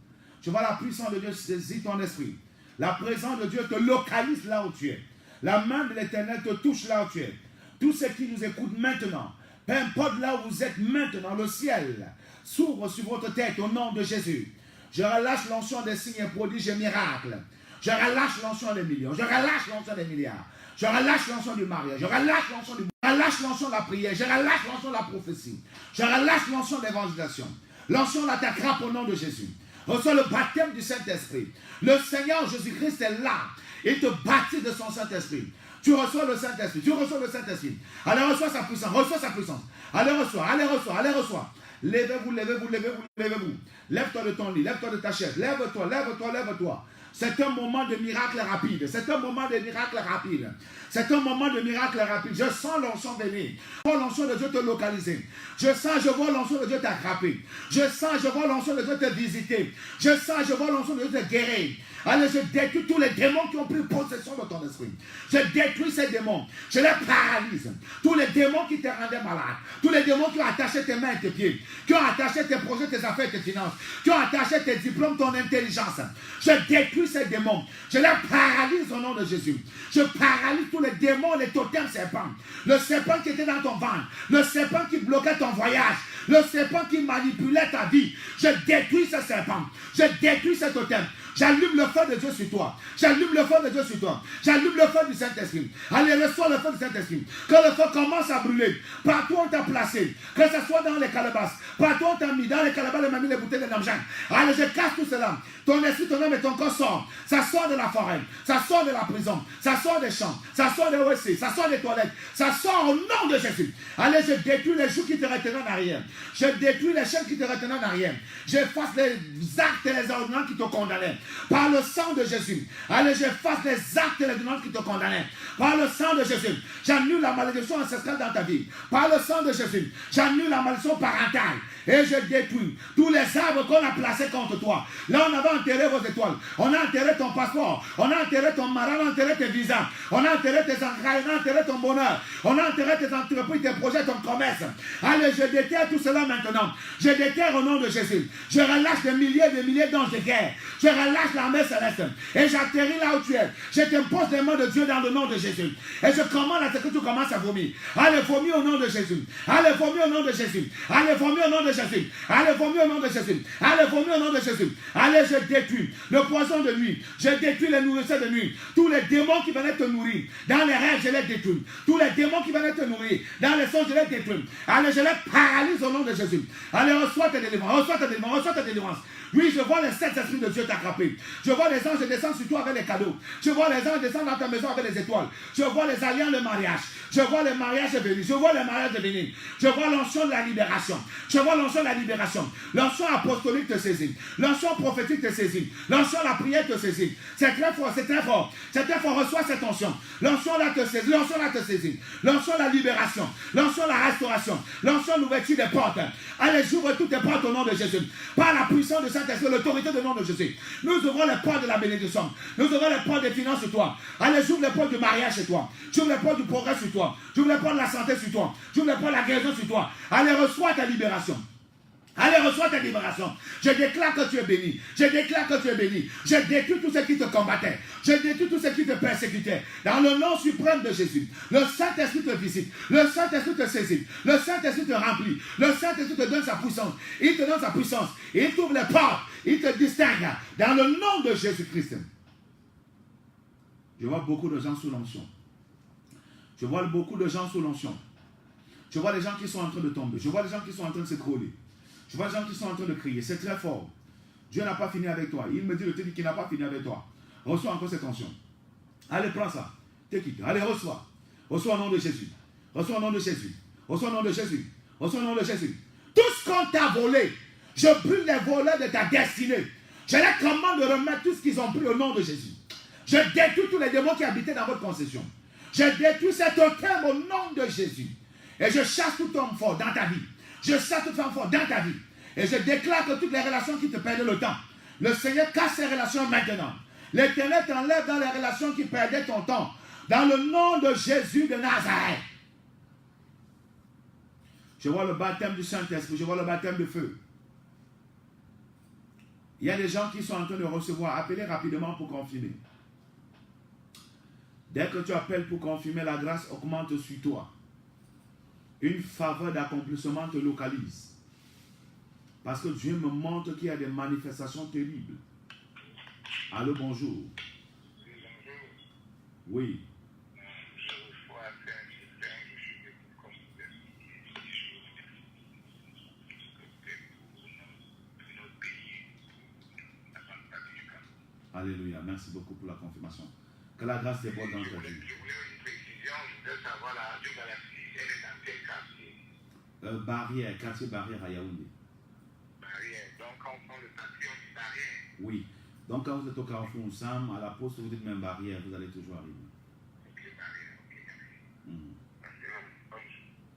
Je vois la puissance de Dieu saisir ton esprit. La présence de Dieu te localise là où tu es. La main de l'Éternel te touche là où tu es. Tous ceux qui nous écoutent maintenant, peu importe là où vous êtes maintenant, le ciel s'ouvre sur votre tête au nom de Jésus. Je relâche l'onction des signes et prodiges et miracles. Je relâche l'onction des millions. Je relâche l'onction des milliards. Je relâche l'onction du mariage. Je relâche l'onction du... Je relâche l'onction de la prière. Je relâche l'onction de la prophétie. Je relâche l'onction de l'évangélisation. L'onction l'attaquera au nom de Jésus. Reçois le baptême du Saint-Esprit. Le Seigneur Jésus-Christ est là. Il te baptise de son Saint-Esprit. Tu reçois le Saint-Esprit. Tu reçois le Saint-Esprit. Allez, reçois sa puissance. Reçois sa puissance. Allez, reçois. Allez, reçois. Allez, reçois. Levez-vous, levez-vous, levez-vous, levez-vous. Lève-toi de ton lit. Lève-toi de ta chaise. Lève-toi, lève-toi, lève-toi. C'est un moment de miracle rapide. C'est un moment de miracle rapide. C'est un moment de miracle rapide. Je sens l'onction venir. Je vois l'onction de Dieu te localiser. Je vois l'onction de Dieu t'attraper. Je vois l'onction de Dieu te visiter. Je vois l'onction de Dieu te guérir. Allez, je détruis tous les démons qui ont pris possession de ton esprit. Je détruis ces démons. Je les paralyse. Tous les démons qui te rendaient malade. Tous les démons qui ont attaché tes mains et tes pieds. Qui ont attaché tes projets, tes affaires, tes finances. Qui ont attaché tes diplômes, ton intelligence. Je détruis ces démons. Je les paralyse au nom de Jésus. Je paralyse tous les démons, les totems serpents. Le serpent qui était dans ton ventre. Le serpent qui bloquait ton voyage. Le serpent qui manipulait ta vie. Je détruis ce serpent. Je détruis ce totem. J'allume le feu de Dieu sur toi. J'allume le feu de Dieu sur toi. J'allume le feu du Saint-Esprit. Allez, reçois le feu du Saint-Esprit. Que le feu commence à brûler. Partout où on t'a placé. Que ce soit dans les calebasses. Partout où on t'a mis. Dans les calebasses, on m'a mis les bouteilles de namjan. Allez, je casse tout cela. Ton esprit, ton âme et ton corps sortent. Ça sort de la forêt. Ça sort de la prison. Ça sort des champs. Ça sort des WC. Ça sort des toilettes. Ça sort au nom de Jésus. Allez, je détruis les joues qui te retenaient en arrière. Je détruis les chaînes qui te retenaient en arrière. J'efface les actes et les ordonnances qui te condamnaient. Par le sang de Jésus. Allez, j'efface les actes et les ordonnances qui te condamnaient. Par le sang de Jésus. J'annule la malédiction ancestrale dans ta vie. Par le sang de Jésus. J'annule la malédiction parentale. Et je détruis tous les arbres qu'on a placés contre toi. Là, on avait enterré vos étoiles. On a enterré ton passeport. On a enterré ton mari. On a enterré tes visas. On a enterré tes entrailles. On a enterré ton bonheur. On a enterré tes entreprises, tes projets, ton commerce. Allez, je déterre tout cela maintenant. Je déterre au nom de Jésus. Je relâche des milliers d'anges de guerre. Je relâche l'armée céleste. Et j'atterris là où tu es. Je t'impose les mains de Dieu dans le nom de Jésus. Et je commande à ce que tu commences à vomir. Allez, vomir au nom de Jésus. Allez, vomir au nom de Jésus. Allez, vomir au nom de Jésus. Allez, vomir au nom de Jésus. Allez, vomir au nom de Jésus. Allez, je détruis le poison de nuit. Je détruis les nourrisseurs de nuit. Tous les démons qui venaient te nourrir. Dans les rêves, je les détruis. Tous les démons qui venaient te nourrir. Dans les songes, je les détruis. Allez, je les paralyse au nom de Jésus. Allez, reçois tes délivrances. Reçois tes délivrances. Reçois tes délivrances. Oui, je vois les 7 esprits de Dieu t'attraper. Je vois les anges descendre sur toi avec les cadeaux. Je vois les anges descendre dans ta maison avec les étoiles. Je vois les alliances de mariage. Je vois les mariages venir. Je vois les mariages venir. Je vois l'onction de la libération. Je vois l'onction de la libération. L'onction apostolique te saisit. L'onction prophétique te saisit. L'onction de la prière te saisit. C'est très fort, c'est très fort. C'est très fort. Reçois cette onction. L'onction là te saisit. L'onction là te saisit. L'onction de la libération. L'onction de la restauration. L'onction de l'ouverture des portes. Allez, j'ouvre toutes tes portes au nom de Jésus. Par la puissance de Saint-Esprit, l'autorité du nom de Jésus. Nous ouvrons les portes de la bénédiction. Nous ouvrons les portes des finances sur toi. Allez, j'ouvre les portes du mariage sur toi. J'ouvre les portes du progrès sur toi. J'ouvre les portes de la santé sur toi. J'ouvre les portes de la guérison sur toi. Allez, reçois ta libération. Allez, reçois ta libération. Je déclare que tu es béni. Je déclare que tu es béni. Je détruis tous ceux qui te combattaient. Je détruis tous ceux qui te persécutaient. Dans le nom suprême de Jésus. Le Saint-Esprit te visite. Le Saint-Esprit te saisit. Le Saint-Esprit te remplit. Le Saint-Esprit te donne sa puissance. Il te donne sa puissance. Il t'ouvre les portes. Il te distingue. Dans le nom de Jésus-Christ. Je vois beaucoup de gens sous l'onction. Je vois beaucoup de gens sous l'onction. Je vois des gens qui sont en train de tomber. Je vois des gens qui sont en train de s'écrouler. Je vois des gens qui sont en train de crier. C'est très fort. Dieu n'a pas fini avec toi. Il me dit le dit qu'il n'a pas fini avec toi. Reçois encore cette onction. Allez, prends ça. T'équipe. Allez, reçois. Reçois au nom de Jésus. Reçois au nom de Jésus. Reçois au nom de Jésus. Reçois au nom de Jésus. Tout ce qu'on t'a volé, je brûle les voleurs de ta destinée. Je les commande de remettre tout ce qu'ils ont pris au nom de Jésus. Je détruis tous les démons qui habitaient dans votre concession. Je détruis cet autel au nom de Jésus. Et je chasse tout homme fort dans ta vie. Je chasse toute femme forte dans ta vie. Et je déclare que toutes les relations qui te perdaient le temps, Le Seigneur casse ces relations maintenant. L'Éternel t'enlève dans les relations qui perdaient ton temps. Dans le nom de Jésus de Nazareth. Je vois le baptême du Saint-Esprit. Je vois le baptême de feu. Il y a des gens qui sont en train de recevoir. Appelez rapidement pour confirmer. Dès que tu appelles pour confirmer, la grâce augmente sur toi. Une faveur d'accomplissement te localise. Parce que Dieu me montre qu'il y a des manifestations terribles. Allô, bonjour. Oui. Je reçois un système, je suis venu comme pour notre pays, la Banque du Cameroun. Alléluia. Merci beaucoup pour la confirmation. Que la grâce déborde dans ta vie. Je voulais une précision, je voulais savoir la radio Galaxie, elle est dans quel quartier? Barrière, quartier Barrière à Yaoundé. Barrière, donc quand on prend le taxi, on dit Barrière. Oui. Donc quand vous êtes au Carrefour Oussam, à la poste, vous dites même Barrière, vous allez toujours arriver. Ok, Barrière, ok, merci.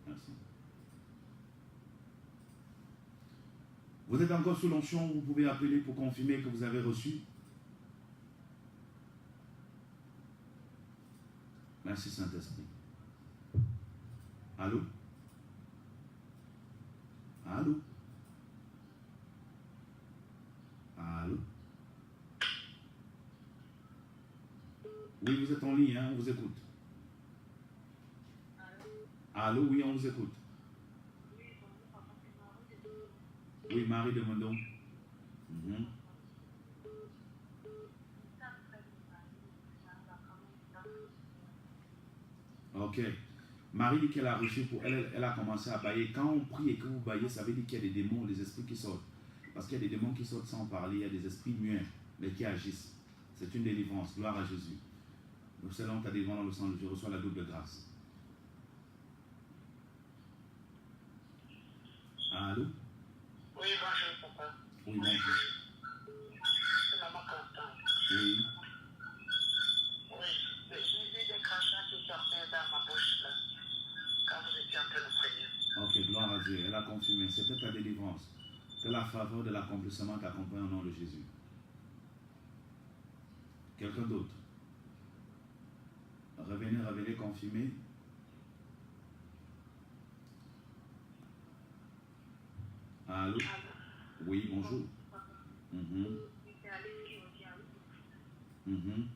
Merci. Vous êtes encore sous l'onction, vous pouvez appeler pour confirmer que vous avez reçu. Merci Saint-Esprit. Allô? Allô? Allô? Oui, vous êtes en ligne, hein, on vous écoute. Allô, oui, on vous écoute. Oui, Marie de Mondon. Ok. Marie dit qu'elle a reçu pour elle, elle a commencé à bailler. Quand on prie et que vous baillez, ça veut dire qu'il y a des démons, des esprits qui sortent. Parce qu'il y a des démons qui sortent sans parler, il y a des esprits muets, mais qui agissent. C'est une délivrance. Gloire à Jésus. Nous selon ta délivrance dans le sang, je reçois la double grâce. Allô? Oui, bonjour, papa. Oui, bonjour. C'est maman Constance. Oui. Oui, j'ai vu des crachats qui sortaient dans ma bouche, là, quand vous étiez en train de prier. Ok, gloire à Dieu. Elle a confirmé. C'était ta délivrance. Que la faveur de l'accomplissement t'accompagne au nom de Jésus. Quelqu'un d'autre? Revenez, revenez, confirmez. Allô? Oui, bonjour. C'est Alice qui revient.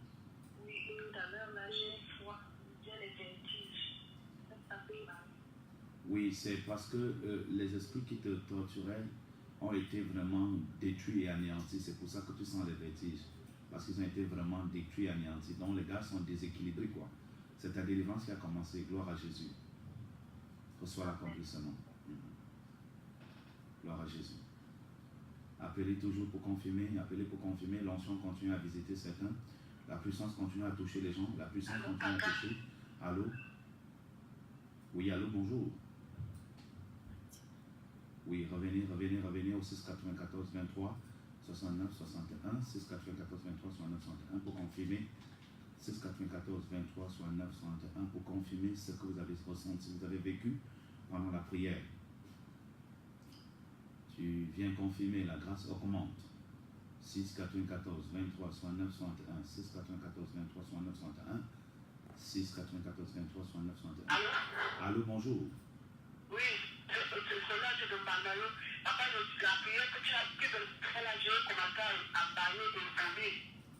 Oui, tout à l'heure, là, j'ai foi, j'ai les vertiges. C'est ça qui m'arrive. Oui, c'est parce que les esprits qui te torturaient ont été vraiment détruits et anéantis. C'est pour ça que tu sens les vertiges. Parce qu'ils ont été vraiment détruits et anéantis. Donc les gars sont déséquilibrés, quoi. C'est ta délivrance qui a commencé. Gloire à Jésus. Reçois l'accomplissement. Gloire à Jésus. Appelez toujours pour confirmer. Appelez pour confirmer. L'onction continue à visiter certains. La puissance continue à toucher les gens. La puissance continue à toucher. Allô? Oui, allô, bonjour. Oui, revenez au 694 23 69 61, 694 23 69 61 pour confirmer. 694 23 69 61 pour confirmer ce que vous avez ressenti, vous avez vécu pendant la prière. Tu viens confirmer, la grâce augmente. 694 23 69 61, 694 23 69 61, 694 23 69 61. Allô, bonjour. Oui, c'est cela que je demandais. Papa, la prière que tu as fait là, j'ai commencé à bailler et vomir.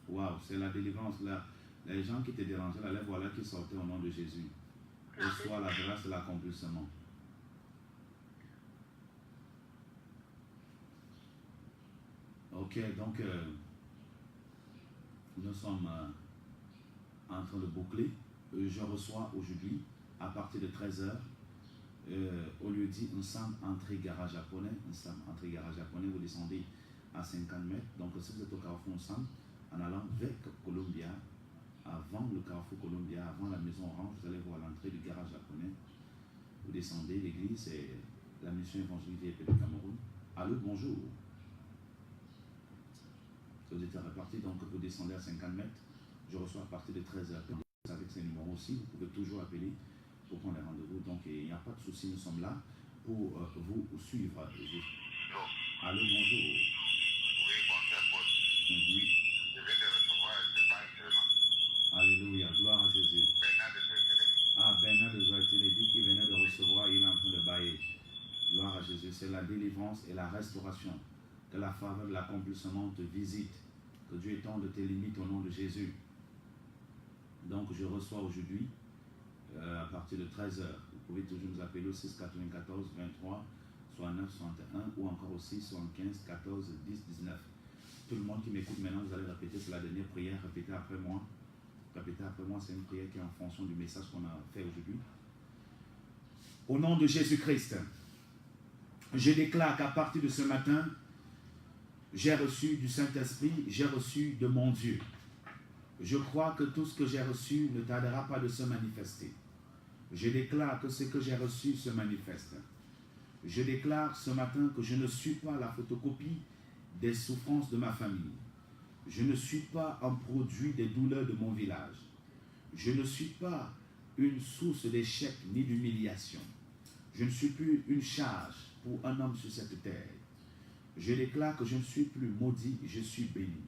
Waouh, c'est la délivrance là. Les gens qui te dérangeaient là, les voilà qui sortaient au nom de Jésus. Reçois la grâce et l'accomplissement. Ok, donc nous sommes en train de boucler. Je reçois aujourd'hui, à partir de 13h, au lieu dit, nous sommes entrée garage japonais. Nous sommes entrée garage japonais, vous descendez à 50 mètres. Donc si vous êtes au Carrefour ensemble, en allant vers Columbia, avant le Carrefour Columbia, avant la maison orange, vous allez voir l'entrée du garage japonais. Vous descendez, l'église, c'est la mission évangélique du Cameroun. Allô, bonjour. Vous êtes reparti, donc vous descendez à 50 mètres. Je reçois à partir de 13h. Avec ces numéros aussi, vous pouvez toujours appeler pour prendre les rendez-vous. Donc il n'y a pas de souci, nous sommes là pour vous suivre. Allô, bonjour. Oui, bonjour, restauration, que la faveur de l'accomplissement te visite, que Dieu étende tes limites au nom de Jésus. Donc je reçois aujourd'hui, à partir de 13h, vous pouvez toujours nous appeler au 6 94 23 69 61 ou encore aussi 75 14 10 19. Tout le monde qui m'écoute maintenant, vous allez répéter, c'est la dernière prière, répétez après moi. Répétez après moi, c'est une prière qui est en fonction du message qu'on a fait aujourd'hui. Au nom de Jésus-Christ, je déclare qu'à partir de ce matin, j'ai reçu du Saint-Esprit, j'ai reçu de mon Dieu. Je crois que tout ce que j'ai reçu ne tardera pas de se manifester. Je déclare que ce que j'ai reçu se manifeste. Je déclare ce matin que je ne suis pas la photocopie des souffrances de ma famille. Je ne suis pas un produit des douleurs de mon village. Je ne suis pas une source d'échec ni d'humiliation. Je ne suis plus une charge pour un homme sur cette terre. Je déclare que je ne suis plus maudit, je suis béni.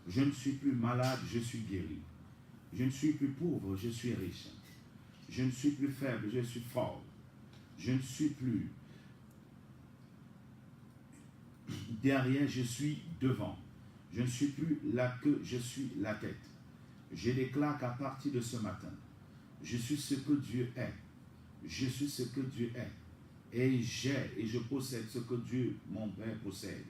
Je ne suis plus malade, je suis guéri. Je ne suis plus pauvre, je suis riche. Je ne suis plus faible, je suis fort. Je ne suis plus derrière, je suis devant. Je ne suis plus la queue, je suis la tête. Je déclare qu'à partir de ce matin, je suis ce que Dieu est. Je suis ce que Dieu est. Et je possède ce que Dieu, mon Père, possède.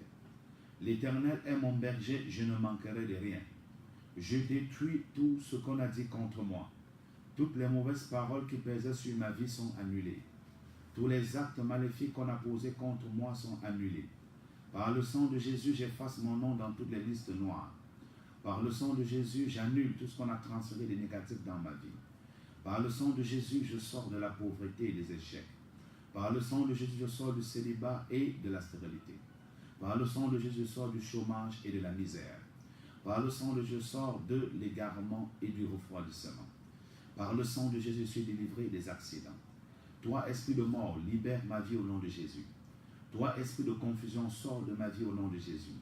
L'Éternel est mon berger, je ne manquerai de rien. Je détruis tout ce qu'on a dit contre moi. Toutes les mauvaises paroles qui pesaient sur ma vie sont annulées. Tous les actes maléfiques qu'on a posés contre moi sont annulés. Par le sang de Jésus, j'efface mon nom dans toutes les listes noires. Par le sang de Jésus, j'annule tout ce qu'on a transféré de négatif dans ma vie. Par le sang de Jésus, je sors de la pauvreté et des échecs. Par le sang de Jésus, je sors du célibat et de la stérilité. Par le sang de Jésus, je sors du chômage et de la misère. Par le sang de Jésus, je sors de l'égarement et du refroidissement. Par le sang de Jésus, je suis délivré des accidents. Toi, esprit de mort, libère ma vie au nom de Jésus. Toi, esprit de confusion, sors de ma vie au nom de Jésus.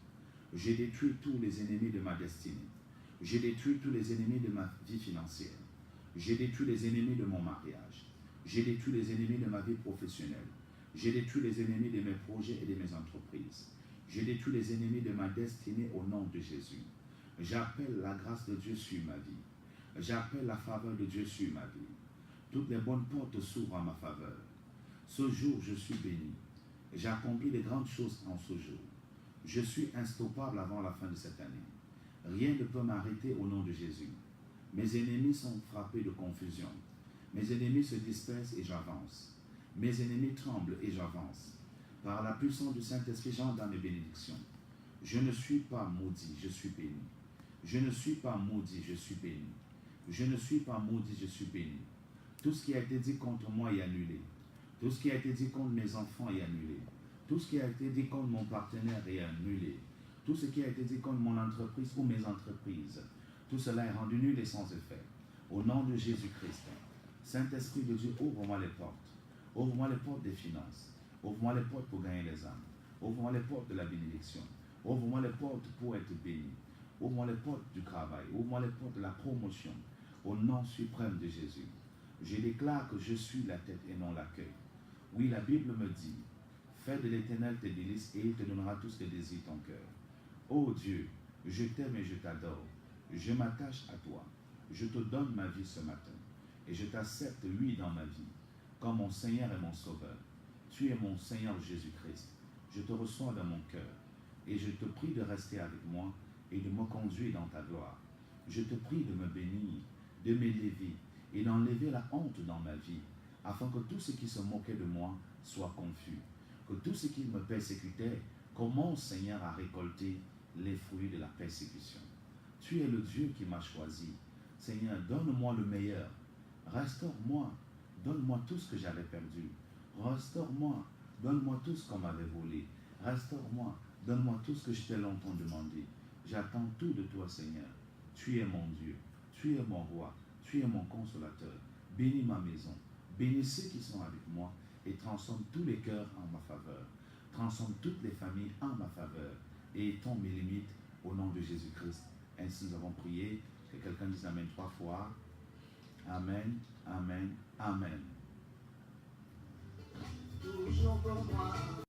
J'ai détruit tous les ennemis de ma destinée. J'ai détruit tous les ennemis de ma vie financière. J'ai détruit les ennemis de mon mariage. J'ai détruit les ennemis de ma vie professionnelle. J'ai détruit les ennemis de mes projets et de mes entreprises. J'ai détruit les ennemis de ma destinée au nom de Jésus. J'appelle la grâce de Dieu sur ma vie. J'appelle la faveur de Dieu sur ma vie. Toutes les bonnes portes s'ouvrent en ma faveur. Ce jour, je suis béni. J'accomplis de grandes choses en ce jour. Je suis instoppable avant la fin de cette année. Rien ne peut m'arrêter au nom de Jésus. Mes ennemis sont frappés de confusion. Mes ennemis se dispersent et j'avance. Mes ennemis tremblent et j'avance. Par la puissance du Saint-Esprit, j'entre dans mes bénédictions. Je ne suis pas maudit, je suis béni. Je ne suis pas maudit, je suis béni. Je ne suis pas maudit, je suis béni. Tout ce qui a été dit contre moi est annulé. Tout ce qui a été dit contre mes enfants est annulé. Tout ce qui a été dit contre mon partenaire est annulé. Tout ce qui a été dit contre mon entreprise ou mes entreprises, tout cela est rendu nul et sans effet. Au nom de Jésus-Christ, Saint-Esprit de Dieu, ouvre-moi les portes. Ouvre-moi les portes des finances. Ouvre-moi les portes pour gagner les âmes. Ouvre-moi les portes de la bénédiction. Ouvre-moi les portes pour être béni. Ouvre-moi les portes du travail. Ouvre-moi les portes de la promotion. Au nom suprême de Jésus. Je déclare que je suis la tête et non la queue. Oui, la Bible me dit, fais de l'Éternel tes délices et il te donnera tout ce que désire ton cœur. Ô Dieu, je t'aime et je t'adore. Je m'attache à toi. Je te donne ma vie ce matin. Et je t'accepte, lui, dans ma vie, comme mon Seigneur et mon Sauveur. Tu es mon Seigneur Jésus-Christ. Je te reçois dans mon cœur. Et je te prie de rester avec moi et de me conduire dans ta gloire. Je te prie de me bénir, de m'élever et d'enlever la honte dans ma vie, afin que tout ce qui se moquait de moi soit confus. Que tout ce qui me persécutait commence, Seigneur, à récolter les fruits de la persécution. Tu es le Dieu qui m'a choisi. Seigneur, donne-moi le meilleur. Restaure-moi. Donne-moi tout ce que j'avais perdu. Restaure-moi. Donne-moi tout ce qu'on m'avait volé. Restaure-moi. Donne-moi tout ce que je t'ai longtemps demandé. J'attends tout de toi, Seigneur. Tu es mon Dieu. Tu es mon roi. Tu es mon consolateur. Bénis ma maison. Bénis ceux qui sont avec moi et transforme tous les cœurs en ma faveur. Transforme toutes les familles en ma faveur et étends mes limites au nom de Jésus-Christ. Ainsi nous avons prié. Que quelqu'un dise Amen 3 fois. Amen, Amen, Amen. Toujours pour moi.